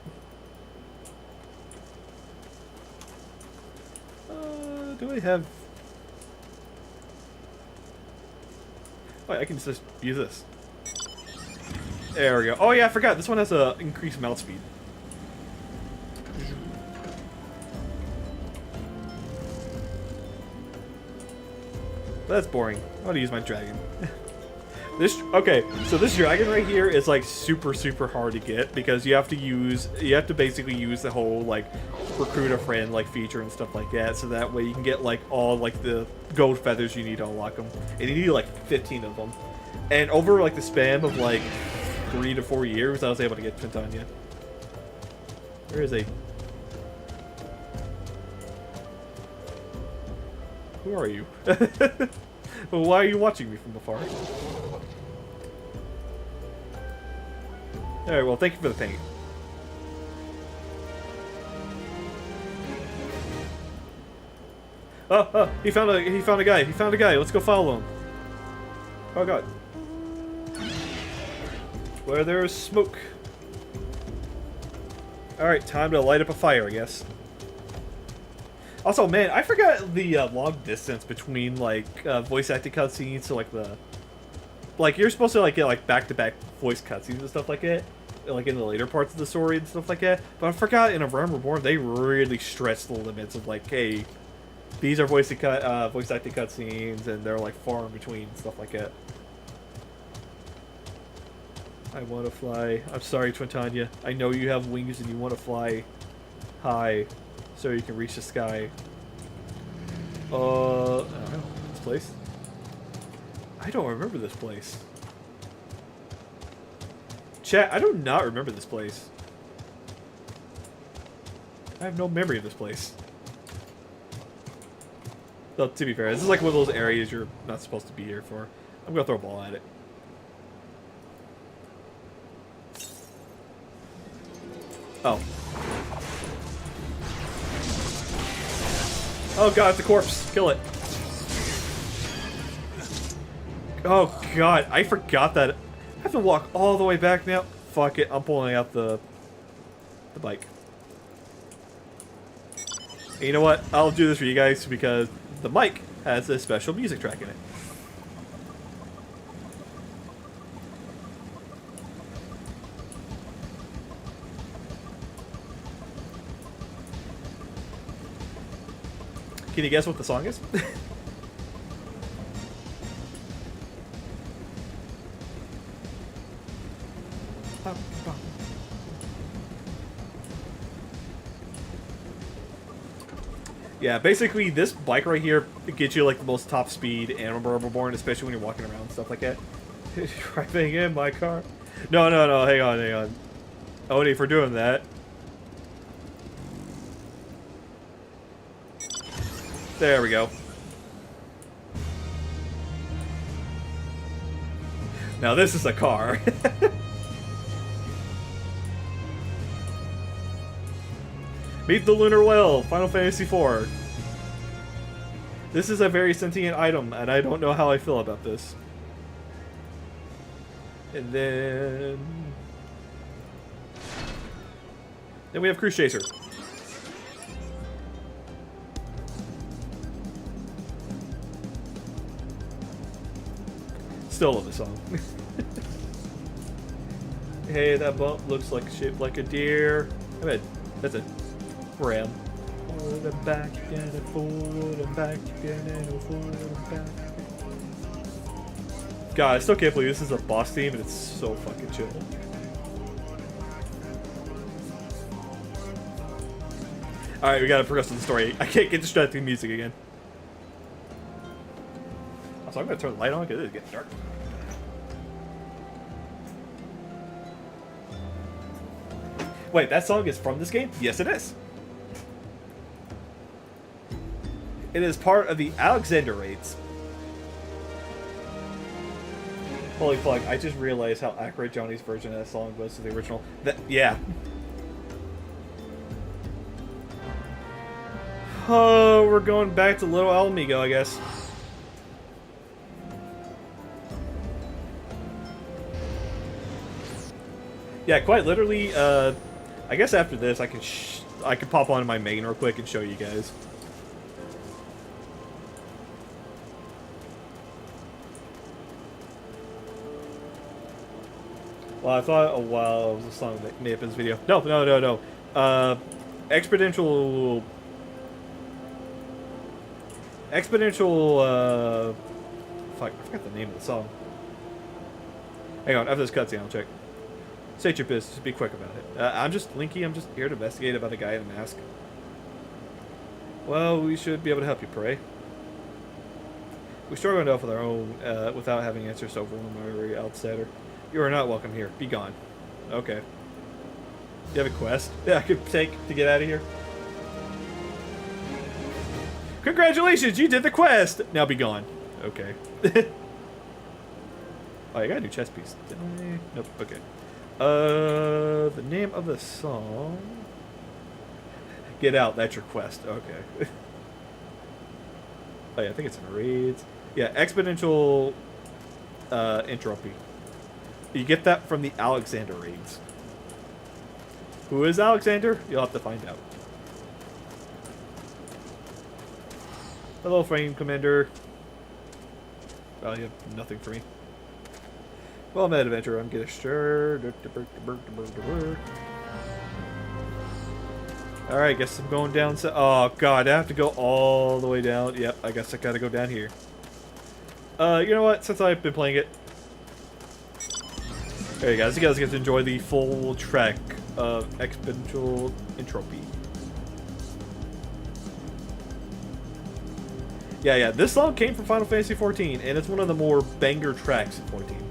Do I have... Oh, I can just use this. There we go. Oh yeah, I forgot. This one has a increased mount speed. That's boring. I want to use my dragon. Okay, so this dragon right here is like super hard to get because you have to basically use the whole like recruit a friend like feature and stuff like that, so that way you can get like all like the gold feathers you need to unlock them, and you need like 15 of them. And over like the span of like 3 to 4 years, I was able to get Twintania. Where is he? Who are you? Well, why are you watching me from afar? Alright, well, thank you for the paint. Oh, he found a guy. Let's go follow him. Oh god. Where there's smoke. Alright, time to light up a fire, I guess. Also, man, I forgot the long distance between, like, voice acting cutscenes to, like, the... Like, you're supposed to, like, get, like, back-to-back voice cutscenes and stuff like that. Like, in the later parts of the story and stuff like that. But I forgot in A Realm Reborn, they really stretched the limits of, like, hey, these are voice acting cutscenes, and they're, like, far in between and stuff like that. I want to fly. I'm sorry, Twintanya. I know you have wings and you want to fly high so you can reach the sky. I don't know. This place? I don't remember this place. Chat, I do not remember this place. I have no memory of this place. Though, to be fair, this is like one of those areas you're not supposed to be here for. I'm gonna throw a ball at it. Oh. Oh god, it's a corpse. Kill it. Oh god, I forgot that. I have to walk all the way back now. Fuck it, I'm pulling out the bike. And you know what? I'll do this for you guys because the mic has a special music track in it. Can you guess what the song is? Yeah, basically this bike right here gets you like the most top speed in Realm Reborn, especially when you're walking around and stuff like that. Driving in my car. No, hang on. Odie, for doing that. There we go. Now this is a car. Meet the Lunar Well, Final Fantasy IV. This is a very sentient item, and I don't know how I feel about this. And then we have Cruise Chaser. Still love this song. Hey, that bump looks like shaped like a deer. I mean, that's a ram. Forward and back and forward and back and forward and back. God, I still can't believe this is a boss theme and it's so fucking chill. Alright, we gotta progress with the story. I can't get distracted with music again. So I'm gonna turn the light on because it is getting dark. Wait, that song is from this game? Yes, it is. It is part of the Alexander raids. Holy fuck, I just realized how accurate Johnny's version of that song was to the original. Yeah. Oh, we're going back to Little Alamigo, I guess. Yeah, quite literally, I guess after this I can pop onto my main real quick and show you guys. Well, I thought a while it was a song that may have been this video. No. Exponential, fuck, I forgot the name of the song. Hang on, after this cutscene I'll check. State your business, be quick about it. I'm just Linky, I'm just here to investigate about a guy in a mask. Well, we should be able to help you, pray. We struggle enough with our own, without having answers to overwhelm every outsider. You are not welcome here. Be gone. Okay. You have a quest that I could take to get out of here? Congratulations, you did the quest! Now be gone. Okay. Oh, I got a new chest piece. Didn't I? Nope, okay. The name of the song... Get out, that's your quest. Okay. Oh yeah, I think it's in raids. Yeah, exponential entropy. You get that from the Alexander raids. Who is Alexander? You'll have to find out. Hello, Frame Commander. Well, you have nothing for me. Well, I'm an adventurer. I'm getting sure. Alright, guess I'm going down. Oh, God. I have to go all the way down. Yep, I guess I gotta go down here. You know what? Since I've been playing it. There you guys. You guys get to enjoy the full track of Exponential Entropy. Yeah. This song came from Final Fantasy XIV, and it's one of the more banger tracks in 14.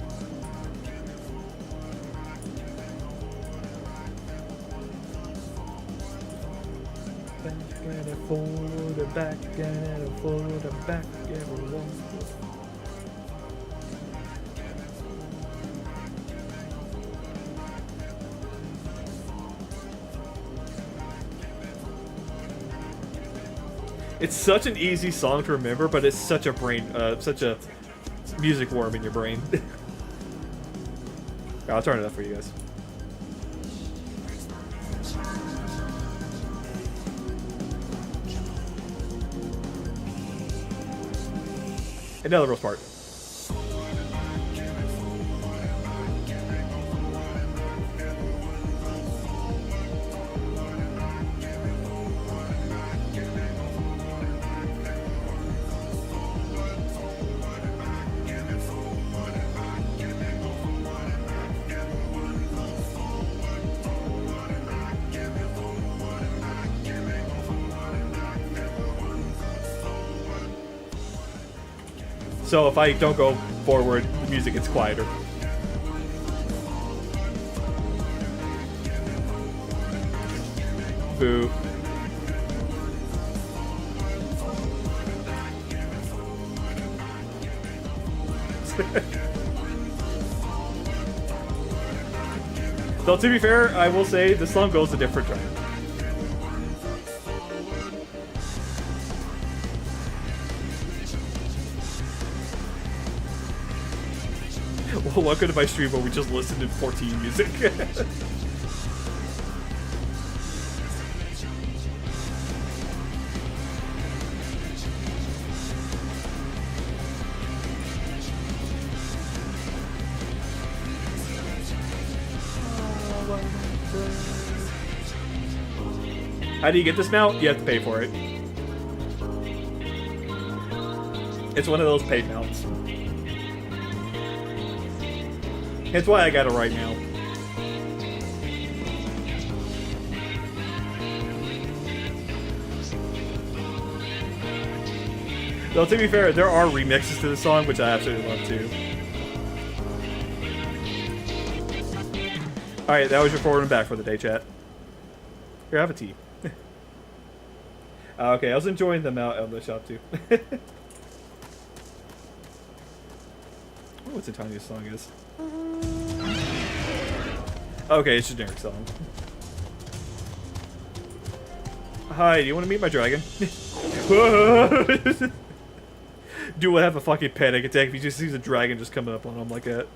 Back and forward, back everyone. It's such an easy song to remember, but it's such a such a music worm in your brain. I'll turn it up for you guys. Another real part. So if I don't go forward, the music gets quieter. Boo. Though to be fair, I will say this song goes a different track. Well, welcome to my stream where we just listened to 14 music. How do you get this mount? You have to pay for it. It's one of those paid mounts. That's why I got it right now. Though to be fair, there are remixes to the song, which I absolutely love too. Alright, that was your forward and back for the day, chat. Here, have a tea. Okay, I was enjoying them out of the shop too. What's the tiniest song is? Okay, it's a generic song. Hi, do you want to meet my dragon? Do I have a fucking panic attack if he just sees a dragon just coming up on him like that?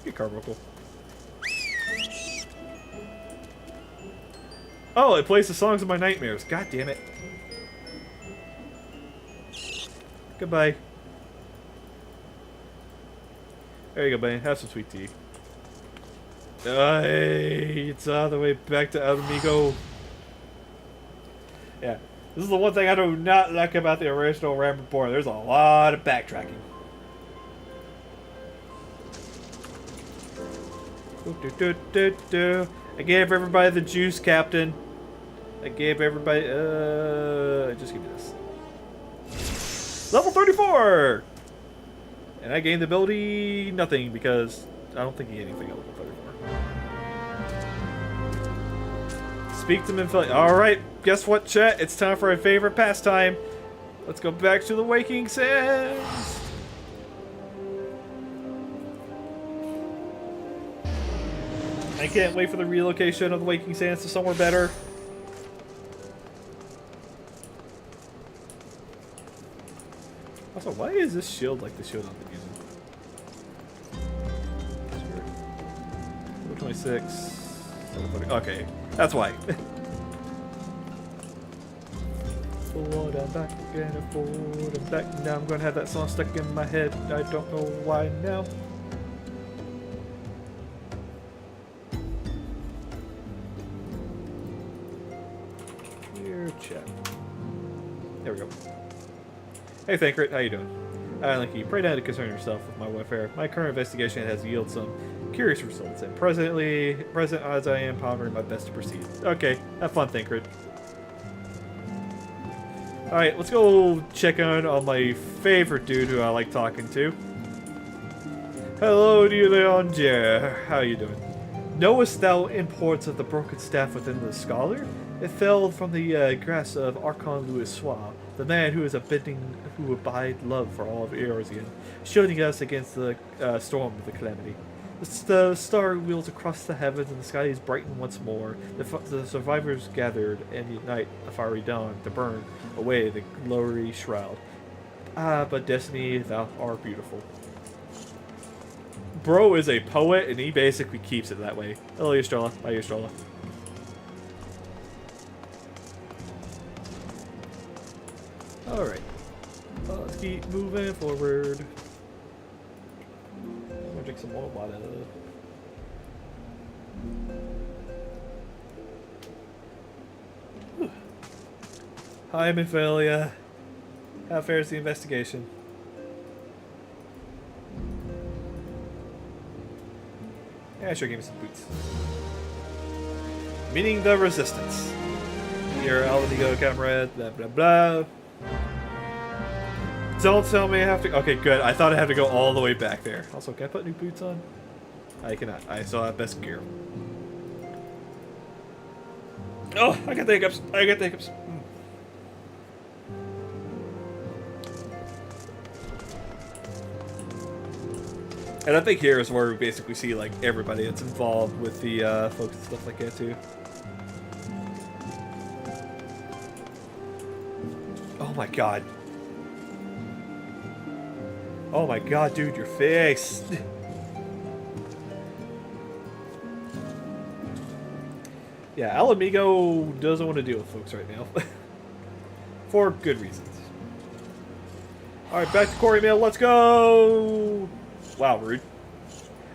Get Carbuncle. Oh, it plays the songs of my nightmares. God damn it. Goodbye. There you go, buddy. Have some sweet tea. Hey, it's all the way back to El Amigo. Yeah. This is the one thing I do not like about the original Ram Report. There's a lot of backtracking. I gave everybody the juice, Captain. I gave everybody... just give me this. Level 34! And I gained the ability... nothing, because I don't think you get anything at level 34. Speak to Minfeld. Alright, guess what, chat? It's time for our favorite pastime. Let's go back to the Waking Sands. I can't wait for the relocation of the Waking Sands to somewhere better. Also, why is this shield like the shield I've been using? 36. Okay, that's why. Forward and back and forward and back. Now I'm gonna have that song stuck in my head. I don't know why now. Here, chat. There we go. Hey, Thankrit, how you doing? Linky, pray not to concern yourself with my welfare. My current investigation has yielded some curious results, and present odds I am pondering my best to proceed. Okay, have fun, Thankrit. Alright, let's go check on my favorite dude who I like talking to. Hello, Leon. How you doing? Knowest thou imports of the broken staff within the scholar? It fell from the grasp of Archon Louis Soir, the man who is who abide love for all of Eorzean, shielding us against the storm of the calamity. The star wheels across the heavens and the sky is brightened once more. The survivors gathered and unite a fiery dawn to burn away the glory shroud. Ah, but Destiny, thou art beautiful. Bro is a poet, and he basically keeps it that way. Hello, Estrella. Bye, Estrella. Alright. Let's keep moving forward. I'm gonna drink some more water. Whew. Hi, Minfalia. How fares the investigation? Yeah, sure, give me some boots. Meeting the Resistance. Your Aladigo comrade, blah blah blah. Don't tell me I have to. Okay, good. I thought I had to go all the way back there. Also, can I put new boots on? I cannot. I still have best gear. Oh, I got the hiccups. I got the hiccups. And I think here is where we basically see like everybody that's involved with the folks and stuff like that too. Oh my god. Oh my god, dude, your face. Yeah, Alamigo doesn't want to deal with folks right now. For good reasons. Alright, back to Quarry Mill, let's go! Wow, rude.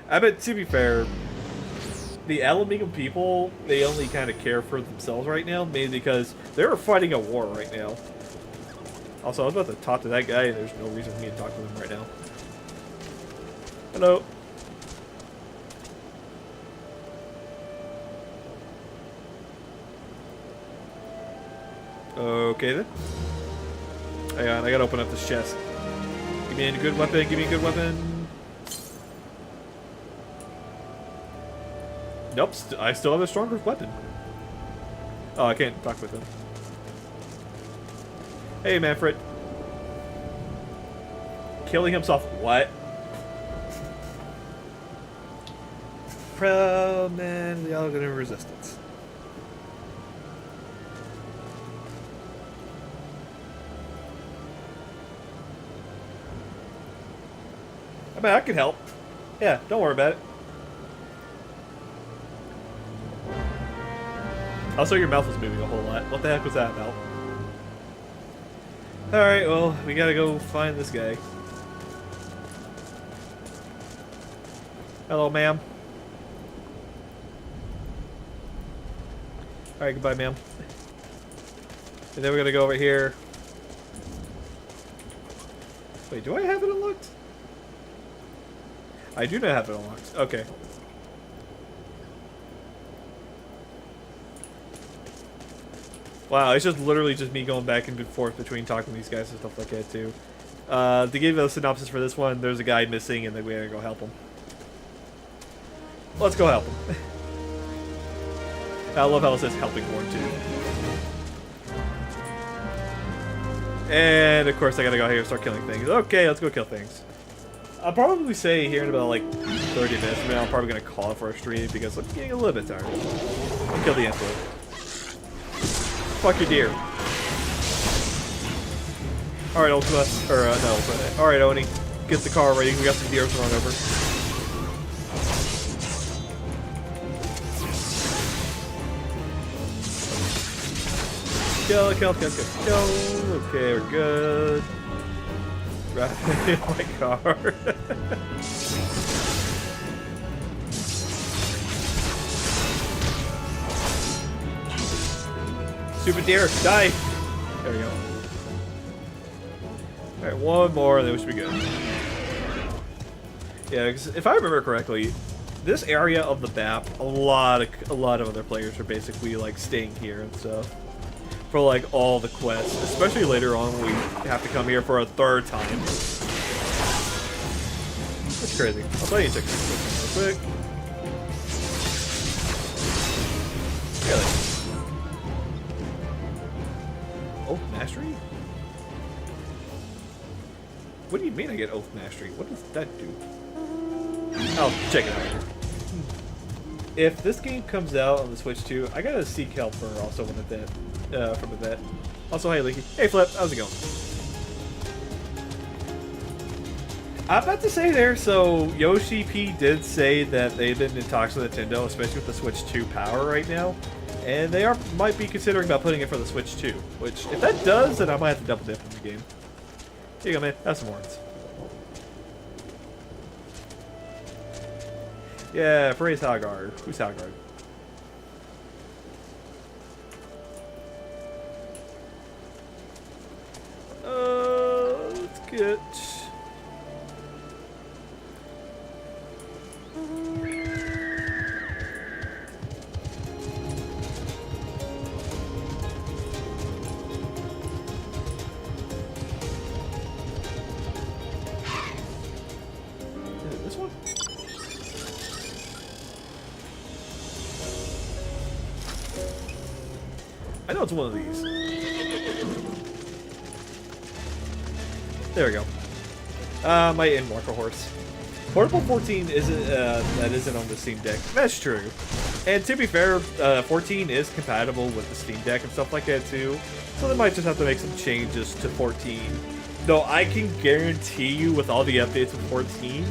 I bet, to be fair, the Alamigo people, they only kind of care for themselves right now, mainly because they're fighting a war right now. Also, I was about to talk to that guy, and there's no reason for me to talk to him right now. Hello. Okay then. Hang on, I gotta open up this chest. Give me a good weapon, give me a good weapon. Nope, I still have a stronger weapon. Oh, I can't talk with him. Hey, Manfred. Killing himself. What? Proud man, the Algorithm Resistance. I mean, I can help. Yeah, don't worry about it. Also, your mouth was moving a whole lot. What the heck was that about? Alright, well, we gotta go find this guy. Hello, ma'am. Alright, goodbye, ma'am. And then we're gonna go over here. Wait, do I have it unlocked? I do not have it unlocked. Okay. Wow, it's just literally just me going back and forth between talking to these guys and stuff like that, too. To give you a synopsis for this one, there's a guy missing, and then we gotta go help him. Let's go help him. I love how it says helping more, too. And, of course, I gotta go here and start killing things. Okay, let's go kill things. I'll probably say here in about, like, 30 minutes from now, I'm probably gonna call it for a stream, because I'm getting a little bit tired. I'll kill the Emperor. Fuck your deer. Alright, Ultima. Or, not Ultima. Alright, Oni. Get the car ready. We got some deer to run over. Kill, kill, kill, kill, kill. Okay, we're good. Right in my car. Stupid deer, die! There we go. Alright, one more, and then we should be good. Yeah, because if I remember correctly, this area of the map, a lot of other players are basically like staying here and stuff for like all the quests, especially later on when we have to come here for a third time. That's crazy. I'll tell you check this real quick. Really? Oath Mastery? What do you mean I get Oath Mastery? What does that do? I'll check it out. If this game comes out on the Switch too, I gotta seek help for also one of that from a vet. Also, hey Leaky. Hey Flip, how's it going? I'm about to say there, so Yoshi P did say that they've been in talks with Nintendo, especially with the Switch 2 power right now. And they might be considering about putting it for the Switch 2, which, if that does, then I might have to double dip in the game. Here you go, man. Have some horns. Yeah, praise Hogard. Who's Hogard? Let's get... I know it's one of these. There we go. My in marker horse. Portable 14 isn't that isn't on the Steam Deck. That's true. And to be fair, 14 is compatible with the Steam Deck and stuff like that too. So they might just have to make some changes to 14. Though I can guarantee you, with all the updates of 14,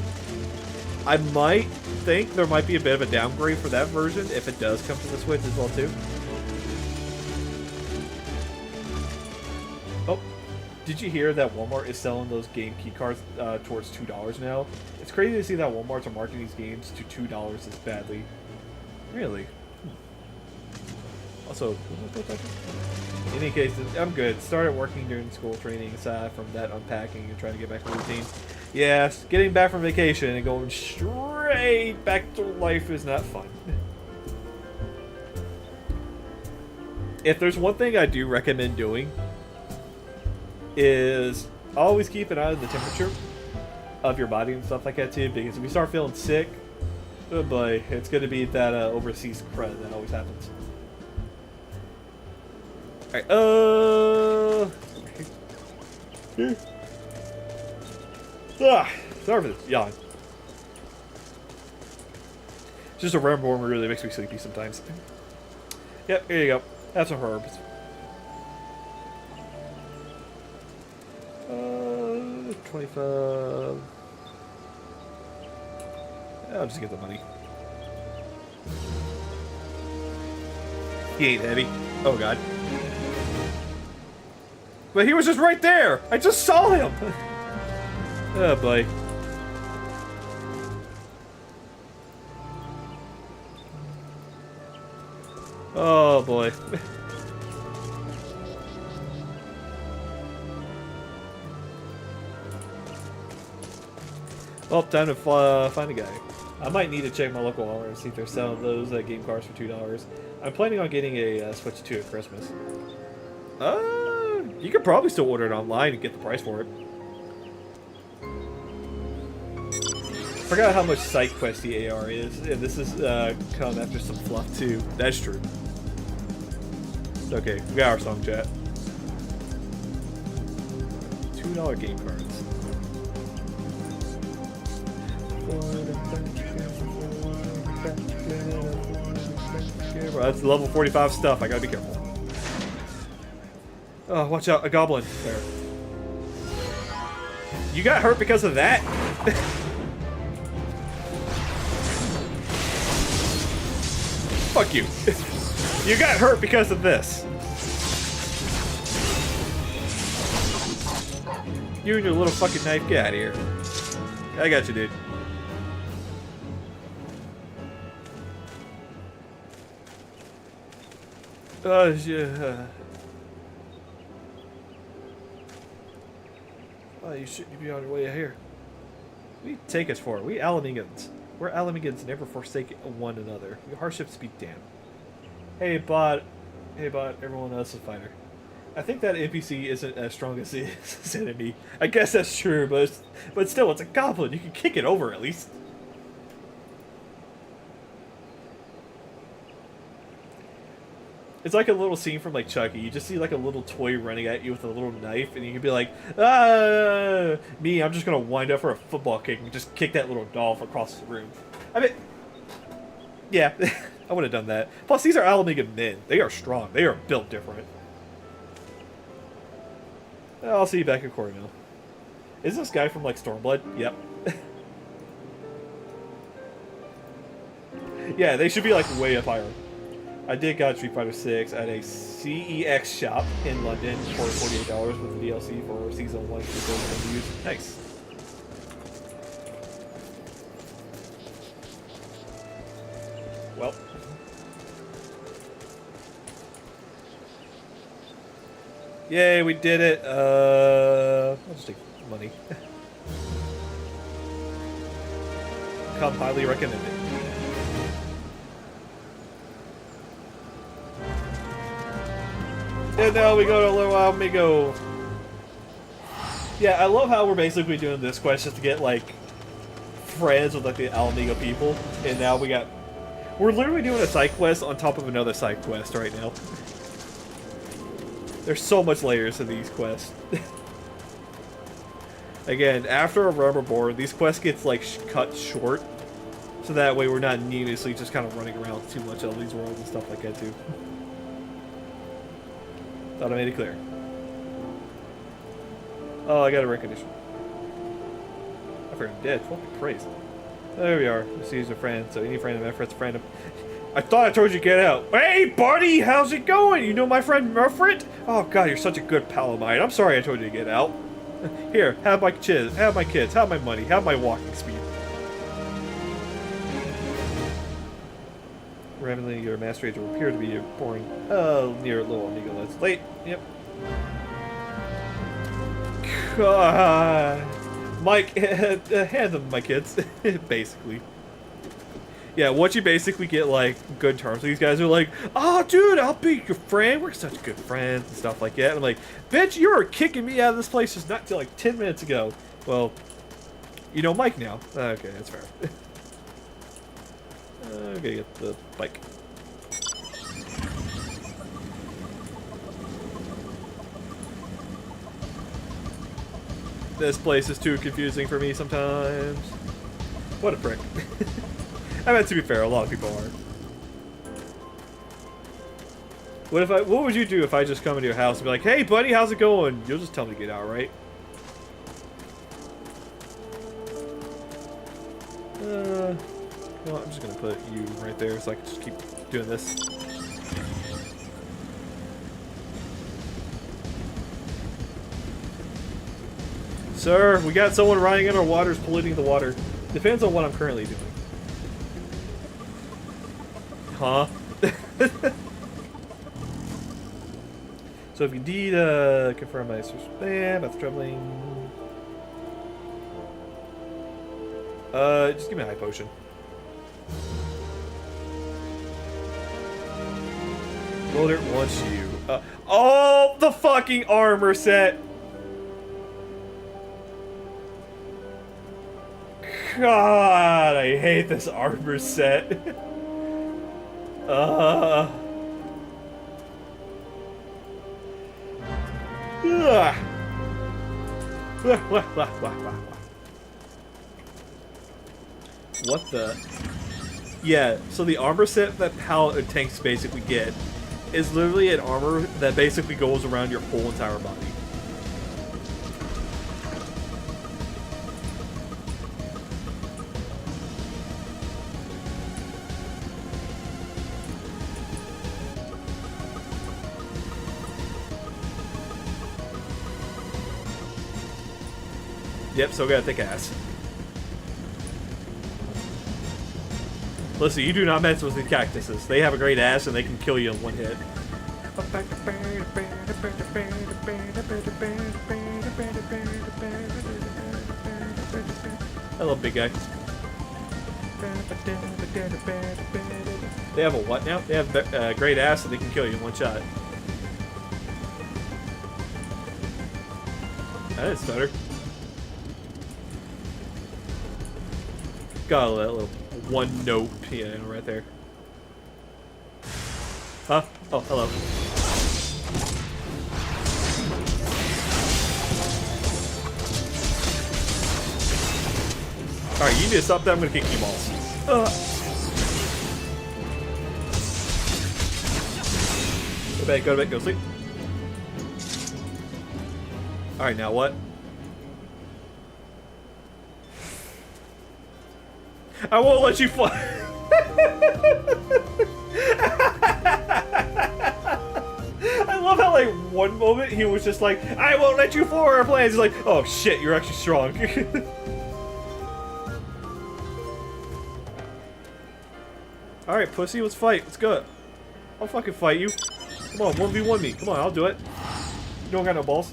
I might think there might be a bit of a downgrade for that version if it does come to the Switch as well too. Oh, did you hear that Walmart is selling those game key cards towards $2 now? It's crazy to see that Walmarts are marketing these games to $2 this badly. Really? Also, in any case, I'm good. Started working during school training aside from that unpacking and trying to get back to routine. Yes, getting back from vacation and going straight back to life is not fun. If there's one thing I do recommend doing, is always keep an eye on the temperature of your body and stuff like that too, because if you start feeling sick, oh boy, it's going to be that overseas crud that always happens. Alright, sorry for this yawn. Just a rambling really makes me sleepy sometimes. Yep, here you go. Have some herbs. 25. I'll just get the money. He ain't heavy. Oh god. But he was just right there! I just saw him! Oh boy. Oh boy. Well, time to find a guy. I might need to check my local Walmart and see if they're selling those game cards for $2. I'm planning on getting a Switch 2 at Christmas. You could probably still order it online and get the price for it. Forgot how much side quest the AR is, and this is come after some fluff too. That's true. Okay, we got our song chat. $2 game cards. Well, that's level 45 stuff. I gotta be careful. Oh, watch out, a goblin. There. You got hurt because of that? Fuck you. You got hurt because of this. You and your little fucking knife, get out of here. I got you, dude. Yeah. Oh, you shouldn't be on your way here. What do you take us for? We Alamegans. We're Alamegans, never forsake one another. Your hardships be damned. Hey, bot. Hey, bot. Everyone else is a fighter. I think that NPC isn't as strong as his enemy. I guess that's true, but still, it's a goblin. You can kick it over at least. It's like a little scene from like Chucky. You just see like a little toy running at you with a little knife, and you can be like, ah, me, I'm just gonna wind up for a football kick and just kick that little doll across the room. I mean, yeah, I would have done that. Plus, these are Alamegan men. They are strong. They are built different. I'll see you back at Coreymill. Is this guy from like Stormblood? Yep. Yeah, they should be like way up higher. I did got Street Fighter 6 at a CEX shop in London for $48 with the DLC for Season 1 for Nice. Well. Yay, we did it. I'll just take money. Come highly recommended. And now we go to Little Amigo. Yeah, I love how we're basically doing this quest just to get, like, friends with, like, the Alamigo people. And now we're literally doing a side quest on top of another side quest right now. There's so much layers to these quests. Again, after a rubber board, these quests get, like, cut short. So that way we're not needlessly just kind of running around too much on these worlds and stuff like that, too. Thought I made it clear. Oh, I got a recognition. I figured I'm dead. Fucking crazy. There we are. See, he's a friend. So any friend of Effort's a friend of... I thought I told you to get out. Hey, buddy! How's it going? You know my friend Murfred? Oh, God, you're such a good pal of mine. I'm sorry I told you to get out. Here, have my kids, have my money, have my walking speed. Randomly, your master age will appear to be boring. Near Little Amigo. That's late. Yep. God. Mike, hand them my kids. Basically. Yeah, once you basically get, like, good terms, these guys are like, oh, dude, I'll be your friend. We're such good friends and stuff like that. And I'm like, bitch, you were kicking me out of this place just not till, like, 10 minutes ago. Well, you know Mike now. Okay, that's fair. Okay, get the bike. This place is too confusing for me sometimes. What a prick. I mean, to be fair, a lot of people are. What would you do if I just come into your house and be like, hey buddy, how's it going? You'll just tell me to get out, right? Well, I'm just gonna put you right there so I can just keep doing this. Sir, we got someone riding in our waters, polluting the water. Depends on what I'm currently doing. Huh? So if you need confirm my spam, that's troubling. Just give me a high potion. Loader wants you. Oh, the fucking armor set! God, I hate this armor set. Ugh. What the? Yeah, so the armor set that paladin tanks basically get is literally an armor that basically goes around your whole entire body. Yep, so got a thick ass. Listen, you do not mess with the cactuses. They have a great ass and they can kill you in one hit. Hello, big guy. They have a what now? They have a great ass and they can kill you in one shot. That is better. Got that little one note piano right there. Huh? Oh, hello. Alright, you need to stop that. I'm gonna kick you balls. Go to bed, go to sleep. Alright, now what? I won't let you fly. I love how, like, one moment he was just like, I won't let you fly our plans. He's like, oh shit, you're actually strong. Alright, pussy, let's fight. Let's go. I'll fucking fight you. Come on, 1v1 me. Come on, I'll do it. You don't got no balls.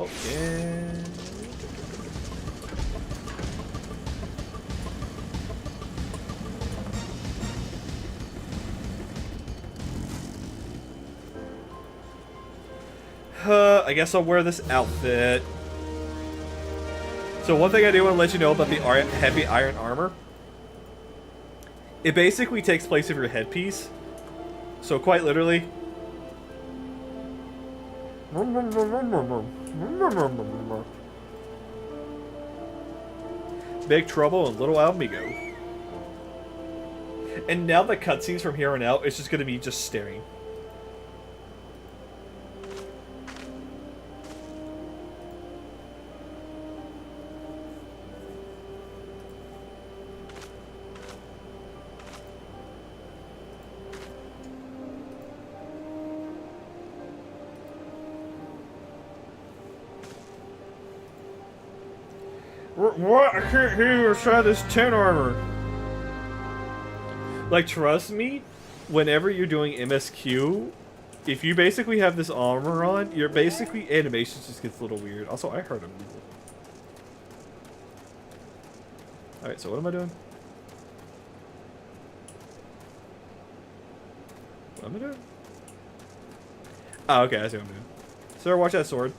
Oh, yeah. I guess I'll wear this outfit. So one thing I do want to let you know about the heavy iron armor. It basically takes place of your headpiece. So quite literally. Big Trouble in Little Amigo. And now the cutscenes from here on out, it's just going to be just staring. What? I can't hear you try this 10 armor. Like, trust me, whenever you're doing MSQ, if you basically have this armor on, your basically animation just gets a little weird. Also, I heard him. Alright, so what am I doing? What am I doing? Oh, okay, I see what I'm doing. Sir, watch that sword.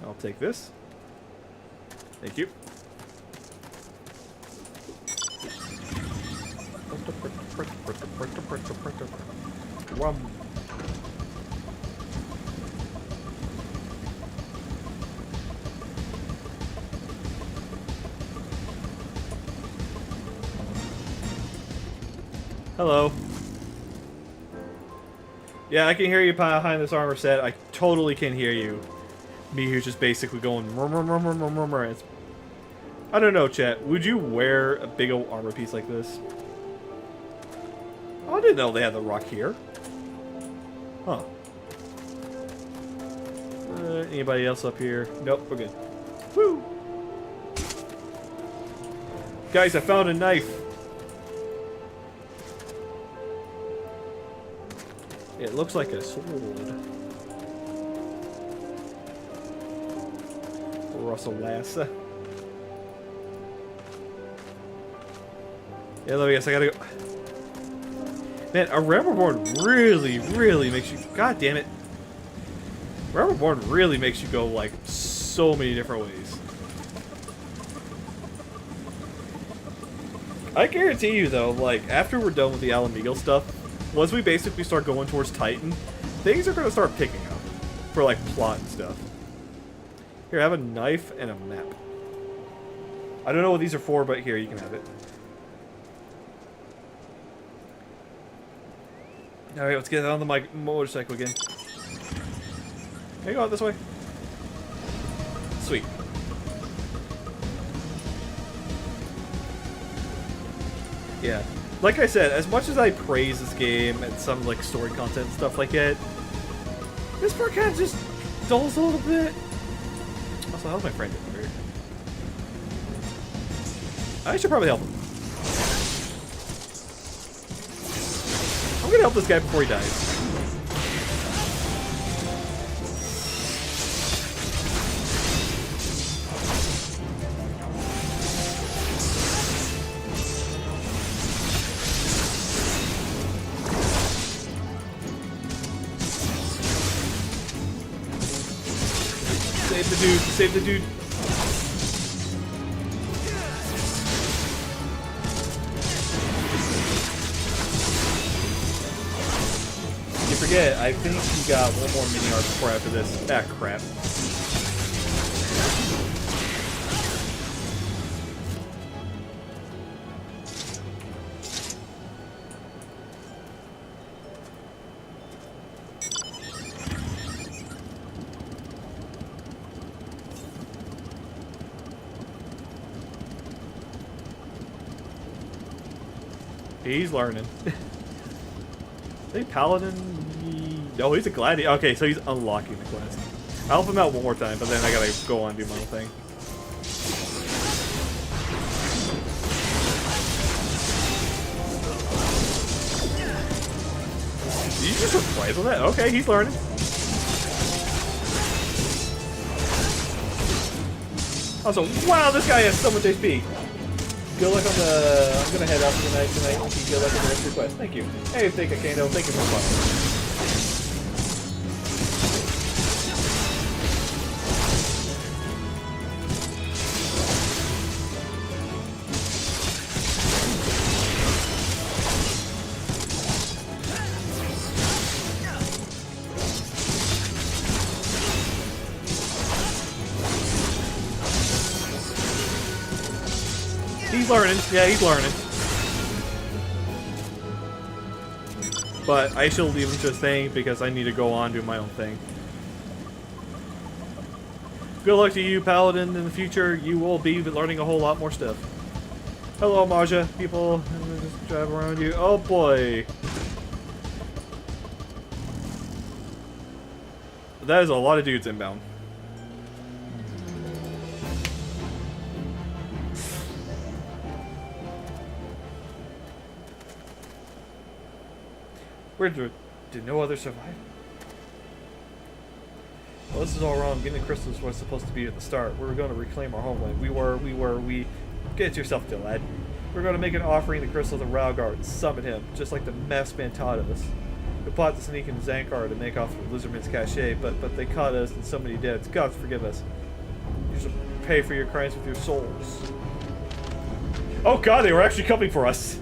I'll take this. Thank you. Hello. Yeah, I can hear you behind this armor set. I totally can hear you. Me who's just basically going it's, I don't know, chat. Would you wear a big old armor piece like this? Oh, I didn't know they had the rock here. Huh. Anybody else up here? Nope, we're good. Woo! Guys, I found a knife. It looks like a sword. Russell Lassa. Yeah, let me guess, I gotta go. Man, a Reborn really makes you. God damn it. Reborn really makes you go, like, so many different ways. I guarantee you, though, like, after we're done with the Alamigo stuff, once we basically start going towards Titan, things are gonna start picking up. For, like, plot and stuff. Here, I have a knife and a map. I don't know what these are for, but here, you can have it. Alright, let's get on the motorcycle again. Can you go out this way? Sweet. Yeah. like I said, as much as I praise this game and some like story content and stuff like it, this part kind of just dulls a little bit. Also, how's my friend doing here? I should probably help him. I'm gonna help this guy before he dies. Save the dude, save the dude. You forget, I think you got one more mini arc before after this. Ah, crap. He's learning. Hey, Paladin. No, he's a gladiator. Okay, so he's unlocking the quest. I'll help him out one more time, but then I gotta go on and do my own thing. Did you just reprise on that? Okay, he's learning. Also, wow, this guy has so much HP. Good luck on the... I'm gonna head out for the night tonight. Good luck on the rest of your quest. Thank you. Hey, thank you, Kano. Thank you for watching. He's learning. Yeah, he's learning. But I shall leave him to his thing because I need to go on do my own thing. Good luck to you, Paladin. In the future, you will be learning a whole lot more stuff. Hello, Marja. People just drive around you. Oh boy. That is a lot of dudes inbound. Did no other survive? Well, this is all wrong. Getting the crystals was supposed to be at the start. We were going to reclaim our homeland. We Get yourself to, lad. We're going to make an offering to the crystal to Ralgard and summon him, just like the masked man taught us. We plot to sneak into Zankar to make off with Lizardman's cachet, but they caught us and so many deaths. God forgive us. You should pay for your crimes with your souls. Oh god, they were actually coming for us!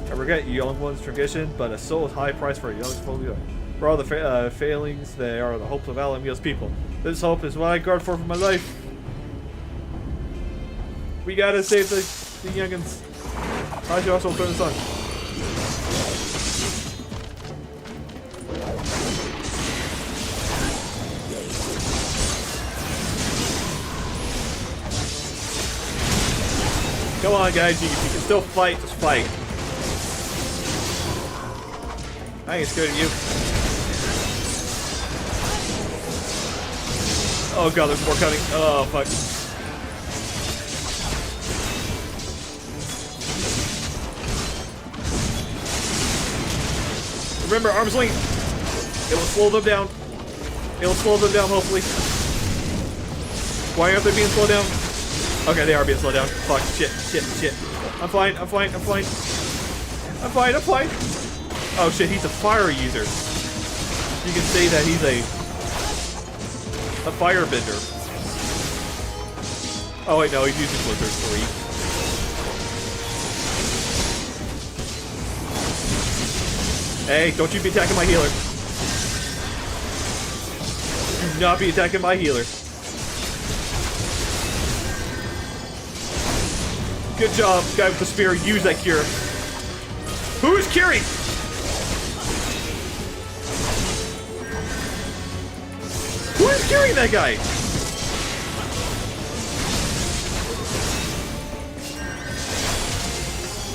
I regret you young one's tradition, but a soul is high price for a young folio. For all the failings, they are the hopes of Alamir's people. This hope is what I guard for my life. We gotta save the youngins. I should also turn this on. Come on, guys, you can still fight. Just fight. I ain't scared of you. Oh god, there's more coming. Oh fuck. Remember, arm's length. It will slow them down. It will slow them down, hopefully. Why aren't they being slowed down? Okay, they are being slowed down. Fuck, shit. I'm fine. Oh shit, he's a fire user. You can say that he's a firebender. Oh wait, no, he's using Blizzard 3. Hey, don't you be attacking my healer. Do not be attacking my healer. Good job, guy with the spear. Use that cure. Who's curing? Who is curing that guy?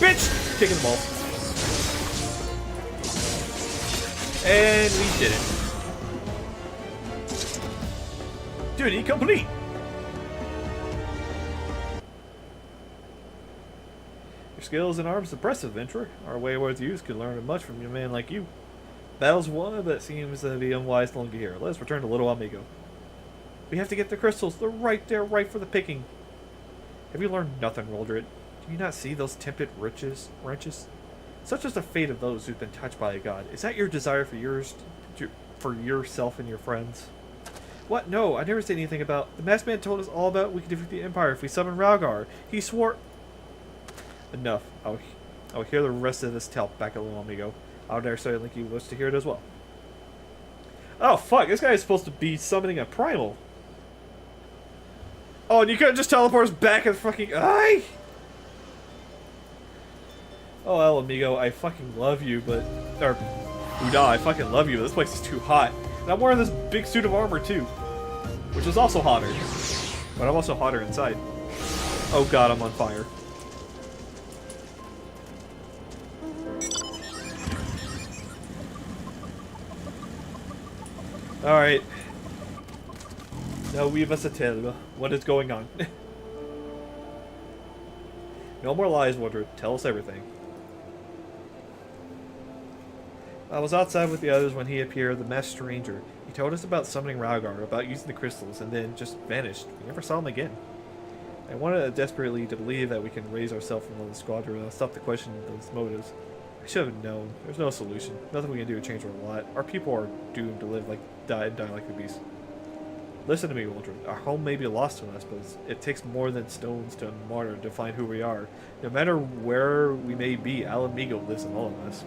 bitch! Kicking the ball. And we did it. Duty complete! Your skills and arms impressive, Venturer. Our wayward youth could learn much from a man like you. Battle's won, but it seems to be unwise to longer here. Let's return to Little Amigo. We have to get the crystals. They're right there, right for the picking. Have you learned nothing, Roldred? Do you not see those tempted wrenches? Such is the fate of those who've been touched by a god. Is that your desire for yourself and your friends? What? No, I never said anything about... The masked man told us all about we could defeat the Empire if we summon Raugar. He swore... Enough. I'll hear the rest of this tale back at Little Amigo. I'll dare say Linky wish to hear it as well. Oh, fuck. This guy is supposed to be summoning a primal. Oh, and you couldn't just teleport us back and fucking... Aye! Oh, El Amigo, I fucking love you, but... Or... Uda, I fucking love you, but this place is too hot. And I'm wearing this big suit of armor, too. Which is also hotter. But I'm also hotter inside. Oh god, I'm on fire. Alright. Now weave us a tale. What is going on? No more lies, Woodward. Tell us everything. I was outside with the others when he appeared, the masked stranger. He told us about summoning Raugar, about using the crystals, and then just vanished. We never saw him again. I wanted desperately to believe that we can raise ourselves from the squadron and stop the question of those motives. I should have known. There's no solution. Nothing we can do to change our lot. Our people are doomed to live like die like the beast. Listen to me, Waldron. Our home may be lost to us, but it takes more than stones to mortar to find who we are. No matter where we may be, Alamigo lives in all of us.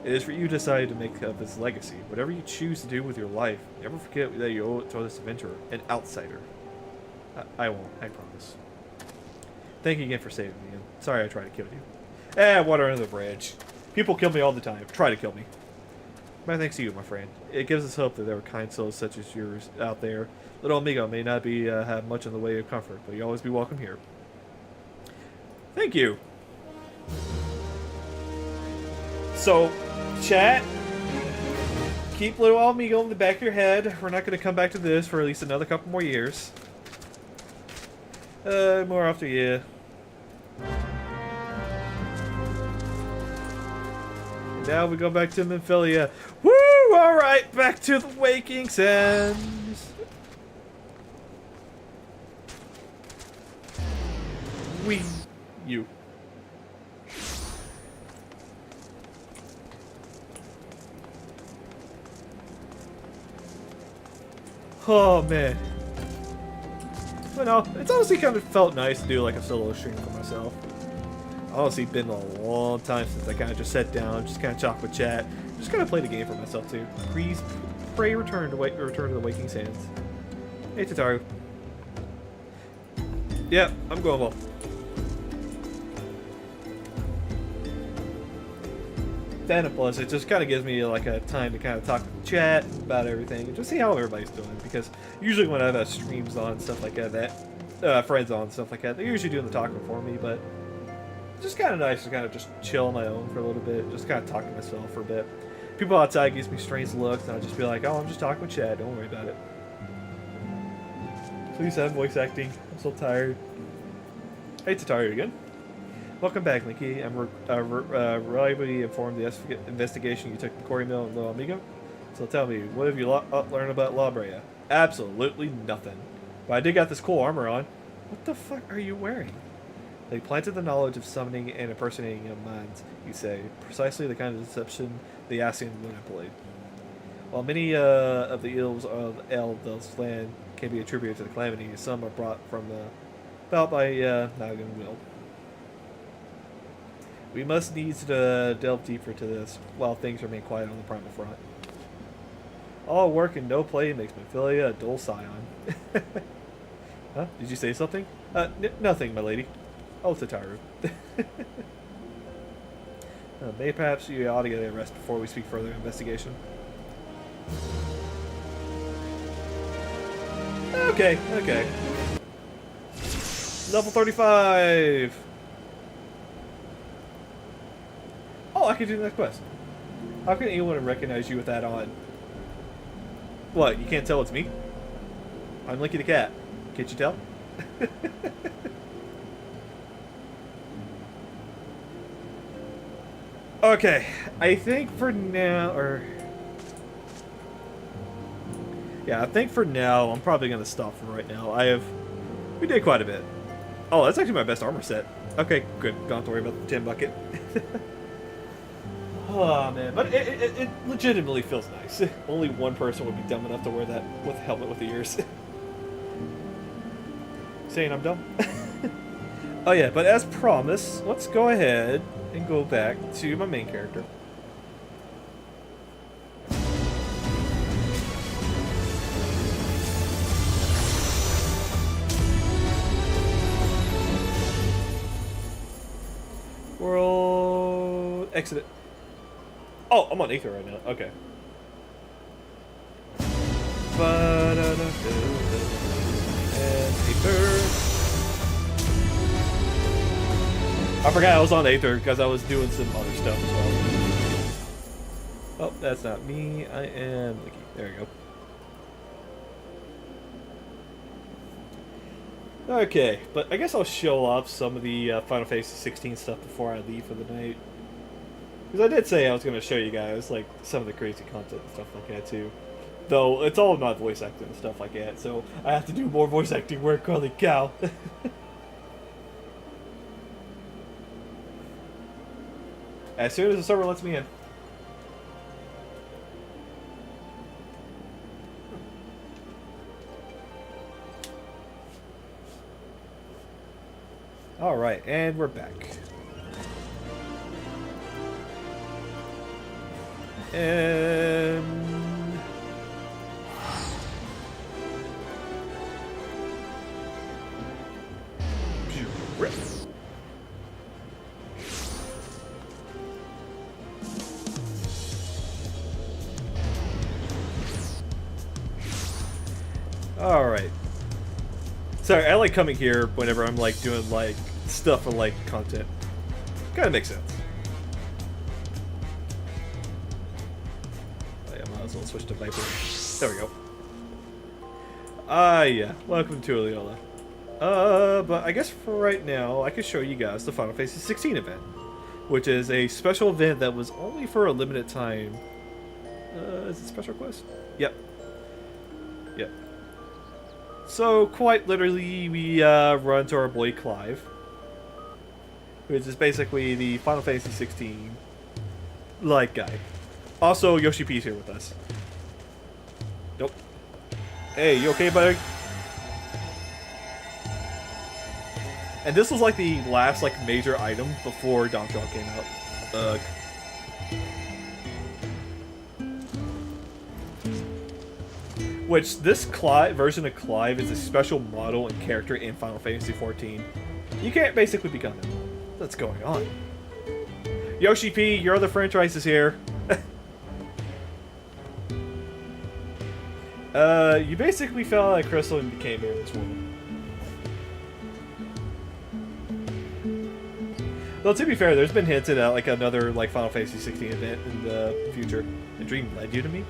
It is for you to decide to make of this legacy. Whatever you choose to do with your life, never forget that you owe it to this adventurer, an outsider. I won't, I promise. Thank you again for saving me, and sorry I tried to kill you. Water under the bridge. People kill me all the time. Try to kill me. My thanks to you, my friend. It gives us hope that there are kind souls such as yours out there. Little Amigo may not be have much in the way of comfort, but you'll always be welcome here. Thank you. So, chat, keep Little Amigo in the back of your head. We're not going to come back to this for at least another couple more years. More after you. Now we go back to Memphilia. Woo! Alright, back to the Waking Sands. You. Oh, man. But no, it's honestly kind of felt nice to do like a solo stream for myself. Honestly, been a long time since I kind of just sat down, just kind of talk with chat, just kind of play the game for myself too. Please, pray return to the Waking Sands. Hey, Tataru. Yeah, I'm going well. And plus, it just kind of gives me like a time to kind of talk with chat about everything and just see how everybody's doing. Because usually when I have streams on and stuff like that, friends on and stuff like that, they're usually doing the talking for me, but it's just kind of nice to kind of just chill on my own for a little bit, just kind of talk to myself for a bit. People outside gives me strange looks, and I'll just be like, oh, I'm just talking with chat, don't worry about it. Please have voice acting. I'm so tired. Hey, Tataru again. Welcome back, Linky. I'm reliably informed the investigation you took to Quarry Mill and Little Amigo. So tell me, what have you learned about La Brea? Absolutely nothing. But I did got this cool armor on. What the fuck are you wearing? They planted the knowledge of summoning and impersonating in minds, you say. Precisely the kind of deception the Ascian manipulate. While many of the ills of Eldel's land can be attributed to the calamity, some are brought about by Nagan will. We must needs delve deeper to this, while things remain quiet on the primal front. All work and no play makes Memphilia a dull scion. Huh? Did you say something? Nothing, my lady. Oh, Tataru. Maybe perhaps you ought to get a rest before we speak further investigation. Okay. Level 35! I can do the next quest. How can anyone recognize you with that on? What, you can't tell it's me? I'm Linky the Cat. Can't you tell? Okay, I think for now, yeah, I think for now, I'm probably going to stop for right now. We did quite a bit. Oh, that's actually my best armor set. Okay, good. Don't have to worry about the 10 bucket. Oh, man. But it legitimately feels nice. Only one person would be dumb enough to wear that with a helmet with the ears. Saying I'm dumb? Oh, yeah, but as promised, let's go ahead and go back to my main character. World... Exit it. Oh, I'm on Aether right now. Okay. And Aether. I forgot I was on Aether because I was doing some other stuff as well. Oh, that's not me. I am Licky. There we go. Okay, but I guess I'll show off some of the Final Fantasy 16 stuff before I leave for the night. Because I did say I was going to show you guys like some of the crazy content and stuff like that too. Though it's all not voice acting and stuff like that, so I have to do more voice acting work. Holy cow! As soon as the server lets me in. Alright, and we're back. And... Rip. Alright. Sorry, I like coming here whenever I'm like doing like stuff for like content. Kinda makes sense. Oh yeah, might as well switch to Viper. There we go. Yeah. Welcome to Leola. But I guess for right now, I can show you guys the Final Fantasy 16 event, which is a special event that was only for a limited time. Is it special quest? Yep. Yep. So, quite literally, we run to our boy Clive, which is basically the Final Fantasy 16 like guy. Also, Yoshi P's here with us. Nope. Hey, you okay, buddy? And this was like the last like major item before Downshot came out. Which this version of Clive is a special model and character in Final Fantasy XIV. You can't basically become him. What's going on? Yoshi P, your other franchise is here. You basically fell out of crystal and became here in this world. Though to be fair, there's been hinted at like another like Final Fantasy 16 event in the future. A dream led you to me?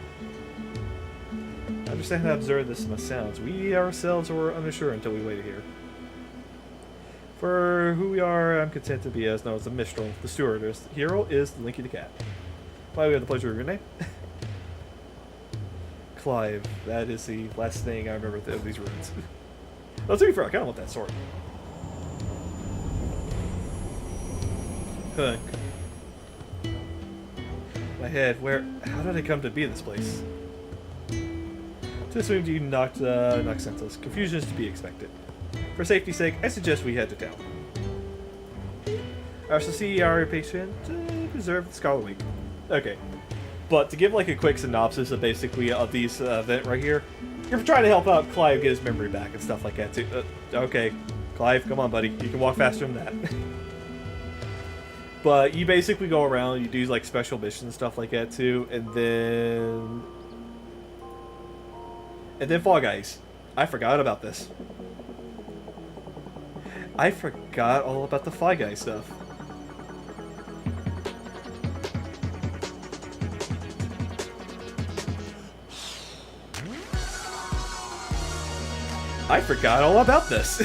I understand how absurd this must sound. We ourselves were unsure until we waited here. For who we are, I'm content to be as known as the Mistral, the stewardess. The hero is Linky the Cat. Why, we have the pleasure of your name? Clive. That is the last thing I remember of these ruins. Well, to be fair, I kind of want that sword. Huh. My head, how did I come to be in this place? To assume you knocked senseless. Confusion is to be expected. For safety's sake, I suggest we head to town. I shall see our patient preserve the Scarlet Week. Okay. But to give like a quick synopsis of basically of these event right here, you're trying to help out Clive get his memory back and stuff like that too. Okay, Clive, come on, buddy. You can walk faster than that. But you basically go around, you do like special missions and stuff like that too, and then Fall Guys. I forgot about this. I forgot all about the Fall Guys stuff. I forgot all about this.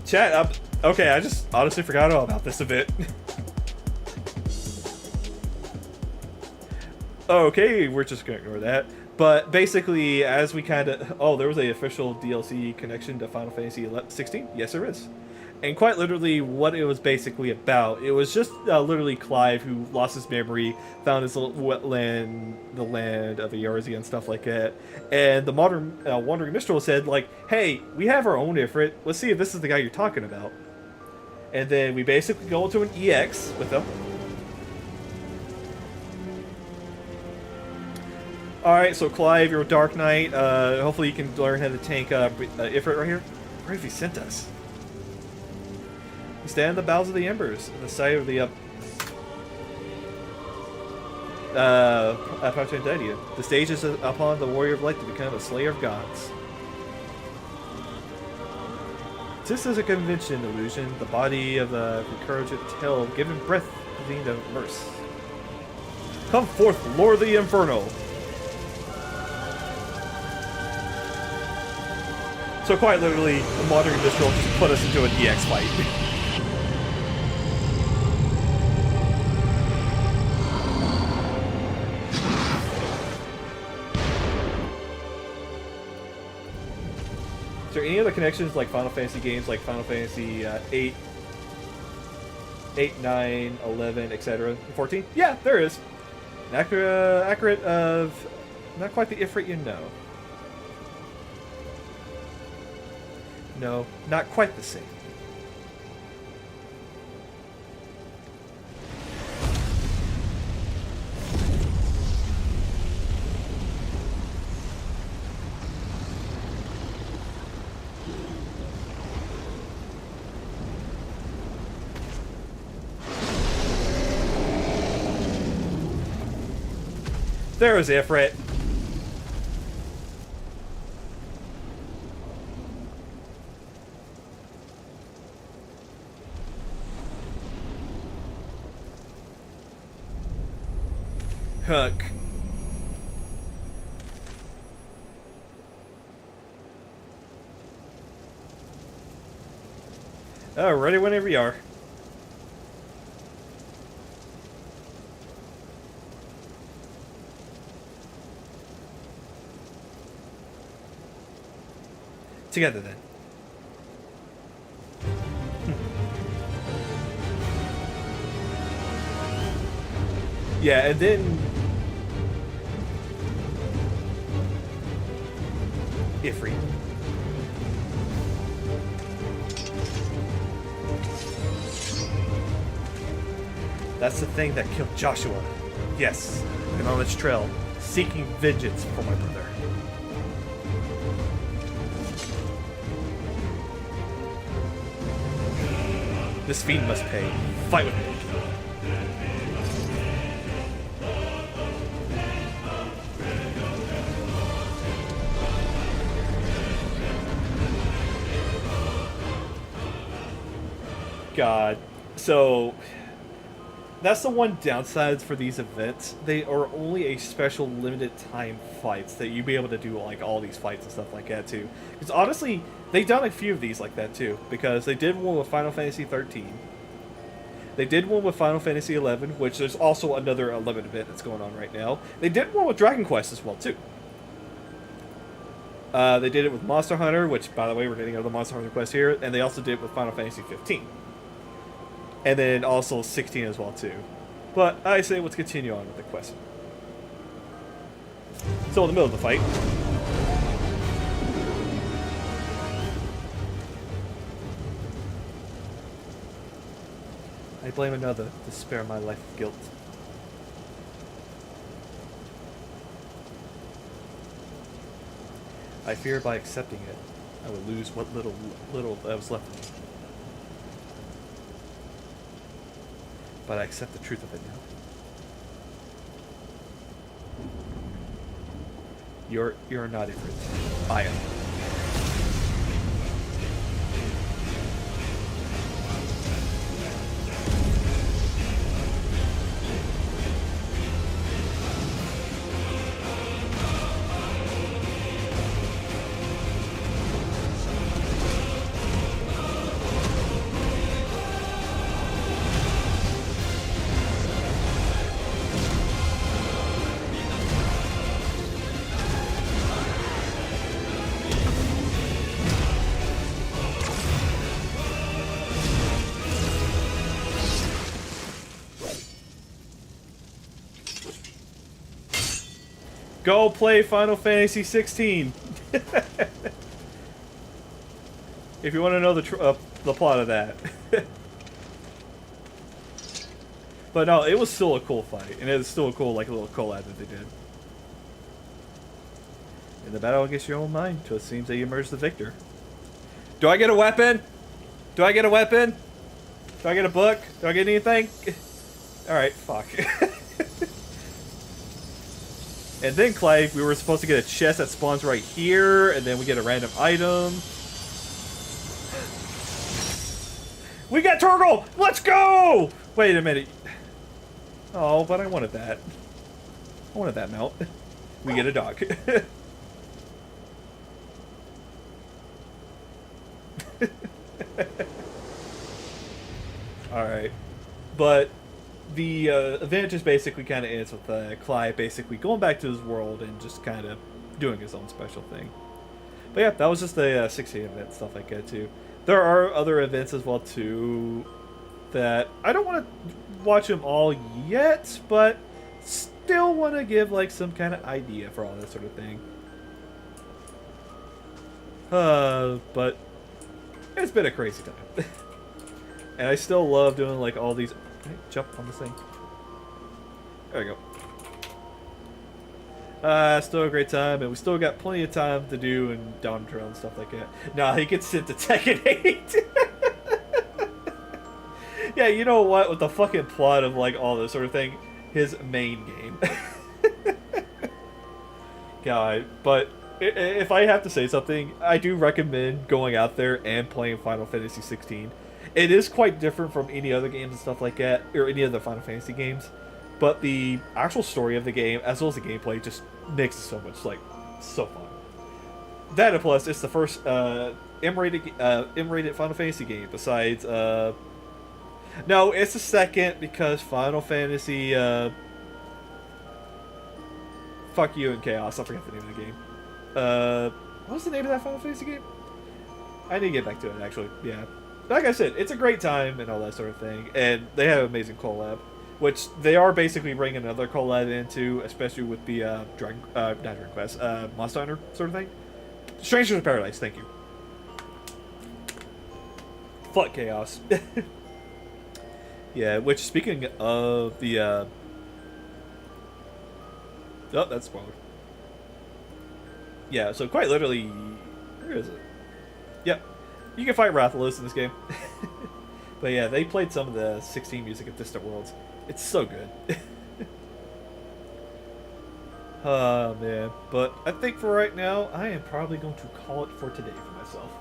Chat, okay, I just honestly forgot all about this a bit. Okay, we're just gonna ignore that. But basically, as we kind of... Oh, there was a official DLC connection to Final Fantasy 16? Yes, there is. And quite literally, what it was basically about, it was just literally Clive who lost his memory, found his little wetland, the land of Eorzea and stuff like that. And the modern Wandering Minstrel said, like, hey, we have our own Ifrit. Let's see if this is the guy you're talking about. And then we basically go into an EX with them. Alright, so Clive, you're a Dark Knight. Hopefully you can learn how to tank Ifrit right here. Where have he sent us? We stand in the bowels of the embers, in the sight of the the stage is upon the warrior of light to become a slayer of gods. This is a convention illusion, the body of the recurrent tale given breath to the immerse. Come forth, Lord of the Inferno! So quite literally, the modern Minstrel just put us into an EX fight. Is there any other connections like Final Fantasy games, like Final Fantasy 8, 9, 11, etc., 14? Yeah, there is. Accurate of... not quite the Ifrit you know. No, not quite the same. There was Ifrit. Hook. Oh, ready whenever you are. Together then. Yeah, and then Ifrit. That's the thing that killed Joshua. Yes, and on its trail, seeking vengeance for my brother. This fiend must pay. Fight with me. God. So, that's the one downside for these events. They are only a special limited time fights that you be able to do like all these fights and stuff like that too. Because honestly, they've done a few of these like that too. Because they did one with Final Fantasy 13. They did one with Final Fantasy 11, which there's also another 11 event that's going on right now. They did one with Dragon Quest as well too. They did it with Monster Hunter, which by the way we're getting another Monster Hunter quest here, and they also did it with Final Fantasy 15. And then also 16 as well too. But I say let's continue on with the quest. So in the middle of the fight, I blame another to spare my life of guilt. I fear by accepting it, I will lose what little that was left of me. But I accept the truth of it now. You're not Ifrit. I am. Go play Final Fantasy 16. If you want to know the plot of that. But no, it was still a cool fight, and it was still a cool like little collab that they did. In the battle against your own mind, it seems that you emerged the victor. Do I get a weapon? Do I get a weapon? Do I get a book? Do I get anything? Alright, fuck. And then, Clay, we were supposed to get a chest that spawns right here, and then we get a random item. We got Turtle! Let's go! Wait a minute. Oh, but I wanted that. I wanted that mount. We get a dog. Alright. But the event just basically kind of ends with Clive basically going back to his world and just kind of doing his own special thing. But yeah, that was just the 16 event, stuff like that too. There are other events as well too that I don't want to watch them all yet, but still want to give like some kind of idea for all that sort of thing. But it's been a crazy time. And I still love doing like all these. Hey, jump on this thing. There we go. Still a great time, and we still got plenty of time to do and down trail and stuff like that. Nah, he gets sent to Tekken 8. Yeah, you know what? With the fucking plot of like all this sort of thing, his main game. God, but if I have to say something, I do recommend going out there and playing Final Fantasy 16. It is quite different from any other games and stuff like that, or any other Final Fantasy games. But the actual story of the game, as well as the gameplay, just makes it so much, like, so fun. That, and plus, it's the first M-rated Final Fantasy game, besides, no, it's the second, because Final Fantasy, fuck you and Chaos, I forgot the name of the game. What was the name of that Final Fantasy game? I need to get back to it, actually, yeah. Like I said, it's a great time and all that sort of thing, and they have an amazing collab, which they are basically bringing another collab into, especially with the not Dragon Quest, Monster Hunter sort of thing. Strangers of Paradise, thank you. Fuck Chaos. Yeah, which, speaking of the, oh, that's spoiled. Yeah, so quite literally, where is it? Yep. You can fight Rathalos in this game. But yeah, they played some of the 16 music at Distant Worlds. It's so good. Oh, man. But I think for right now, I am probably going to call it for today for myself.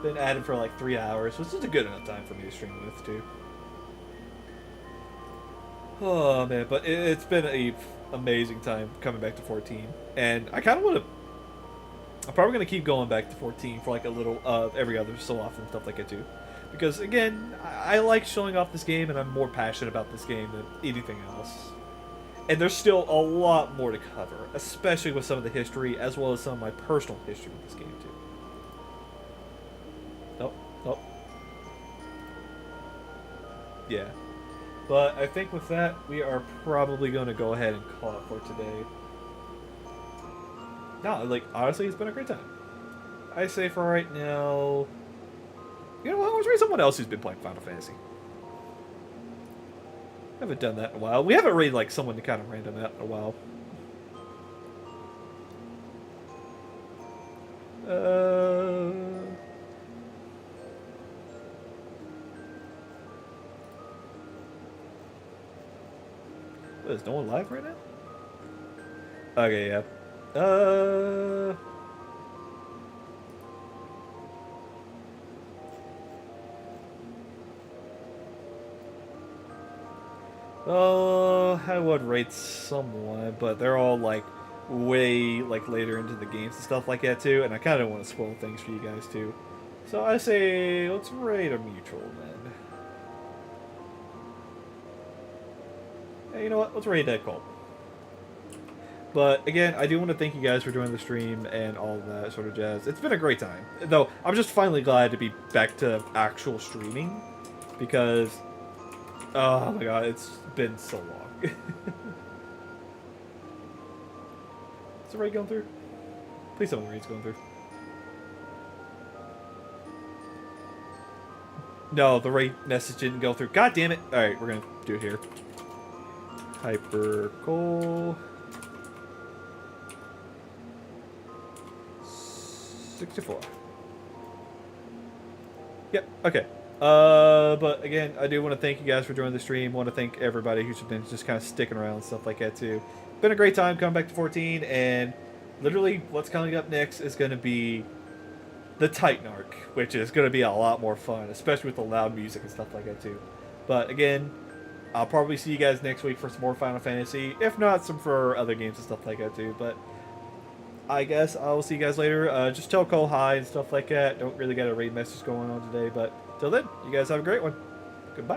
Been at it for like 3 hours, which is a good enough time for me to stream with, too. Oh, man. But it's been an amazing time coming back to 14. And I kind of want to... I'm probably going to keep going back to 14 for like a little, every other so often, stuff like that too. Because, again, I like showing off this game, and I'm more passionate about this game than anything else. And there's still a lot more to cover, especially with some of the history, as well as some of my personal history with this game too. Nope, nope. Yeah. But I think with that, we are probably going to go ahead and call it for today. No, like, honestly, it's been a great time. I say for right now... You know what, let's read someone else who's been playing Final Fantasy. Haven't done that in a while. We haven't rated, like, someone to kind of random out in a while. What, is no one live right now? Okay, yeah. I would rate someone, but they're all like way like later into the games and stuff like that too, and I kind of want to spoil things for you guys too. So I say let's rate a mutual then. Hey, you know what? Let's rate that call. But again, I do want to thank you guys for joining the stream and all that sort of jazz. It's been a great time. Though, I'm just finally glad to be back to actual streaming. Because, oh my god, it's been so long. the raid going through? Please tell me the raid's going through. No, the raid message didn't go through. God damn it. Alright, we're gonna do it here. Hyper goal. 64. Yep, okay. But again, I do want to thank you guys for joining the stream. I want to thank everybody who's been just kind of sticking around and stuff like that too. Been a great time coming back to 14, and literally what's coming up next is going to be the Titan arc, which is going to be a lot more fun, especially with the loud music and stuff like that too. But again, I'll probably see you guys next week for some more Final Fantasy, if not some for other games and stuff like that too. But I guess I will see you guys later. Just tell Cole hi and stuff like that. Don't really got a raid message going on today, but till then, you guys have a great one. Goodbye.